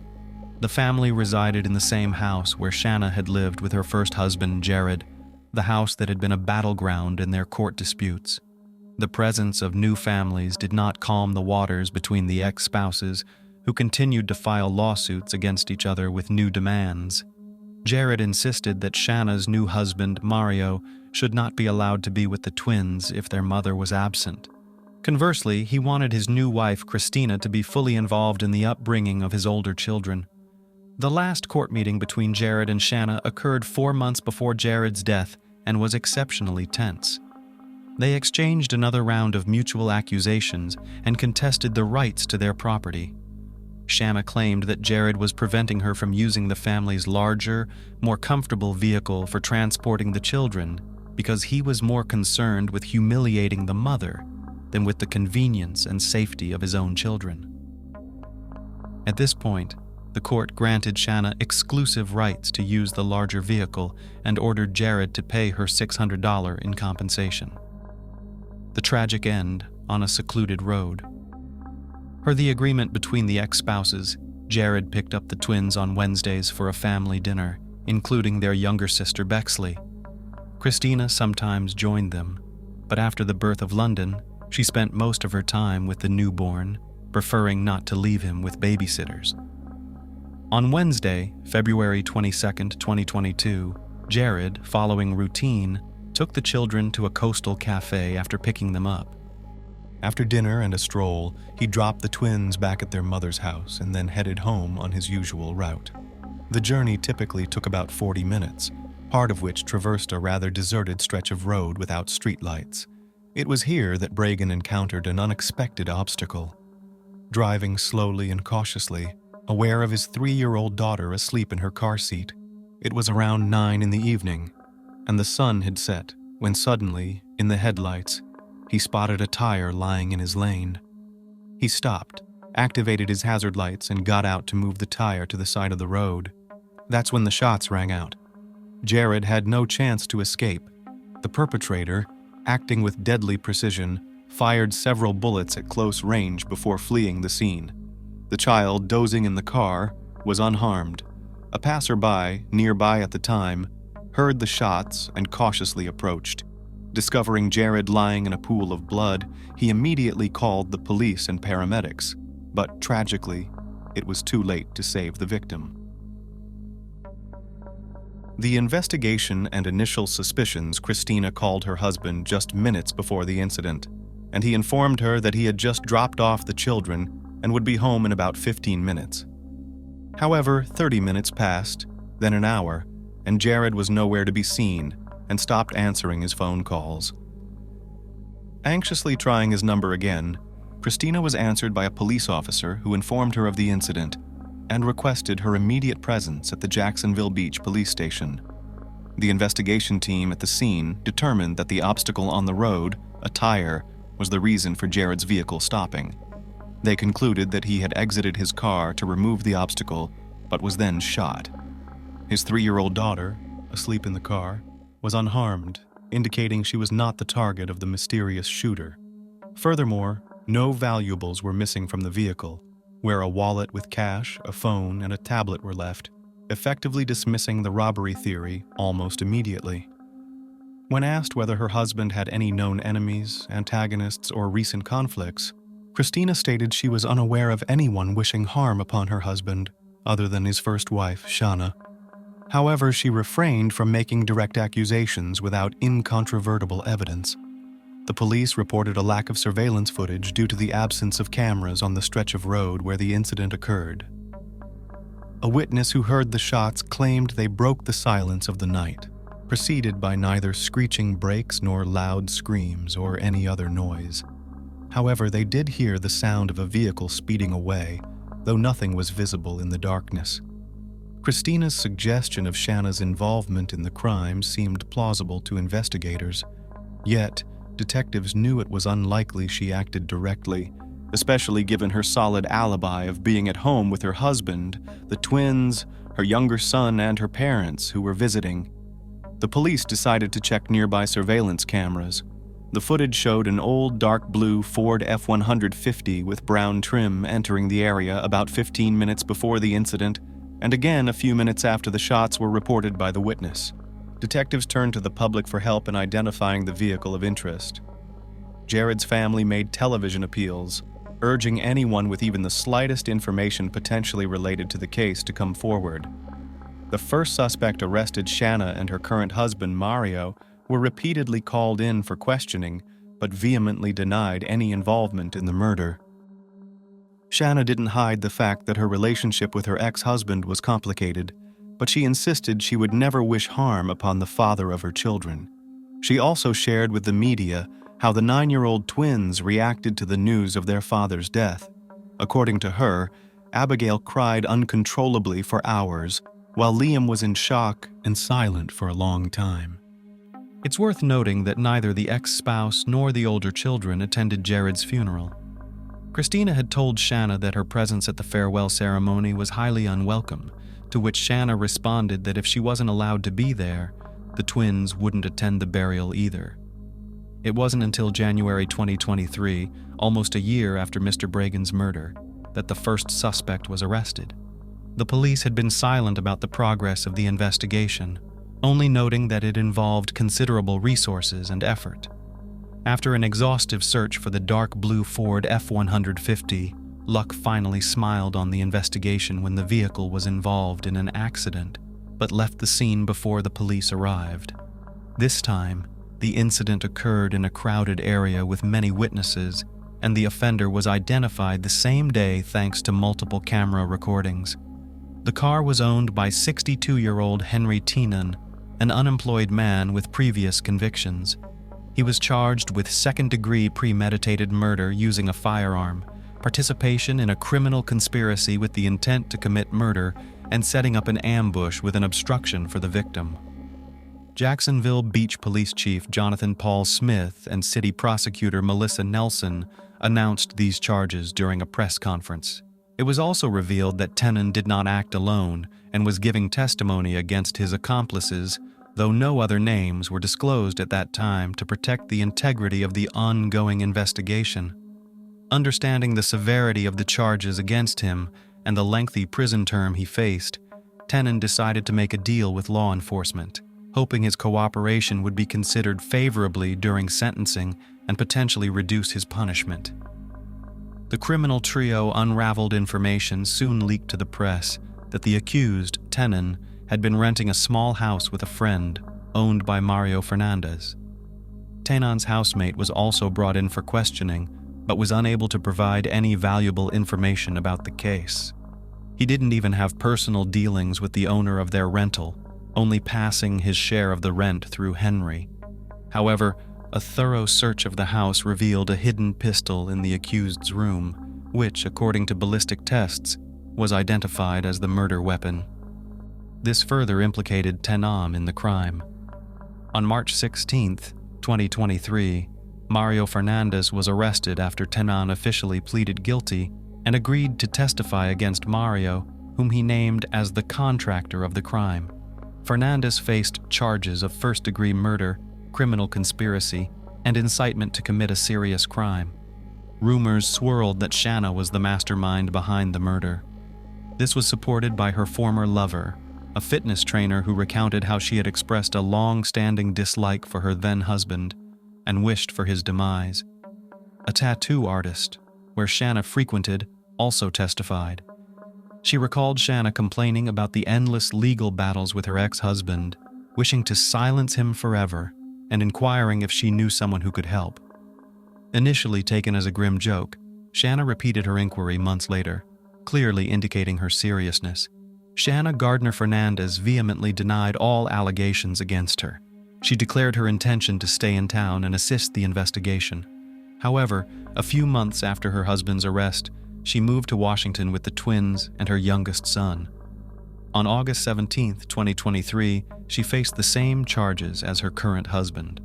The family resided in the same house where Shanna had lived with her first husband, Jared, the house that had been a battleground in their court disputes. The presence of new families did not calm the waters between the ex-spouses, who continued to file lawsuits against each other with new demands. Jared insisted that Shanna's new husband, Mario, should not be allowed to be with the twins if their mother was absent. Conversely, he wanted his new wife, Christina, to be fully involved in the upbringing of his older children. The last court meeting between Jared and Shanna occurred 4 months before Jared's death and was exceptionally tense. They exchanged another round of mutual accusations and contested the rights to their property. Shanna claimed that Jared was preventing her from using the family's larger, more comfortable vehicle for transporting the children because he was more concerned with humiliating the mother than with the convenience and safety of his own children. At this point, the court granted Shanna exclusive rights to use the larger vehicle and ordered Jared to pay her $600 in compensation. The tragic end on a secluded road. Per the agreement between the ex-spouses, Jared picked up the twins on Wednesdays for a family dinner, including their younger sister Bexley. Christina sometimes joined them, but after the birth of London, she spent most of her time with the newborn, preferring not to leave him with babysitters. On Wednesday, February 22, 2022, Jared, following routine, took the children to a coastal cafe after picking them up. After dinner and a stroll, he dropped the twins back at their mother's house and then headed home on his usual route. The journey typically took about 40 minutes, part of which traversed a rather deserted stretch of road without streetlights. It was here that Bridegan encountered an unexpected obstacle. Driving slowly and cautiously, aware of his 3-year-old daughter asleep in her car seat, it was around 9 in the evening, and the sun had set when suddenly, in the headlights, he spotted a tire lying in his lane. He stopped, activated his hazard lights, and got out to move the tire to the side of the road. That's when the shots rang out. Jared had no chance to escape. The perpetrator, acting with deadly precision, fired several bullets at close range before fleeing the scene. The child, dozing in the car, was unharmed. A passerby, nearby at the time, heard the shots and cautiously approached. Discovering Jared lying in a pool of blood, he immediately called the police and paramedics, but tragically, it was too late to save the victim. The investigation and initial suspicions Christina called her husband just minutes before the incident, and he informed her that he had just dropped off the children and would be home in about 15 minutes. However, 30 minutes passed, then an hour, and Jared was nowhere to be seen and stopped answering his phone calls. Anxiously trying his number again, Christina was answered by a police officer who informed her of the incident and requested her immediate presence at the Jacksonville Beach police station. The investigation team at the scene determined that the obstacle on the road, a tire, was the reason for Jared's vehicle stopping. They concluded that he had exited his car to remove the obstacle, but was then shot. His 3-year-old daughter, asleep in the car, was unharmed, indicating she was not the target of the mysterious shooter. Furthermore, no valuables were missing from the vehicle, where a wallet with cash, a phone, and a tablet were left, effectively dismissing the robbery theory almost immediately. When asked whether her husband had any known enemies, antagonists, or recent conflicts, Christina stated she was unaware of anyone wishing harm upon her husband, other than his first wife, Shanna. However, she refrained from making direct accusations without incontrovertible evidence. The police reported a lack of surveillance footage due to the absence of cameras on the stretch of road where the incident occurred. A witness who heard the shots claimed they broke the silence of the night, preceded by neither screeching brakes nor loud screams or any other noise. However, they did hear the sound of a vehicle speeding away, though nothing was visible in the darkness. Christina's suggestion of Shanna's involvement in the crime seemed plausible to investigators, yet detectives knew it was unlikely she acted directly, especially given her solid alibi of being at home with her husband, the twins, her younger son, and her parents who were visiting. The police decided to check nearby surveillance cameras. The footage showed an old dark blue Ford F-150 with brown trim entering the area about 15 minutes before the incident, and again a few minutes after the shots were reported by the witness. Detectives turned to the public for help in identifying the vehicle of interest. Jared's family made television appeals, urging anyone with even the slightest information potentially related to the case to come forward. The first suspect arrested, Shanna and her current husband, Mario, were repeatedly called in for questioning, but vehemently denied any involvement in the murder. Shanna didn't hide the fact that her relationship with her ex-husband was complicated, but she insisted she would never wish harm upon the father of her children. She also shared with the media how the 9-year-old twins reacted to the news of their father's death. According to her, Abigail cried uncontrollably for hours, while Liam was in shock and silent for a long time. It's worth noting that neither the ex-spouse nor the older children attended Jared's funeral. Christina had told Shanna that her presence at the farewell ceremony was highly unwelcome, to which Shanna responded that if she wasn't allowed to be there, the twins wouldn't attend the burial either. It wasn't until January 2023, almost a year after Mr. Bridegan's murder, that the first suspect was arrested. The police had been silent about the progress of the investigation, only noting that it involved considerable resources and effort. After an exhaustive search for the dark blue Ford F-150, luck finally smiled on the investigation when the vehicle was involved in an accident, but left the scene before the police arrived. This time, the incident occurred in a crowded area with many witnesses, and the offender was identified the same day thanks to multiple camera recordings. The car was owned by 62-year-old Henry Teenan, an unemployed man with previous convictions. He was charged with second-degree premeditated murder using a firearm, participation in a criminal conspiracy with the intent to commit murder, and setting up an ambush with an obstruction for the victim. Jacksonville Beach Police Chief Jonathan Paul Smith and City Prosecutor Melissa Nelson announced these charges during a press conference. It was also revealed that Teenan did not act alone and was giving testimony against his accomplices, though no other names were disclosed at that time to protect the integrity of the ongoing investigation. Understanding the severity of the charges against him and the lengthy prison term he faced, Teenan decided to make a deal with law enforcement, hoping his cooperation would be considered favorably during sentencing and potentially reduce his punishment. The criminal trio unraveled information soon leaked to the press that the accused, Teenan, had been renting a small house with a friend, owned by Mario Fernandez. Teenan's housemate was also brought in for questioning, but was unable to provide any valuable information about the case. He didn't even have personal dealings with the owner of their rental, only passing his share of the rent through Henry. However, a thorough search of the house revealed a hidden pistol in the accused's room, which, according to ballistic tests, was identified as the murder weapon. This further implicated Teenan in the crime. On March 16, 2023, Mario Fernandez was arrested after Teenan officially pleaded guilty and agreed to testify against Mario, whom he named as the contractor of the crime. Fernandez faced charges of first-degree murder, criminal conspiracy, and incitement to commit a serious crime. Rumors swirled that Shanna was the mastermind behind the murder. This was supported by her former lover, a fitness trainer who recounted how she had expressed a long-standing dislike for her then-husband and wished for his demise. A tattoo artist, where Shanna frequented, also testified. She recalled Shanna complaining about the endless legal battles with her ex-husband, wishing to silence him forever, and inquiring if she knew someone who could help. Initially taken as a grim joke, Shanna repeated her inquiry months later, clearly indicating her seriousness. Shanna Gardner Fernandez vehemently denied all allegations against her. She declared her intention to stay in town and assist the investigation. However, a few months after her husband's arrest, she moved to Washington with the twins and her youngest son. On August 17, 2023, she faced the same charges as her current husband.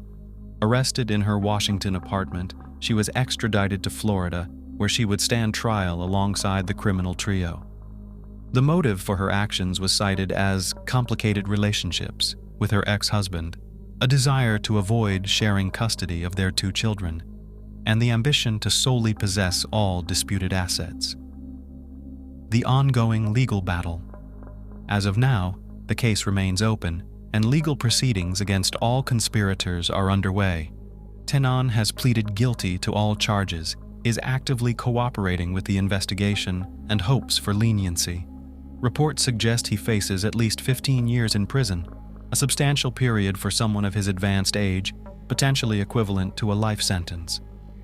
Arrested in her Washington apartment, she was extradited to Florida, where she would stand trial alongside the criminal trio. The motive for her actions was cited as complicated relationships with her ex-husband, a desire to avoid sharing custody of their 2 children, and the ambition to solely possess all disputed assets. The ongoing legal battle. As of now, the case remains open, and legal proceedings against all conspirators are underway. Teenan has pleaded guilty to all charges, is actively cooperating with the investigation, and hopes for leniency. Reports suggest he faces at least 15 years in prison, a substantial period for someone of his advanced age, potentially equivalent to a life sentence.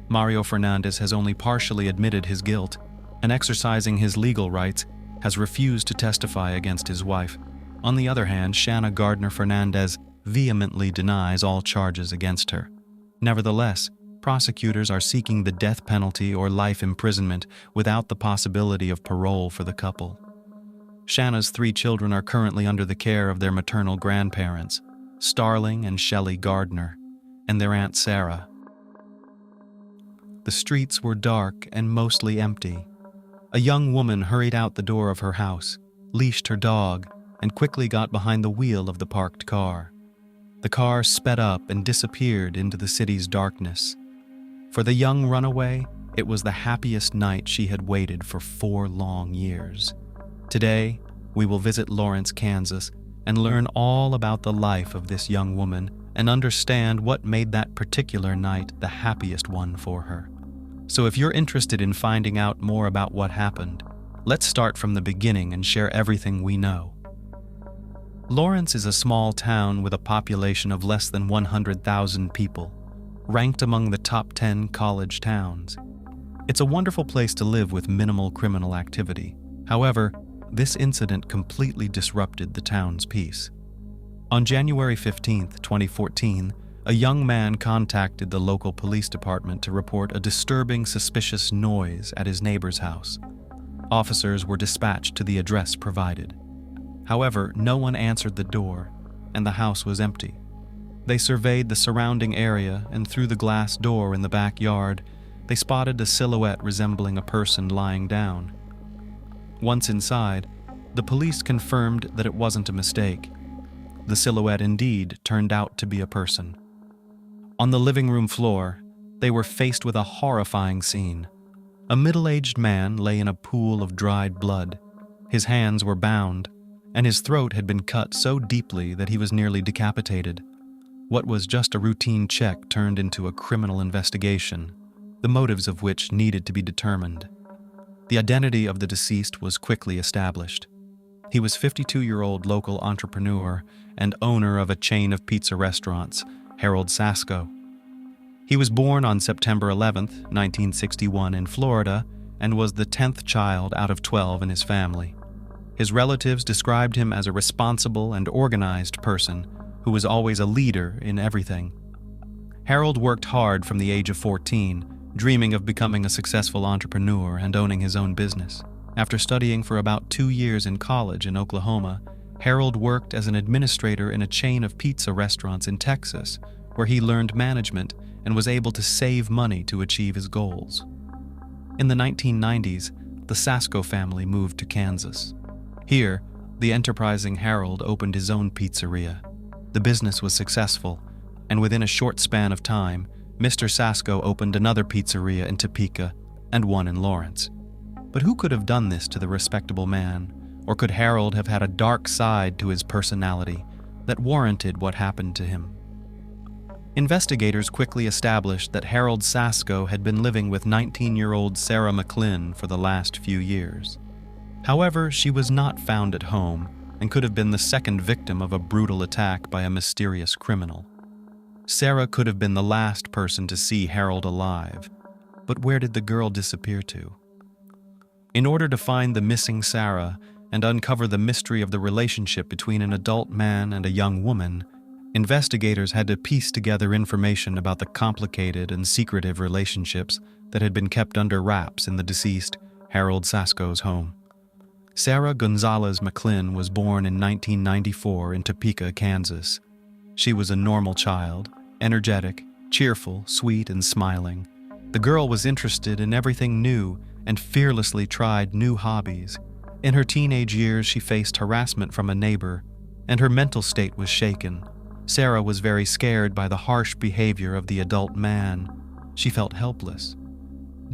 Mario Fernandez has only partially admitted his guilt, and exercising his legal rights, has refused to testify against his wife. On the other hand, Shanna Gardner Fernandez vehemently denies all charges against her. Nevertheless, prosecutors are seeking the death penalty or life imprisonment without the possibility of parole for the couple. Shanna's 3 children are currently under the care of their maternal grandparents, Starling and Shelley Gardner, and their Aunt Sarah. The streets were dark and mostly empty. A young woman hurried out the door of her house, leashed her dog, and quickly got behind the wheel of the parked car. The car sped up and disappeared into the city's darkness. For the young runaway, it was the happiest night she had waited for 4 long years. Today, we will visit Lawrence, Kansas, and learn all about the life of this young woman and understand what made that particular night the happiest one for her. So if you're interested in finding out more about what happened, let's start from the beginning and share everything we know. Lawrence is a small town with a population of less than 100,000 people, ranked among the top 10 college towns. It's a wonderful place to live with minimal criminal activity. However, this incident completely disrupted the town's peace. On January 15, 2014, a young man contacted the local police department to report a disturbing, suspicious noise at his neighbor's house. Officers were dispatched to the address provided. However, no one answered the door, and the house was empty. They surveyed the surrounding area, and through the glass door in the backyard, they spotted a silhouette resembling a person lying down. Once inside, the police confirmed that it wasn't a mistake. The silhouette indeed turned out to be a person. On the living room floor, they were faced with a horrifying scene. A middle-aged man lay in a pool of dried blood. His hands were bound, and his throat had been cut so deeply that he was nearly decapitated. What was just a routine check turned into a criminal investigation, the motives of which needed to be determined. The identity of the deceased was quickly established. He was 52-year-old local entrepreneur and owner of a chain of pizza restaurants, Harold Sasko. He was born on September 11, 1961 in Florida, and was the 10th child out of 12 in his family. His relatives described him as a responsible and organized person who was always a leader in everything. Harold worked hard from the age of 14, dreaming of becoming a successful entrepreneur and owning his own business. After studying for about 2 years in college in Oklahoma, Harold worked as an administrator in a chain of pizza restaurants in Texas, where he learned management and was able to save money to achieve his goals. In the 1990s, the Sasko family moved to Kansas. Here, the enterprising Harold opened his own pizzeria. The business was successful, and within a short span of time, Mr. Sasko opened another pizzeria in Topeka and one in Lawrence. But who could have done this to the respectable man? Or could Harold have had a dark side to his personality that warranted what happened to him? Investigators quickly established that Harold Sasko had been living with 19-year-old Sarah Mclinn for the last few years. However, she was not found at home and could have been the second victim of a brutal attack by a mysterious criminal. Sarah could have been the last person to see Harold alive, but where did the girl disappear to? In order to find the missing Sarah and uncover the mystery of the relationship between an adult man and a young woman, investigators had to piece together information about the complicated and secretive relationships that had been kept under wraps in the deceased Harold Sasko's home. Sarah Gonzalez Mclinn was born in 1994 in Topeka, Kansas. She was a normal child, energetic, cheerful, sweet, and smiling. The girl was interested in everything new and fearlessly tried new hobbies. In her teenage years, she faced harassment from a neighbor, and her mental state was shaken. Sarah was very scared by the harsh behavior of the adult man. She felt helpless.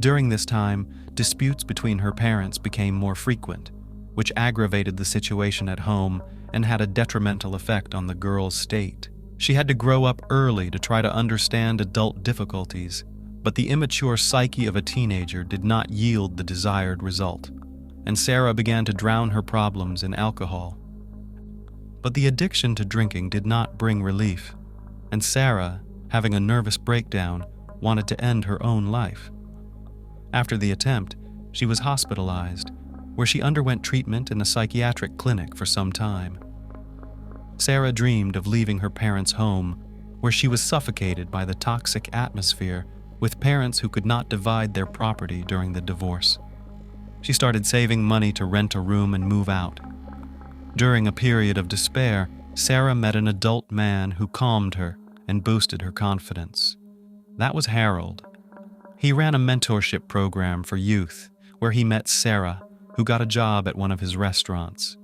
During this time, disputes between her parents became more frequent, which aggravated the situation at home and had a detrimental effect on the girl's state. She had to grow up early to try to understand adult difficulties, but the immature psyche of a teenager did not yield the desired result, and Sarah began to drown her problems in alcohol. But the addiction to drinking did not bring relief, and Sarah, having a nervous breakdown, wanted to end her own life. After the attempt, she was hospitalized, where she underwent treatment in a psychiatric clinic for some time. Sarah dreamed of leaving her parents' home, where she was suffocated by the toxic atmosphere with parents who could not divide their property during the divorce. She started saving money to rent a room and move out. During a period of despair, Sarah met an adult man who calmed her and boosted her confidence. That was Harold. He ran a mentorship program for youth, where he met Sarah, who got a job at one of his restaurants.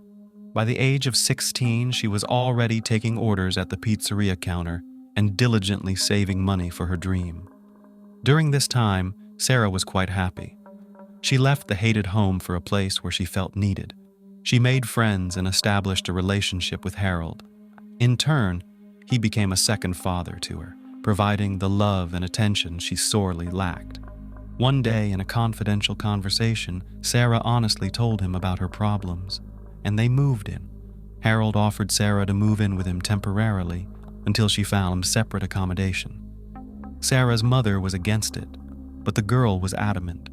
By the age of 16, she was already taking orders at the pizzeria counter and diligently saving money for her dream. During this time, Sarah was quite happy. She left the hated home for a place where she felt needed. She made friends and established a relationship with Harold. In turn, he became a second father to her, providing the love and attention she sorely lacked. One day, in a confidential conversation, Sarah honestly told him about her problems, and they moved in. Harold offered Sarah to move in with him temporarily until she found separate accommodation. Sarah's mother was against it, but the girl was adamant.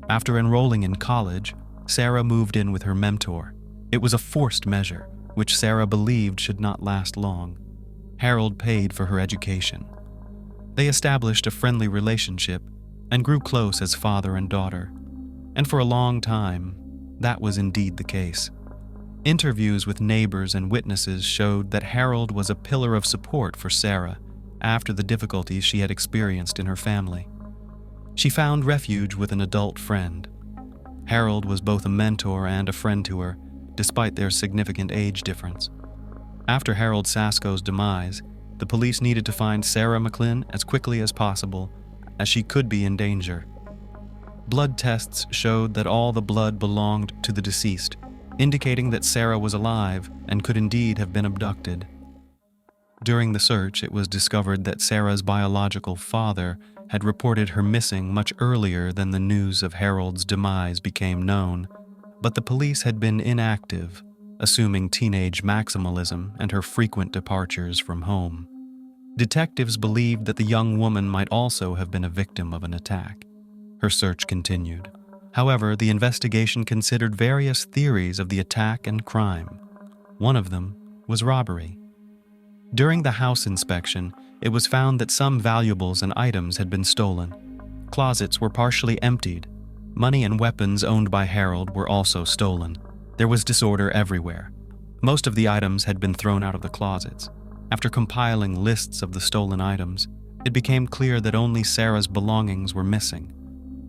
After enrolling in college, Sarah moved in with her mentor. It was a forced measure, which Sarah believed should not last long. Harold paid for her education. They established a friendly relationship and grew close as father and daughter. And for a long time, that was indeed the case. Interviews with neighbors and witnesses showed that Harold was a pillar of support for Sarah after the difficulties she had experienced in her family. She found refuge with an adult friend. Harold was both a mentor and a friend to her, despite their significant age difference. After Harold Sasko's demise, the police needed to find Sarah Mclinn as quickly as possible, as she could be in danger. Blood tests showed that all the blood belonged to the deceased, indicating that Sarah was alive and could indeed have been abducted. During the search, it was discovered that Sarah's biological father had reported her missing much earlier than the news of Harold's demise became known, but the police had been inactive, assuming teenage maximalism and her frequent departures from home. Detectives believed that the young woman might also have been a victim of an attack. Her search continued. However, the investigation considered various theories of the attack and crime. One of them was robbery. During the house inspection, it was found that some valuables and items had been stolen. Closets were partially emptied. Money and weapons owned by Harold were also stolen. There was disorder everywhere. Most of the items had been thrown out of the closets. After compiling lists of the stolen items, it became clear that only Sarah's belongings were missing.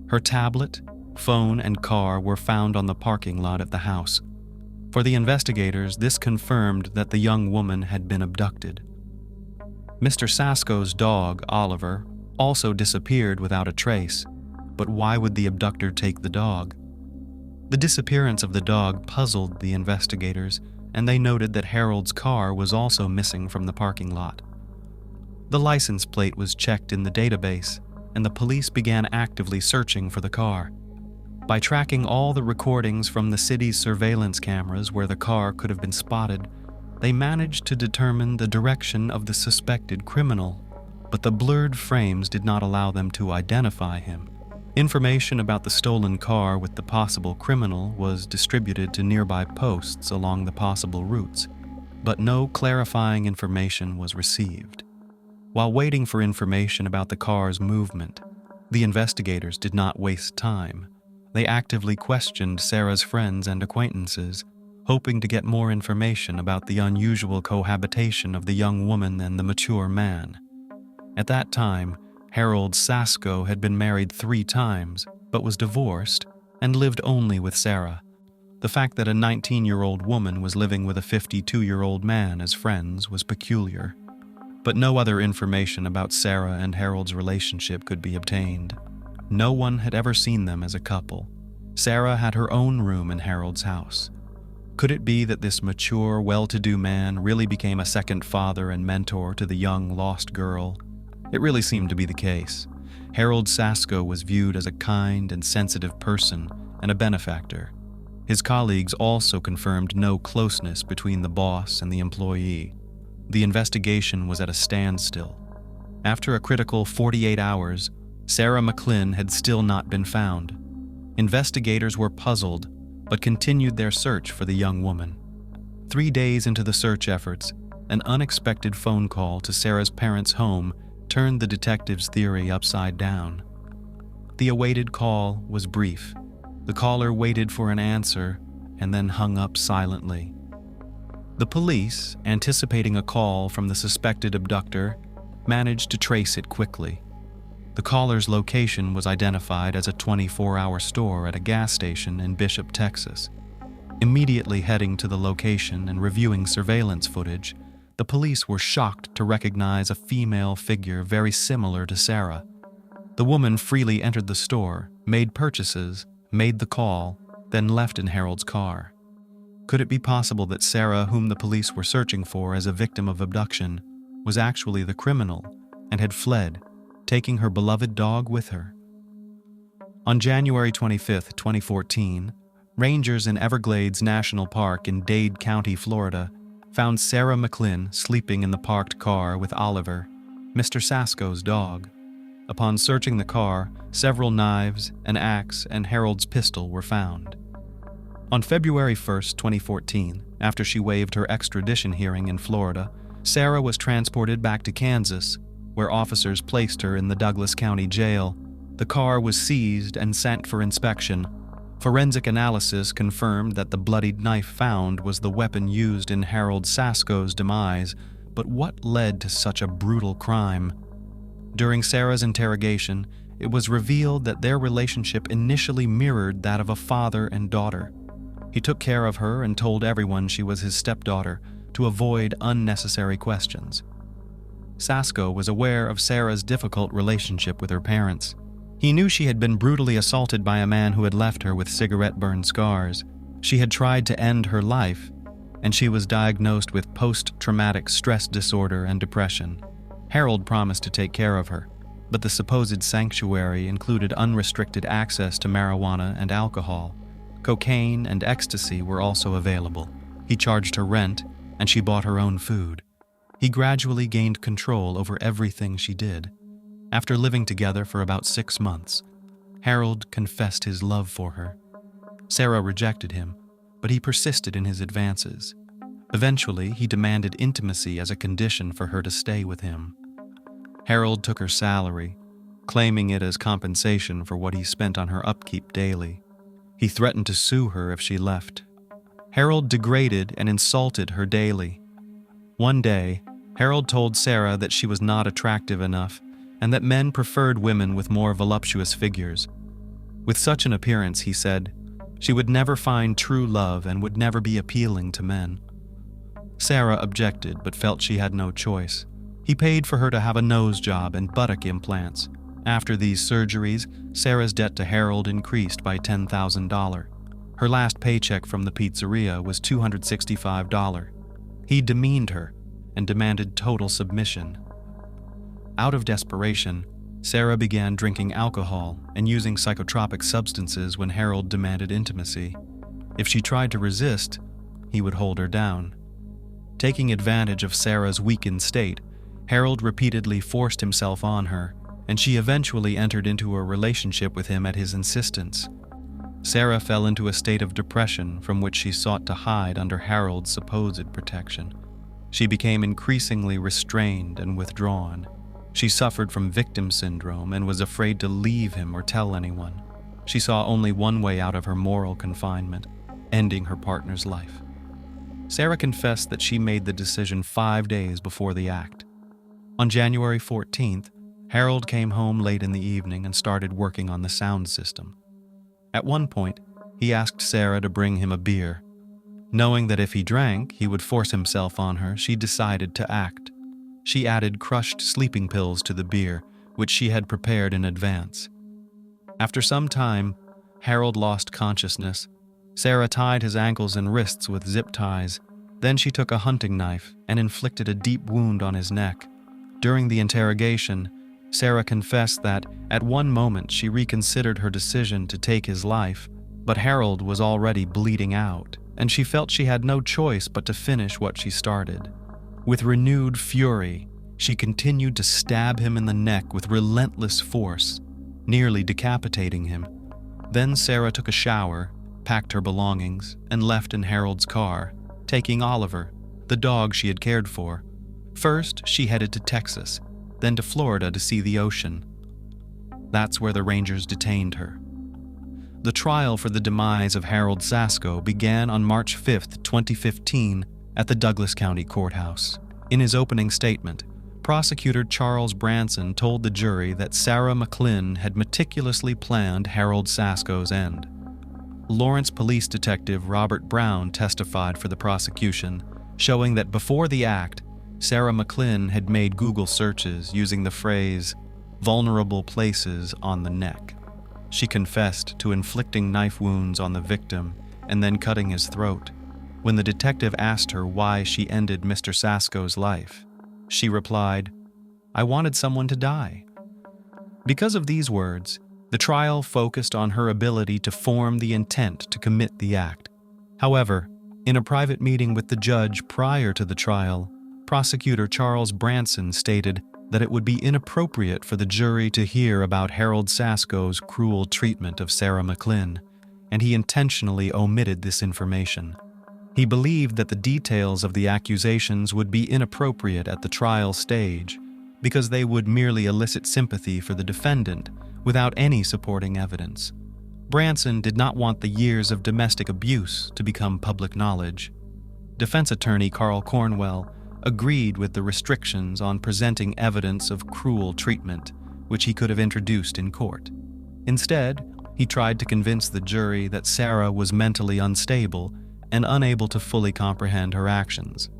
Her tablet, phone, and car were found on the parking lot at the house. For the investigators, this confirmed that the young woman had been abducted. Mr. Sasko's dog, Oliver, also disappeared without a trace, but why would the abductor take the dog? The disappearance of the dog puzzled the investigators, and they noted that Harold's car was also missing from the parking lot. The license plate was checked in the database, and the police began actively searching for the car. By tracking all the recordings from the city's surveillance cameras where the car could have been spotted, they managed to determine the direction of the suspected criminal, but the blurred frames did not allow them to identify him. Information about the stolen car with the possible criminal was distributed to nearby posts along the possible routes, but no clarifying information was received. While waiting for information about the car's movement, the investigators did not waste time. They actively questioned Sarah's friends and acquaintances, hoping to get more information about the unusual cohabitation of the young woman and the mature man. At that time, Harold Sasko had been married 3 times, but was divorced and lived only with Sarah. The fact that a 19-year-old woman was living with a 52-year-old man as friends was peculiar, but no other information about Sarah and Harold's relationship could be obtained. No one had ever seen them as a couple. Sarah had her own room in Harold's house. Could it be that this mature, well-to-do man really became a second father and mentor to the young, lost girl? It really seemed to be the case. Harold Sasko was viewed as a kind and sensitive person and a benefactor. His colleagues also confirmed no closeness between the boss and the employee. The investigation was at a standstill. After a critical 48 hours, Sarah Mclinn had still not been found. Investigators were puzzled, but continued their search for the young woman. 3 days into the search efforts, an unexpected phone call to Sarah's parents' home turned the detectives' theory upside down. The awaited call was brief. The caller waited for an answer and then hung up silently. The police, anticipating a call from the suspected abductor, managed to trace it quickly. The caller's location was identified as a 24-hour store at a gas station in Bishop, Texas. Immediately heading to the location and reviewing surveillance footage, the police were shocked to recognize a female figure very similar to Sarah. The woman freely entered the store, made purchases, made the call, then left in Harold's car. Could it be possible that Sarah, whom the police were searching for as a victim of abduction, was actually the criminal and had fled, taking her beloved dog with her? On January 25, 2014, rangers in Everglades National Park in Dade County, Florida, found Sarah Mclinn sleeping in the parked car with Oliver, Mr. Sasko's dog. Upon searching the car, several knives, an axe, and Harold's pistol were found. On February 1, 2014, after she waived her extradition hearing in Florida, Sarah was transported back to Kansas, where officers placed her in the Douglas County Jail. The car was seized and sent for inspection. Forensic analysis confirmed that the bloodied knife found was the weapon used in Harold Sasko's demise, but what led to such a brutal crime? During Sarah's interrogation, it was revealed that their relationship initially mirrored that of a father and daughter. He took care of her and told everyone she was his stepdaughter to avoid unnecessary questions. Sasko was aware of Sarah's difficult relationship with her parents. He knew she had been brutally assaulted by a man who had left her with cigarette-burn scars. She had tried to end her life, and she was diagnosed with post-traumatic stress disorder and depression. Harold promised to take care of her, but the supposed sanctuary included unrestricted access to marijuana and alcohol. Cocaine and ecstasy were also available. He charged her rent, and she bought her own food. He gradually gained control over everything she did. After living together for about 6 months, Harold confessed his love for her. Sarah rejected him, but he persisted in his advances. Eventually, he demanded intimacy as a condition for her to stay with him. Harold took her salary, claiming it as compensation for what he spent on her upkeep daily. He threatened to sue her if she left. Harold degraded and insulted her daily. One day, Harold told Sarah that she was not attractive enough and that men preferred women with more voluptuous figures. With such an appearance, he said, she would never find true love and would never be appealing to men. Sarah objected but felt she had no choice. He paid for her to have a nose job and buttock implants. After these surgeries, Sarah's debt to Harold increased by $10,000. Her last paycheck from the pizzeria was $265. He demeaned her and demanded total submission. Out of desperation, Sarah began drinking alcohol and using psychotropic substances when Harold demanded intimacy. If she tried to resist, he would hold her down. Taking advantage of Sarah's weakened state, Harold repeatedly forced himself on her, and she eventually entered into a relationship with him at his insistence. Sarah fell into a state of depression from which she sought to hide under Harold's supposed protection. She became increasingly restrained and withdrawn. She suffered from victim syndrome and was afraid to leave him or tell anyone. She saw only one way out of her moral confinement, ending her partner's life. Sarah confessed that she made the decision 5 days before the act. On January 14th, Harold came home late in the evening and started working on the sound system. At one point, he asked Sarah to bring him a beer. Knowing that if he drank, he would force himself on her, she decided to act. She added crushed sleeping pills to the beer, which she had prepared in advance. After some time, Harold lost consciousness. Sarah tied his ankles and wrists with zip ties. Then she took a hunting knife and inflicted a deep wound on his neck. During the interrogation, Sarah confessed that, at one moment, she reconsidered her decision to take his life, but Harold was already bleeding out, and she felt she had no choice but to finish what she started. With renewed fury, she continued to stab him in the neck with relentless force, nearly decapitating him. Then Sarah took a shower, packed her belongings, and left in Harold's car, taking Oliver, the dog she had cared for. First, she headed to Texas, then to Florida to see the ocean. That's where the Rangers detained her. The trial for the demise of Harold Sasko began on March 5, 2015, at the Douglas County Courthouse. In his opening statement, Prosecutor Charles Branson told the jury that Sarah Mclinn had meticulously planned Harold Sasko's end. Lawrence Police Detective Robert Brown testified for the prosecution, showing that before the act, Sarah Mclinn had made Google searches using the phrase, "vulnerable places on the neck." She confessed to inflicting knife wounds on the victim and then cutting his throat. When the detective asked her why she ended Mr. Sasko's life, she replied, "I wanted someone to die." Because of these words, the trial focused on her ability to form the intent to commit the act. However, in a private meeting with the judge prior to the trial, Prosecutor Charles Branson stated that it would be inappropriate for the jury to hear about Harold Sasko's cruel treatment of Sarah Mclinn, and he intentionally omitted this information. He believed that the details of the accusations would be inappropriate at the trial stage because they would merely elicit sympathy for the defendant without any supporting evidence. Branson did not want the years of domestic abuse to become public knowledge. Defense attorney Carl Cornwell agreed with the restrictions on presenting evidence of cruel treatment, which he could have introduced in court. Instead, he tried to convince the jury that Sarah was mentally unstable and unable to fully comprehend her actions.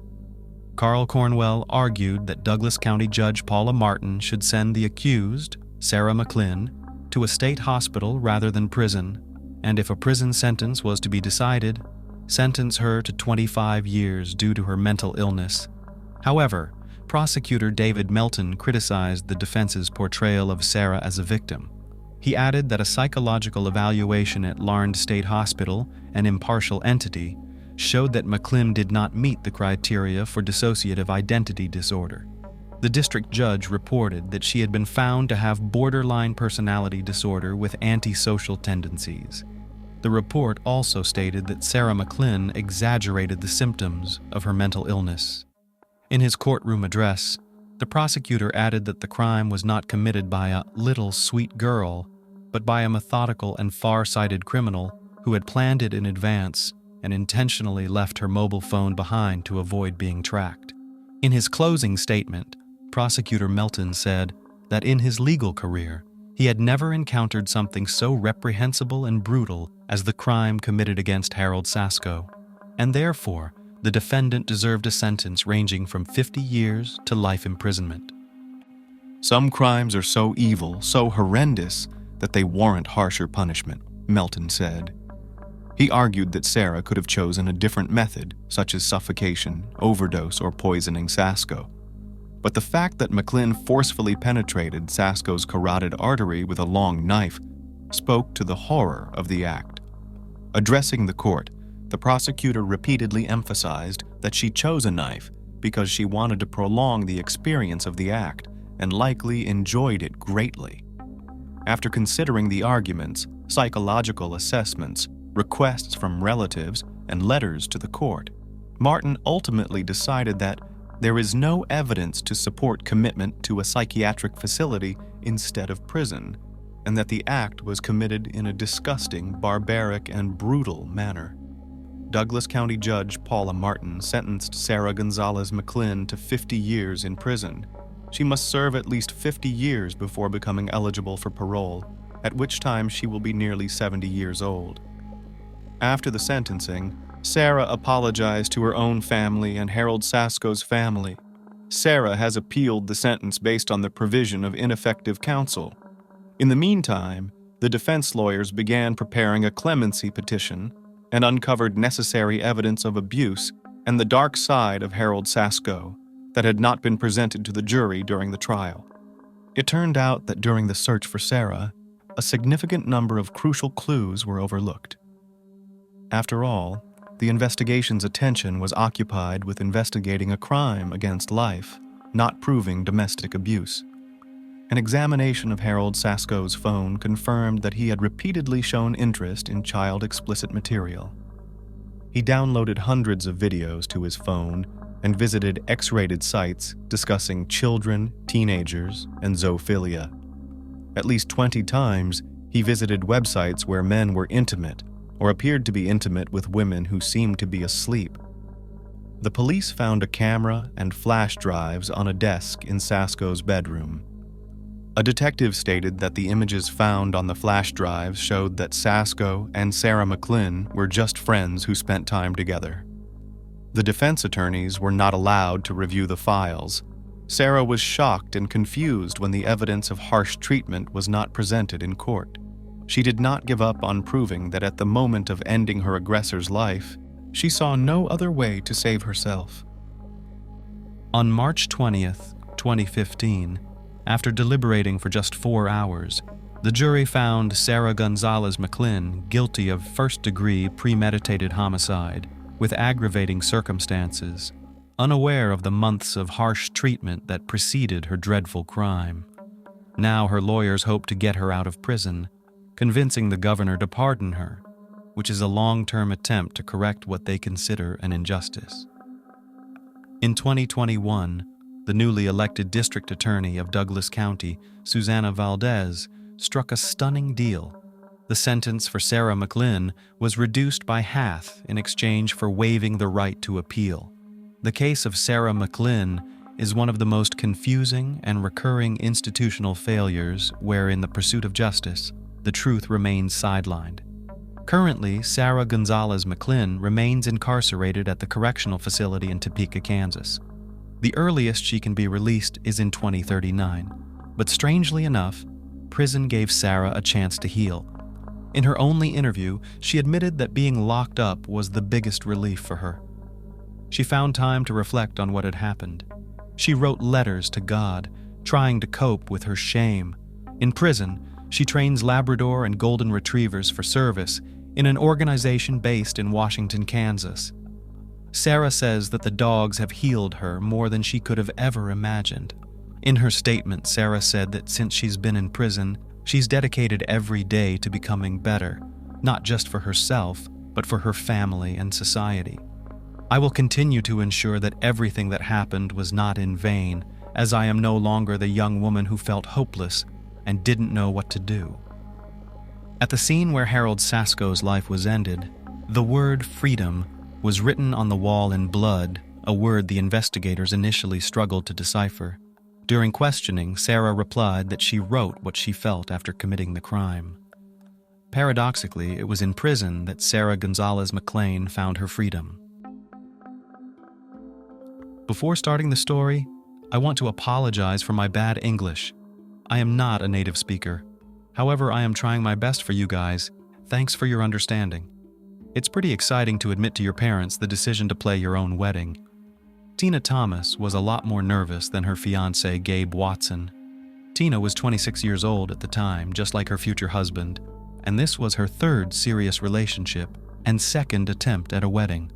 Carl Cornwell argued that Douglas County Judge Paula Martin should send the accused, Sarah Mclinn, to a state hospital rather than prison, and if a prison sentence was to be decided, sentence her to 25 years due to her mental illness. However, prosecutor David Melton criticized the defense's portrayal of Sarah as a victim. He added that a psychological evaluation at Larned State Hospital, an impartial entity, showed that Mclinn did not meet the criteria for dissociative identity disorder. The district judge reported that she had been found to have borderline personality disorder with antisocial tendencies. The report also stated that Sarah Mclinn exaggerated the symptoms of her mental illness. In his courtroom address, the prosecutor added that the crime was not committed by a little sweet girl, but by a methodical and far-sighted criminal who had planned it in advance and intentionally left her mobile phone behind to avoid being tracked. In his closing statement, Prosecutor Melton said that in his legal career, he had never encountered something so reprehensible and brutal as the crime committed against Harold Sasko, and therefore, the defendant deserved a sentence ranging from 50 years to life imprisonment. Some crimes are so evil, so horrendous, that they warrant harsher punishment, Melton said. He argued that Sarah could have chosen a different method, such as suffocation, overdose, or poisoning Sasko. But the fact that Mclinn forcefully penetrated Sasko's carotid artery with a long knife spoke to the horror of the act. Addressing the court, the prosecutor repeatedly emphasized that she chose a knife because she wanted to prolong the experience of the act and likely enjoyed it greatly. After considering the arguments, psychological assessments, requests from relatives, and letters to the court, Martin ultimately decided that there is no evidence to support commitment to a psychiatric facility instead of prison, and that the act was committed in a disgusting, barbaric, and brutal manner. Douglas County Judge Paula Martin sentenced Sarah Gonzalez Mclinn to 50 years in prison. She must serve at least 50 years before becoming eligible for parole, at which time she will be nearly 70 years old. After the sentencing, Sarah apologized to her own family and Harold Sasko's family. Sarah has appealed the sentence based on the provision of ineffective counsel. In the meantime, the defense lawyers began preparing a clemency petition and uncovered necessary evidence of abuse and the dark side of Harold Sasko that had not been presented to the jury during the trial. It turned out that during the search for Sarah, a significant number of crucial clues were overlooked. After all, the investigation's attention was occupied with investigating a crime against life, not proving domestic abuse. An examination of Harold Sasko's phone confirmed that he had repeatedly shown interest in child explicit material. He downloaded hundreds of videos to his phone and visited X-rated sites discussing children, teenagers, and zoophilia. At least 20 times, he visited websites where men were intimate or appeared to be intimate with women who seemed to be asleep. The police found a camera and flash drives on a desk in Sasko's bedroom. A detective stated that the images found on the flash drives showed that Sasko and Sarah Mclinn were just friends who spent time together. The defense attorneys were not allowed to review the files. Sarah was shocked and confused when the evidence of harsh treatment was not presented in court. She did not give up on proving that at the moment of ending her aggressor's life, she saw no other way to save herself. On March 20th, 2015, after deliberating for just 4 hours, the jury found Sarah Gonzalez Mclinn guilty of first-degree premeditated homicide with aggravating circumstances, unaware of the months of harsh treatment that preceded her dreadful crime. Now her lawyers hope to get her out of prison, convincing the governor to pardon her, which is a long-term attempt to correct what they consider an injustice. In 2021, the newly elected district attorney of Douglas County, Susana Valdez, struck a stunning deal. The sentence for Sarah Mclinn was reduced by half in exchange for waiving the right to appeal. The case of Sarah Mclinn is one of the most confusing and recurring institutional failures where, in the pursuit of justice, the truth remains sidelined. Currently, Sarah Gonzalez Mclinn remains incarcerated at the correctional facility in Topeka, Kansas. The earliest she can be released is in 2039, but strangely enough, prison gave Sarah a chance to heal. In her only interview, she admitted that being locked up was the biggest relief for her. She found time to reflect on what had happened. She wrote letters to God, trying to cope with her shame. In prison, she trains Labrador and Golden Retrievers for service in an organization based in Washington, Kansas. Sarah says that the dogs have healed her more than she could have ever imagined. In her statement, Sarah said that since she's been in prison, she's dedicated every day to becoming better, not just for herself, but for her family and society. I will continue to ensure that everything that happened was not in vain, as I am no longer the young woman who felt hopeless and didn't know what to do. At the scene where Harold Sasko's life was ended, the word freedom was written on the wall in blood, a word the investigators initially struggled to decipher. During questioning, Sarah replied that she wrote what she felt after committing the crime. Paradoxically, it was in prison that Sarah Gonzalez Mclinn found her freedom. Before starting the story, I want to apologize for my bad English. I am not a native speaker. However, I am trying my best for you guys. Thanks for your understanding. It's pretty exciting to admit to your parents the decision to play your own wedding. Tina Thomas was a lot more nervous than her fiancé, Gabe Watson. Tina was 26 years old at the time, just like her future husband, and this was her third serious relationship and second attempt at a wedding.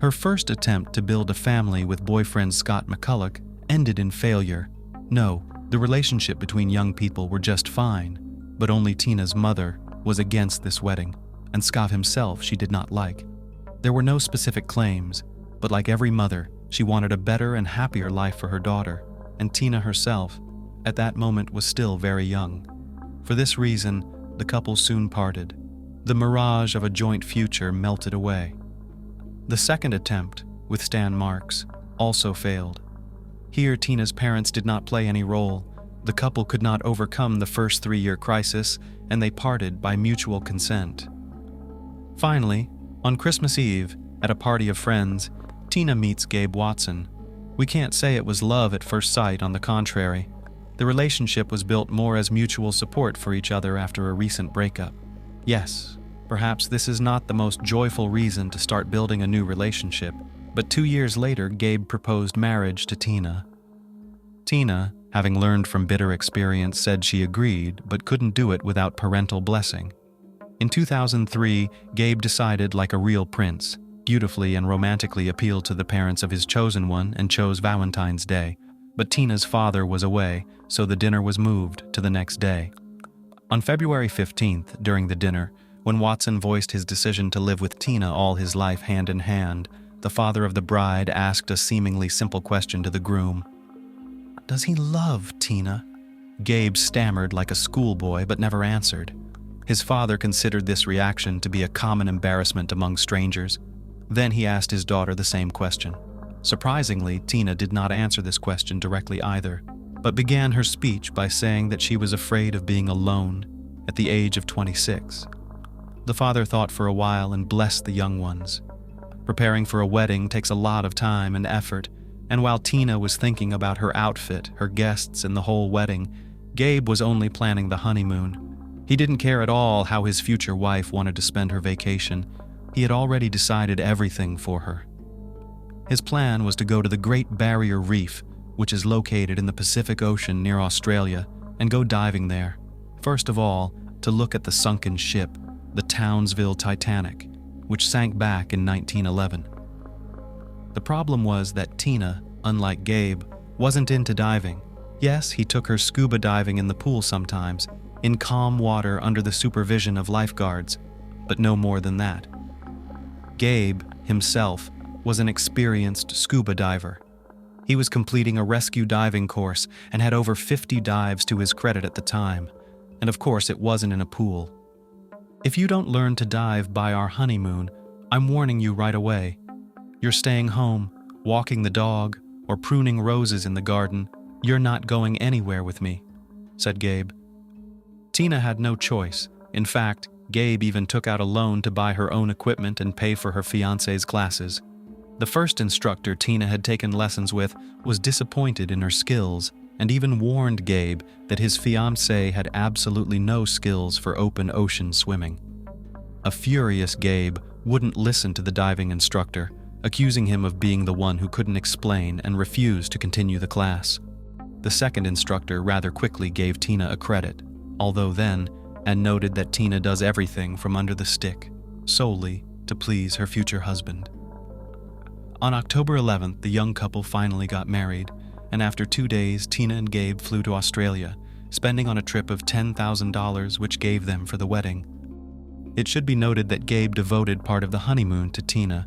Her first attempt to build a family with boyfriend Scott McCulloch ended in failure. No, the relationship between young people were just fine, but only Tina's mother was against this wedding, and Scott himself she did not like. There were no specific claims, but like every mother, she wanted a better and happier life for her daughter, and Tina herself, at that moment, was still very young. For this reason, the couple soon parted. The mirage of a joint future melted away. The second attempt, with Stan Marks, also failed. Here, Tina's parents did not play any role. The couple could not overcome the first 3-year crisis, and they parted by mutual consent. Finally, on Christmas Eve, at a party of friends, Tina meets Gabe Watson. We can't say it was love at first sight, on the contrary. The relationship was built more as mutual support for each other after a recent breakup. Yes, perhaps this is not the most joyful reason to start building a new relationship, but 2 years later, Gabe proposed marriage to Tina. Tina, having learned from bitter experience, said she agreed, but couldn't do it without parental blessing. In 2003, Gabe decided, like a real prince, beautifully and romantically appealed to the parents of his chosen one and chose Valentine's Day. but Tina's father was away, so the dinner was moved to the next day. On February 15th, during the dinner, when Watson voiced his decision to live with Tina all his life hand in hand, the father of the bride asked a seemingly simple question to the groom. "Does he love Tina?" Gabe stammered like a schoolboy but never answered. His father considered this reaction to be a common embarrassment among strangers. Then he asked his daughter the same question. Surprisingly, Tina did not answer this question directly either, but began her speech by saying that she was afraid of being alone at the age of 26. The father thought for a while and blessed the young ones. Preparing for a wedding takes a lot of time and effort, and while Tina was thinking about her outfit, her guests, and the whole wedding, Gabe was only planning the honeymoon. He didn't care at all how his future wife wanted to spend her vacation. He had already decided everything for her. His plan was to go to the Great Barrier Reef, which is located in the Pacific Ocean near Australia, and go diving there. First of all, to look at the sunken ship, the Townsville Titanic, which sank back in 1911. The problem was that Tina, unlike Gabe, wasn't into diving. Yes, he took her scuba diving in the pool sometimes, in calm water under the supervision of lifeguards, but no more than that. Gabe, himself, was an experienced scuba diver. He was completing a rescue diving course and had over 50 dives to his credit at the time, and of course it wasn't in a pool. "If you don't learn to dive by our honeymoon, I'm warning you right away. You're staying home, walking the dog, or pruning roses in the garden. You're not going anywhere with me," said Gabe. Tina had no choice. In fact, Gabe even took out a loan to buy her own equipment and pay for her fiancé's classes. The first instructor Tina had taken lessons with was disappointed in her skills and even warned Gabe that his fiancée had absolutely no skills for open ocean swimming. A furious Gabe wouldn't listen to the diving instructor, accusing him of being the one who couldn't explain and refused to continue the class. The second instructor rather quickly gave Tina a credit, although then, and noted that Tina does everything from under the stick, solely to please her future husband. On October 11th, the young couple finally got married, and after 2 days, Tina and Gabe flew to Australia, spending on a trip of $10,000 which gave them for the wedding. It should be noted that Gabe devoted part of the honeymoon to Tina.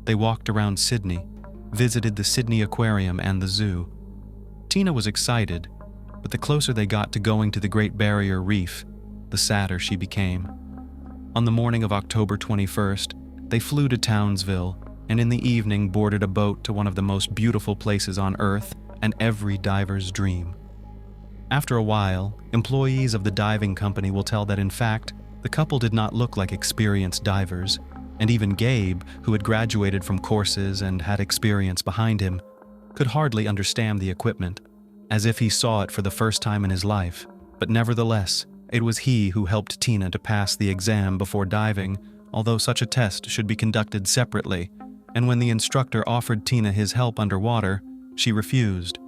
They walked around Sydney, visited the Sydney Aquarium and the zoo. Tina was excited, but the closer they got to going to the Great Barrier Reef, the sadder she became. On the morning of October 21st, they flew to Townsville, and in the evening boarded a boat to one of the most beautiful places on Earth and every diver's dream. After a while, employees of the diving company will tell that in fact, the couple did not look like experienced divers, and even Gabe, who had graduated from courses and had experience behind him, could hardly understand the equipment, as if he saw it for the first time in his life. But nevertheless, it was he who helped Tina to pass the exam before diving, although such a test should be conducted separately, and when the instructor offered Tina his help underwater, she refused.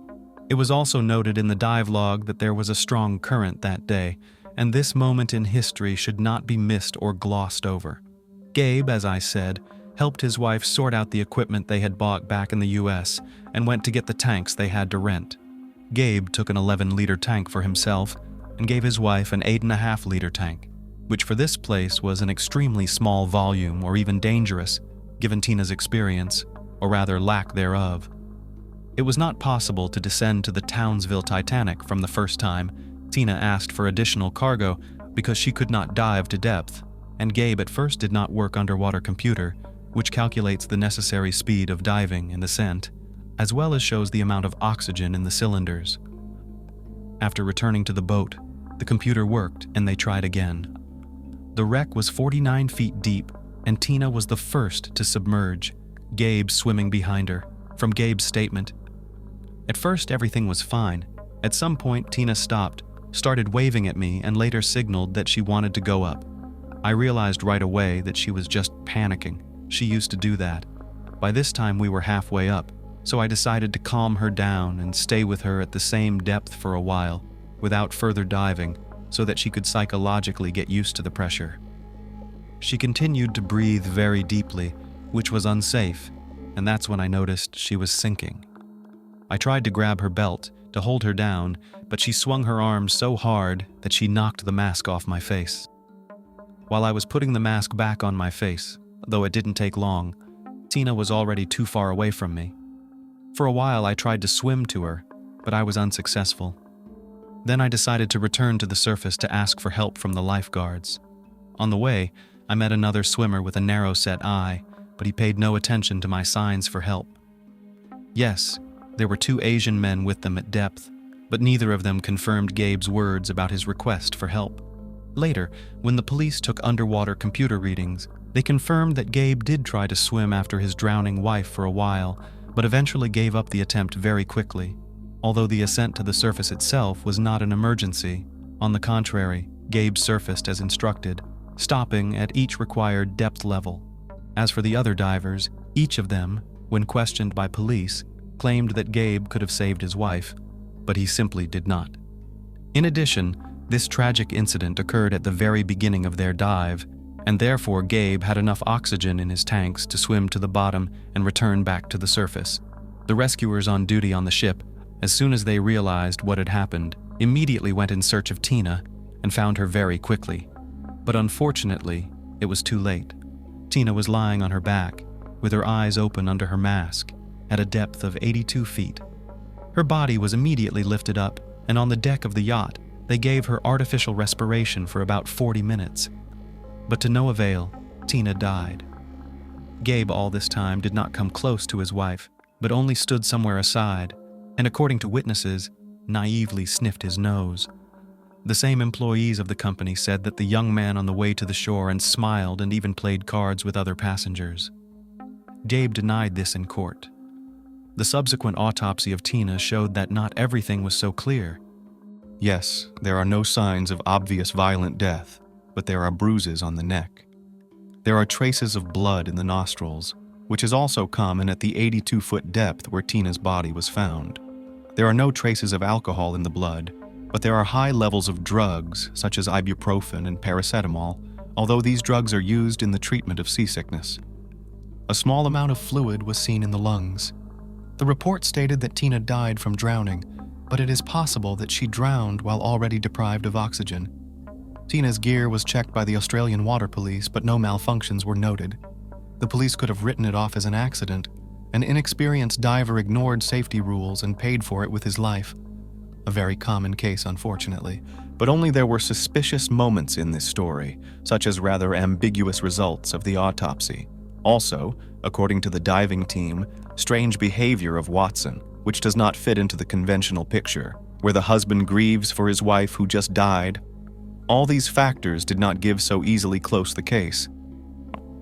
It was also noted in the dive log that there was a strong current that day, and this moment in history should not be missed or glossed over. Gabe, as I said, helped his wife sort out the equipment they had bought back in the US and went to get the tanks they had to rent. Gabe took an 11-liter tank for himself and gave his wife an 8.5-liter tank, which for this place was an extremely small volume or even dangerous, given Tina's experience, or rather lack thereof. It was not possible to descend to the Townsville Titanic from the first time. Tina asked for additional cargo because she could not dive to depth, and Gabe at first did not work underwater computer, which calculates the necessary speed of diving and ascent, as well as shows the amount of oxygen in the cylinders. After returning to the boat, the computer worked and they tried again. The wreck was 49 feet deep, and Tina was the first to submerge, Gabe swimming behind her. From Gabe's statement, "At first everything was fine. At some point Tina stopped, started waving at me, and later signaled that she wanted to go up. I realized right away that she was just panicking. She used to do that. By this time we were halfway up, so I decided to calm her down and stay with her at the same depth for a while, without further diving, so that she could psychologically get used to the pressure. She continued to breathe very deeply, which was unsafe, and that's when I noticed she was sinking." I tried to grab her belt, to hold her down, but she swung her arms so hard that she knocked the mask off my face. While I was putting the mask back on my face, though it didn't take long, Tina was already too far away from me. For a while I tried to swim to her, but I was unsuccessful. Then I decided to return to the surface to ask for help from the lifeguards. On the way, I met another swimmer with a narrow-set eye, but he paid no attention to my signs for help. Yes, there were 2 Asian men with them at depth, but neither of them confirmed Gabe's words about his request for help. Later, when the police took underwater computer readings, they confirmed that Gabe did try to swim after his drowning wife for a while, but eventually gave up the attempt very quickly. Although the ascent to the surface itself was not an emergency, on the contrary, Gabe surfaced as instructed, stopping at each required depth level. As for the other divers, each of them, when questioned by police, claimed that Gabe could have saved his wife, but he simply did not. In addition, this tragic incident occurred at the very beginning of their dive, and therefore Gabe had enough oxygen in his tanks to swim to the bottom and return back to the surface. The rescuers on duty on the ship, as soon as they realized what had happened, immediately went in search of Tina and found her very quickly. But unfortunately, it was too late. Tina was lying on her back, with her eyes open under her mask, at a depth of 82 feet. Her body was immediately lifted up, and on the deck of the yacht, they gave her artificial respiration for about 40 minutes. But to no avail, Tina died. Gabe all this time did not come close to his wife, but only stood somewhere aside, and according to witnesses, naively sniffed his nose. The same employees of the company said that the young man on the way to the shore and smiled and even played cards with other passengers. Gabe denied this in court. The subsequent autopsy of Tina showed that not everything was so clear. Yes, there are no signs of obvious violent death, but there are bruises on the neck. There are traces of blood in the nostrils, which is also common at the 82-foot depth where Tina's body was found. There are no traces of alcohol in the blood, but there are high levels of drugs such as ibuprofen and paracetamol, although these drugs are used in the treatment of seasickness. A small amount of fluid was seen in the lungs. The report stated that Tina died from drowning, but it is possible that she drowned while already deprived of oxygen. Tina's gear was checked by the Australian Water Police, but no malfunctions were noted. The police could have written it off as an accident. An inexperienced diver ignored safety rules and paid for it with his life. A very common case, unfortunately. But only there were suspicious moments in this story, such as rather ambiguous results of the autopsy. Also, according to the diving team, strange behavior of Watson, which does not fit into the conventional picture, where the husband grieves for his wife who just died. All these factors did not give so easily close the case.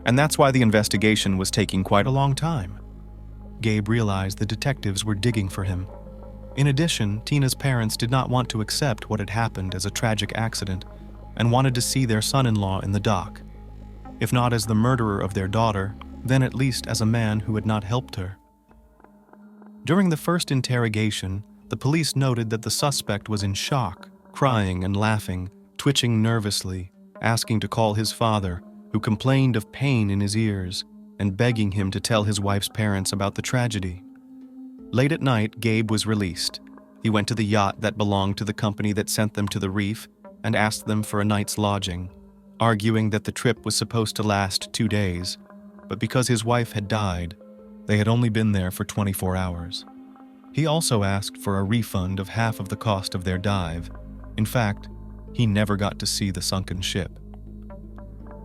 And that's why the investigation was taking quite a long time. Gabe realized the detectives were digging for him. In addition, Tina's parents did not want to accept what had happened as a tragic accident and wanted to see their son-in-law in the dock. If not as the murderer of their daughter, then at least as a man who had not helped her. During the first interrogation, the police noted that the suspect was in shock, crying and laughing, twitching nervously, asking to call his father, who complained of pain in his ears, and begging him to tell his wife's parents about the tragedy. Late at night, Gabe was released. He went to the yacht that belonged to the company that sent them to the reef and asked them for a night's lodging, arguing that the trip was supposed to last 2 days, but because his wife had died, they had only been there for 24 hours. He also asked for a refund of half of the cost of their dive. In fact, he never got to see the sunken ship.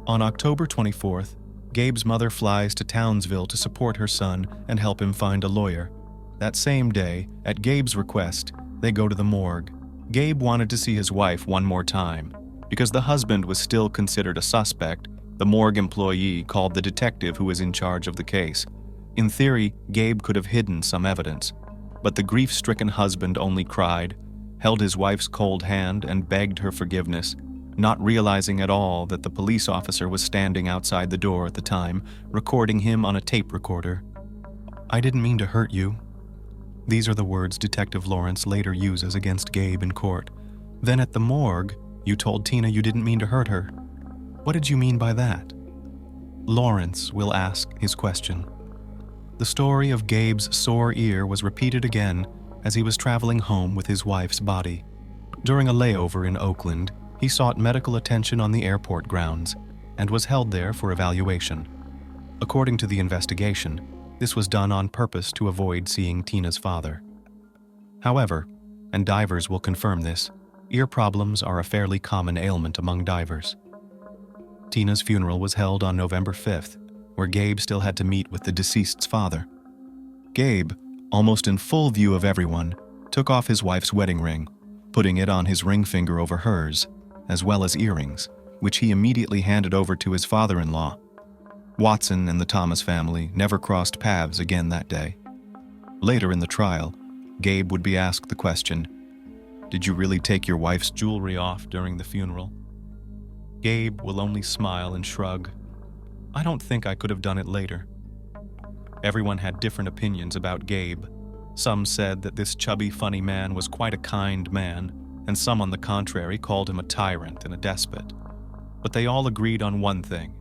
On October 24th, Gabe's mother flies to Townsville to support her son and help him find a lawyer. That same day, at Gabe's request, they go to the morgue. Gabe wanted to see his wife one more time. Because the husband was still considered a suspect, the morgue employee called the detective who was in charge of the case. In theory, Gabe could have hidden some evidence, but the grief-stricken husband only cried, held his wife's cold hand, and begged her forgiveness, not realizing at all that the police officer was standing outside the door at the time, recording him on a tape recorder. "I didn't mean to hurt you." These are the words Detective Lawrence later uses against Gabe in court. Then at the morgue, you told Tina you didn't mean to hurt her. What did you mean by that? Lawrence will ask his question. The story of Gabe's sore ear was repeated again as he was traveling home with his wife's body. During a layover in Oakland, he sought medical attention on the airport grounds and was held there for evaluation. According to the investigation, this was done on purpose to avoid seeing Tina's father. However, and divers will confirm this, ear problems are a fairly common ailment among divers. Tina's funeral was held on November 5th, where Gabe still had to meet with the deceased's father. Gabe, almost in full view of everyone, took off his wife's wedding ring, putting it on his ring finger over hers, as well as earrings, which he immediately handed over to his father-in-law. Watson and the Thomas family never crossed paths again that day. Later in the trial, Gabe would be asked the question, "Did you really take your wife's jewelry off during the funeral?" Gabe will only smile and shrug. "I don't think I could have done it later." Everyone had different opinions about Gabe. Some said that this chubby, funny man was quite a kind man, and some, on the contrary, called him a tyrant and a despot. But they all agreed on one thing.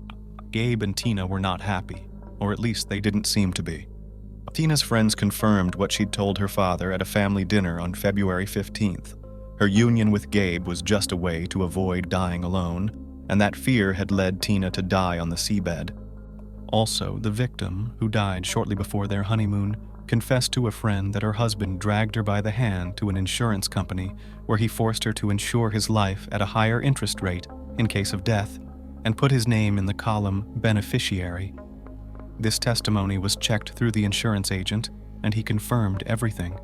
Gabe and Tina were not happy, or at least they didn't seem to be. Tina's friends confirmed what she'd told her father at a family dinner on February 15th. Her union with Gabe was just a way to avoid dying alone, and that fear had led Tina to die on the seabed. Also, the victim, who died shortly before their honeymoon, confessed to a friend that her husband dragged her by the hand to an insurance company where he forced her to insure his life at a higher interest rate in case of death and put his name in the column beneficiary. This testimony was checked through the insurance agent, and he confirmed everything.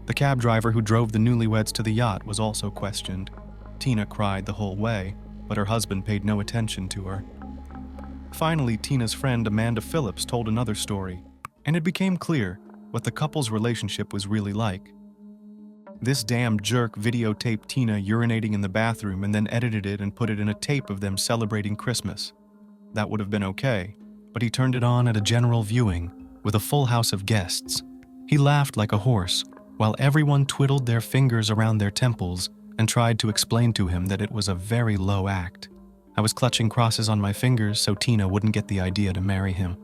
The cab driver who drove the newlyweds to the yacht was also questioned. Tina cried the whole way, but her husband paid no attention to her. Finally, Tina's friend Amanda Phillips told another story, and it became clear what the couple's relationship was really like. This damn jerk videotaped Tina urinating in the bathroom and then edited it and put it in a tape of them celebrating Christmas. That would have been okay, but he turned it on at a general viewing with a full house of guests. He laughed like a horse, while everyone twiddled their fingers around their temples and tried to explain to him that it was a very low act. I was clutching crosses on my fingers so Tina wouldn't get the idea to marry him.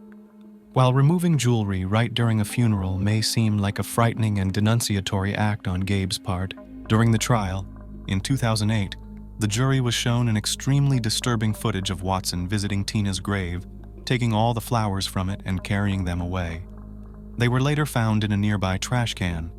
While removing jewelry right during a funeral may seem like a frightening and denunciatory act on Gabe's part, during the trial, in 2008, the jury was shown an extremely disturbing footage of Watson visiting Tina's grave, taking all the flowers from it and carrying them away. They were later found in a nearby trash can.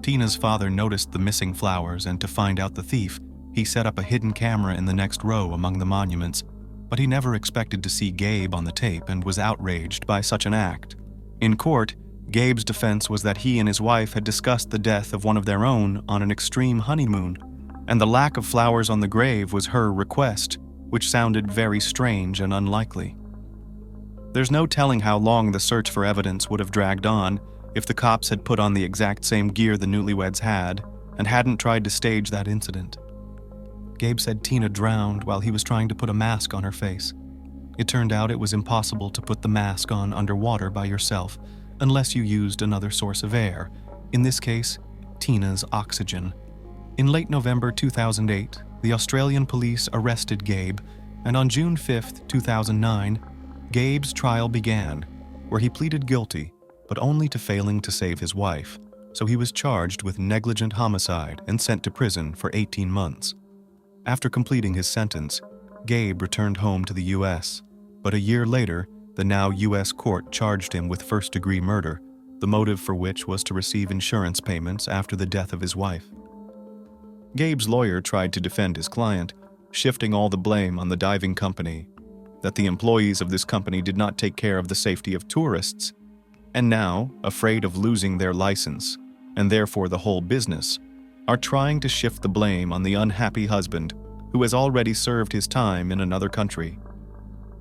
Tina's father noticed the missing flowers, and to find out the thief, he set up a hidden camera in the next row among the monuments, but he never expected to see Gabe on the tape and was outraged by such an act. In court, Gabe's defense was that he and his wife had discussed the death of one of their own on an extreme honeymoon, and the lack of flowers on the grave was her request, which sounded very strange and unlikely. There's no telling how long the search for evidence would have dragged on if the cops had put on the exact same gear the newlyweds had and hadn't tried to stage that incident. Gabe said Tina drowned while he was trying to put a mask on her face. It turned out it was impossible to put the mask on underwater by yourself unless you used another source of air, in this case, Tina's oxygen. In late November 2008, the Australian police arrested Gabe, and on June 5, 2009, Gabe's trial began, where he pleaded guilty, but only to failing to save his wife, so he was charged with negligent homicide and sent to prison for 18 months. After completing his sentence, Gabe returned home to the U.S., but a year later, the now U.S. court charged him with first-degree murder, the motive for which was to receive insurance payments after the death of his wife. Gabe's lawyer tried to defend his client, shifting all the blame on the diving company, that the employees of this company did not take care of the safety of tourists, and now, afraid of losing their license, and therefore the whole business, are trying to shift the blame on the unhappy husband who has already served his time in another country.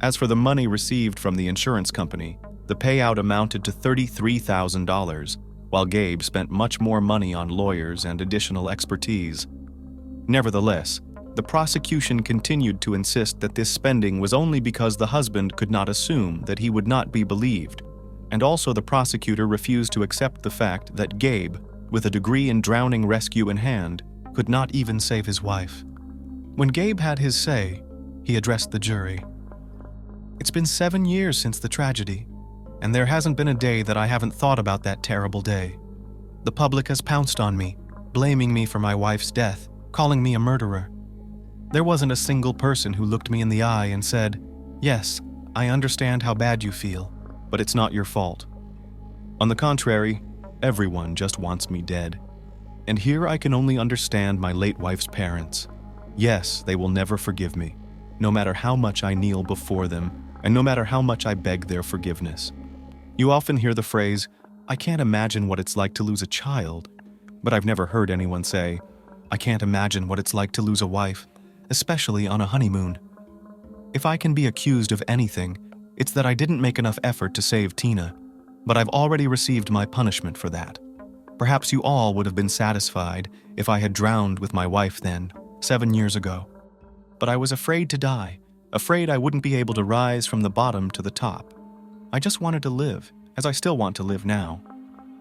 As for the money received from the insurance company, the payout amounted to $33,000, while Gabe spent much more money on lawyers and additional expertise. Nevertheless, the prosecution continued to insist that this spending was only because the husband could not assume that he would not be believed, and also the prosecutor refused to accept the fact that Gabe, with a degree in drowning rescue in hand, could not even save his wife. When Gabe had his say, he addressed the jury. "It's been 7 years since the tragedy, and there hasn't been a day that I haven't thought about that terrible day. The public has pounced on me, blaming me for my wife's death, calling me a murderer. There wasn't a single person who looked me in the eye and said, "Yes, I understand how bad you feel, but it's not your fault." On the contrary, everyone just wants me dead. And here I can only understand my late wife's parents. Yes, they will never forgive me, no matter how much I kneel before them, and no matter how much I beg their forgiveness. You often hear the phrase, "I can't imagine what it's like to lose a child," but I've never heard anyone say, "I can't imagine what it's like to lose a wife, especially on a honeymoon." If I can be accused of anything, it's that I didn't make enough effort to save Tina, but I've already received my punishment for that. Perhaps you all would have been satisfied if I had drowned with my wife then, 7 years ago. But I was afraid to die, afraid I wouldn't be able to rise from the bottom to the top. I just wanted to live, as I still want to live now.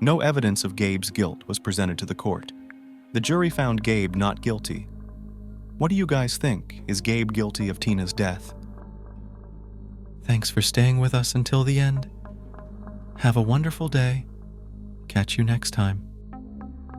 No evidence of Gabe's guilt was presented to the court. The jury found Gabe not guilty. What do you guys think? Is Gabe guilty of Tina's death? Thanks for staying with us until the end. Have a wonderful day. Catch you next time.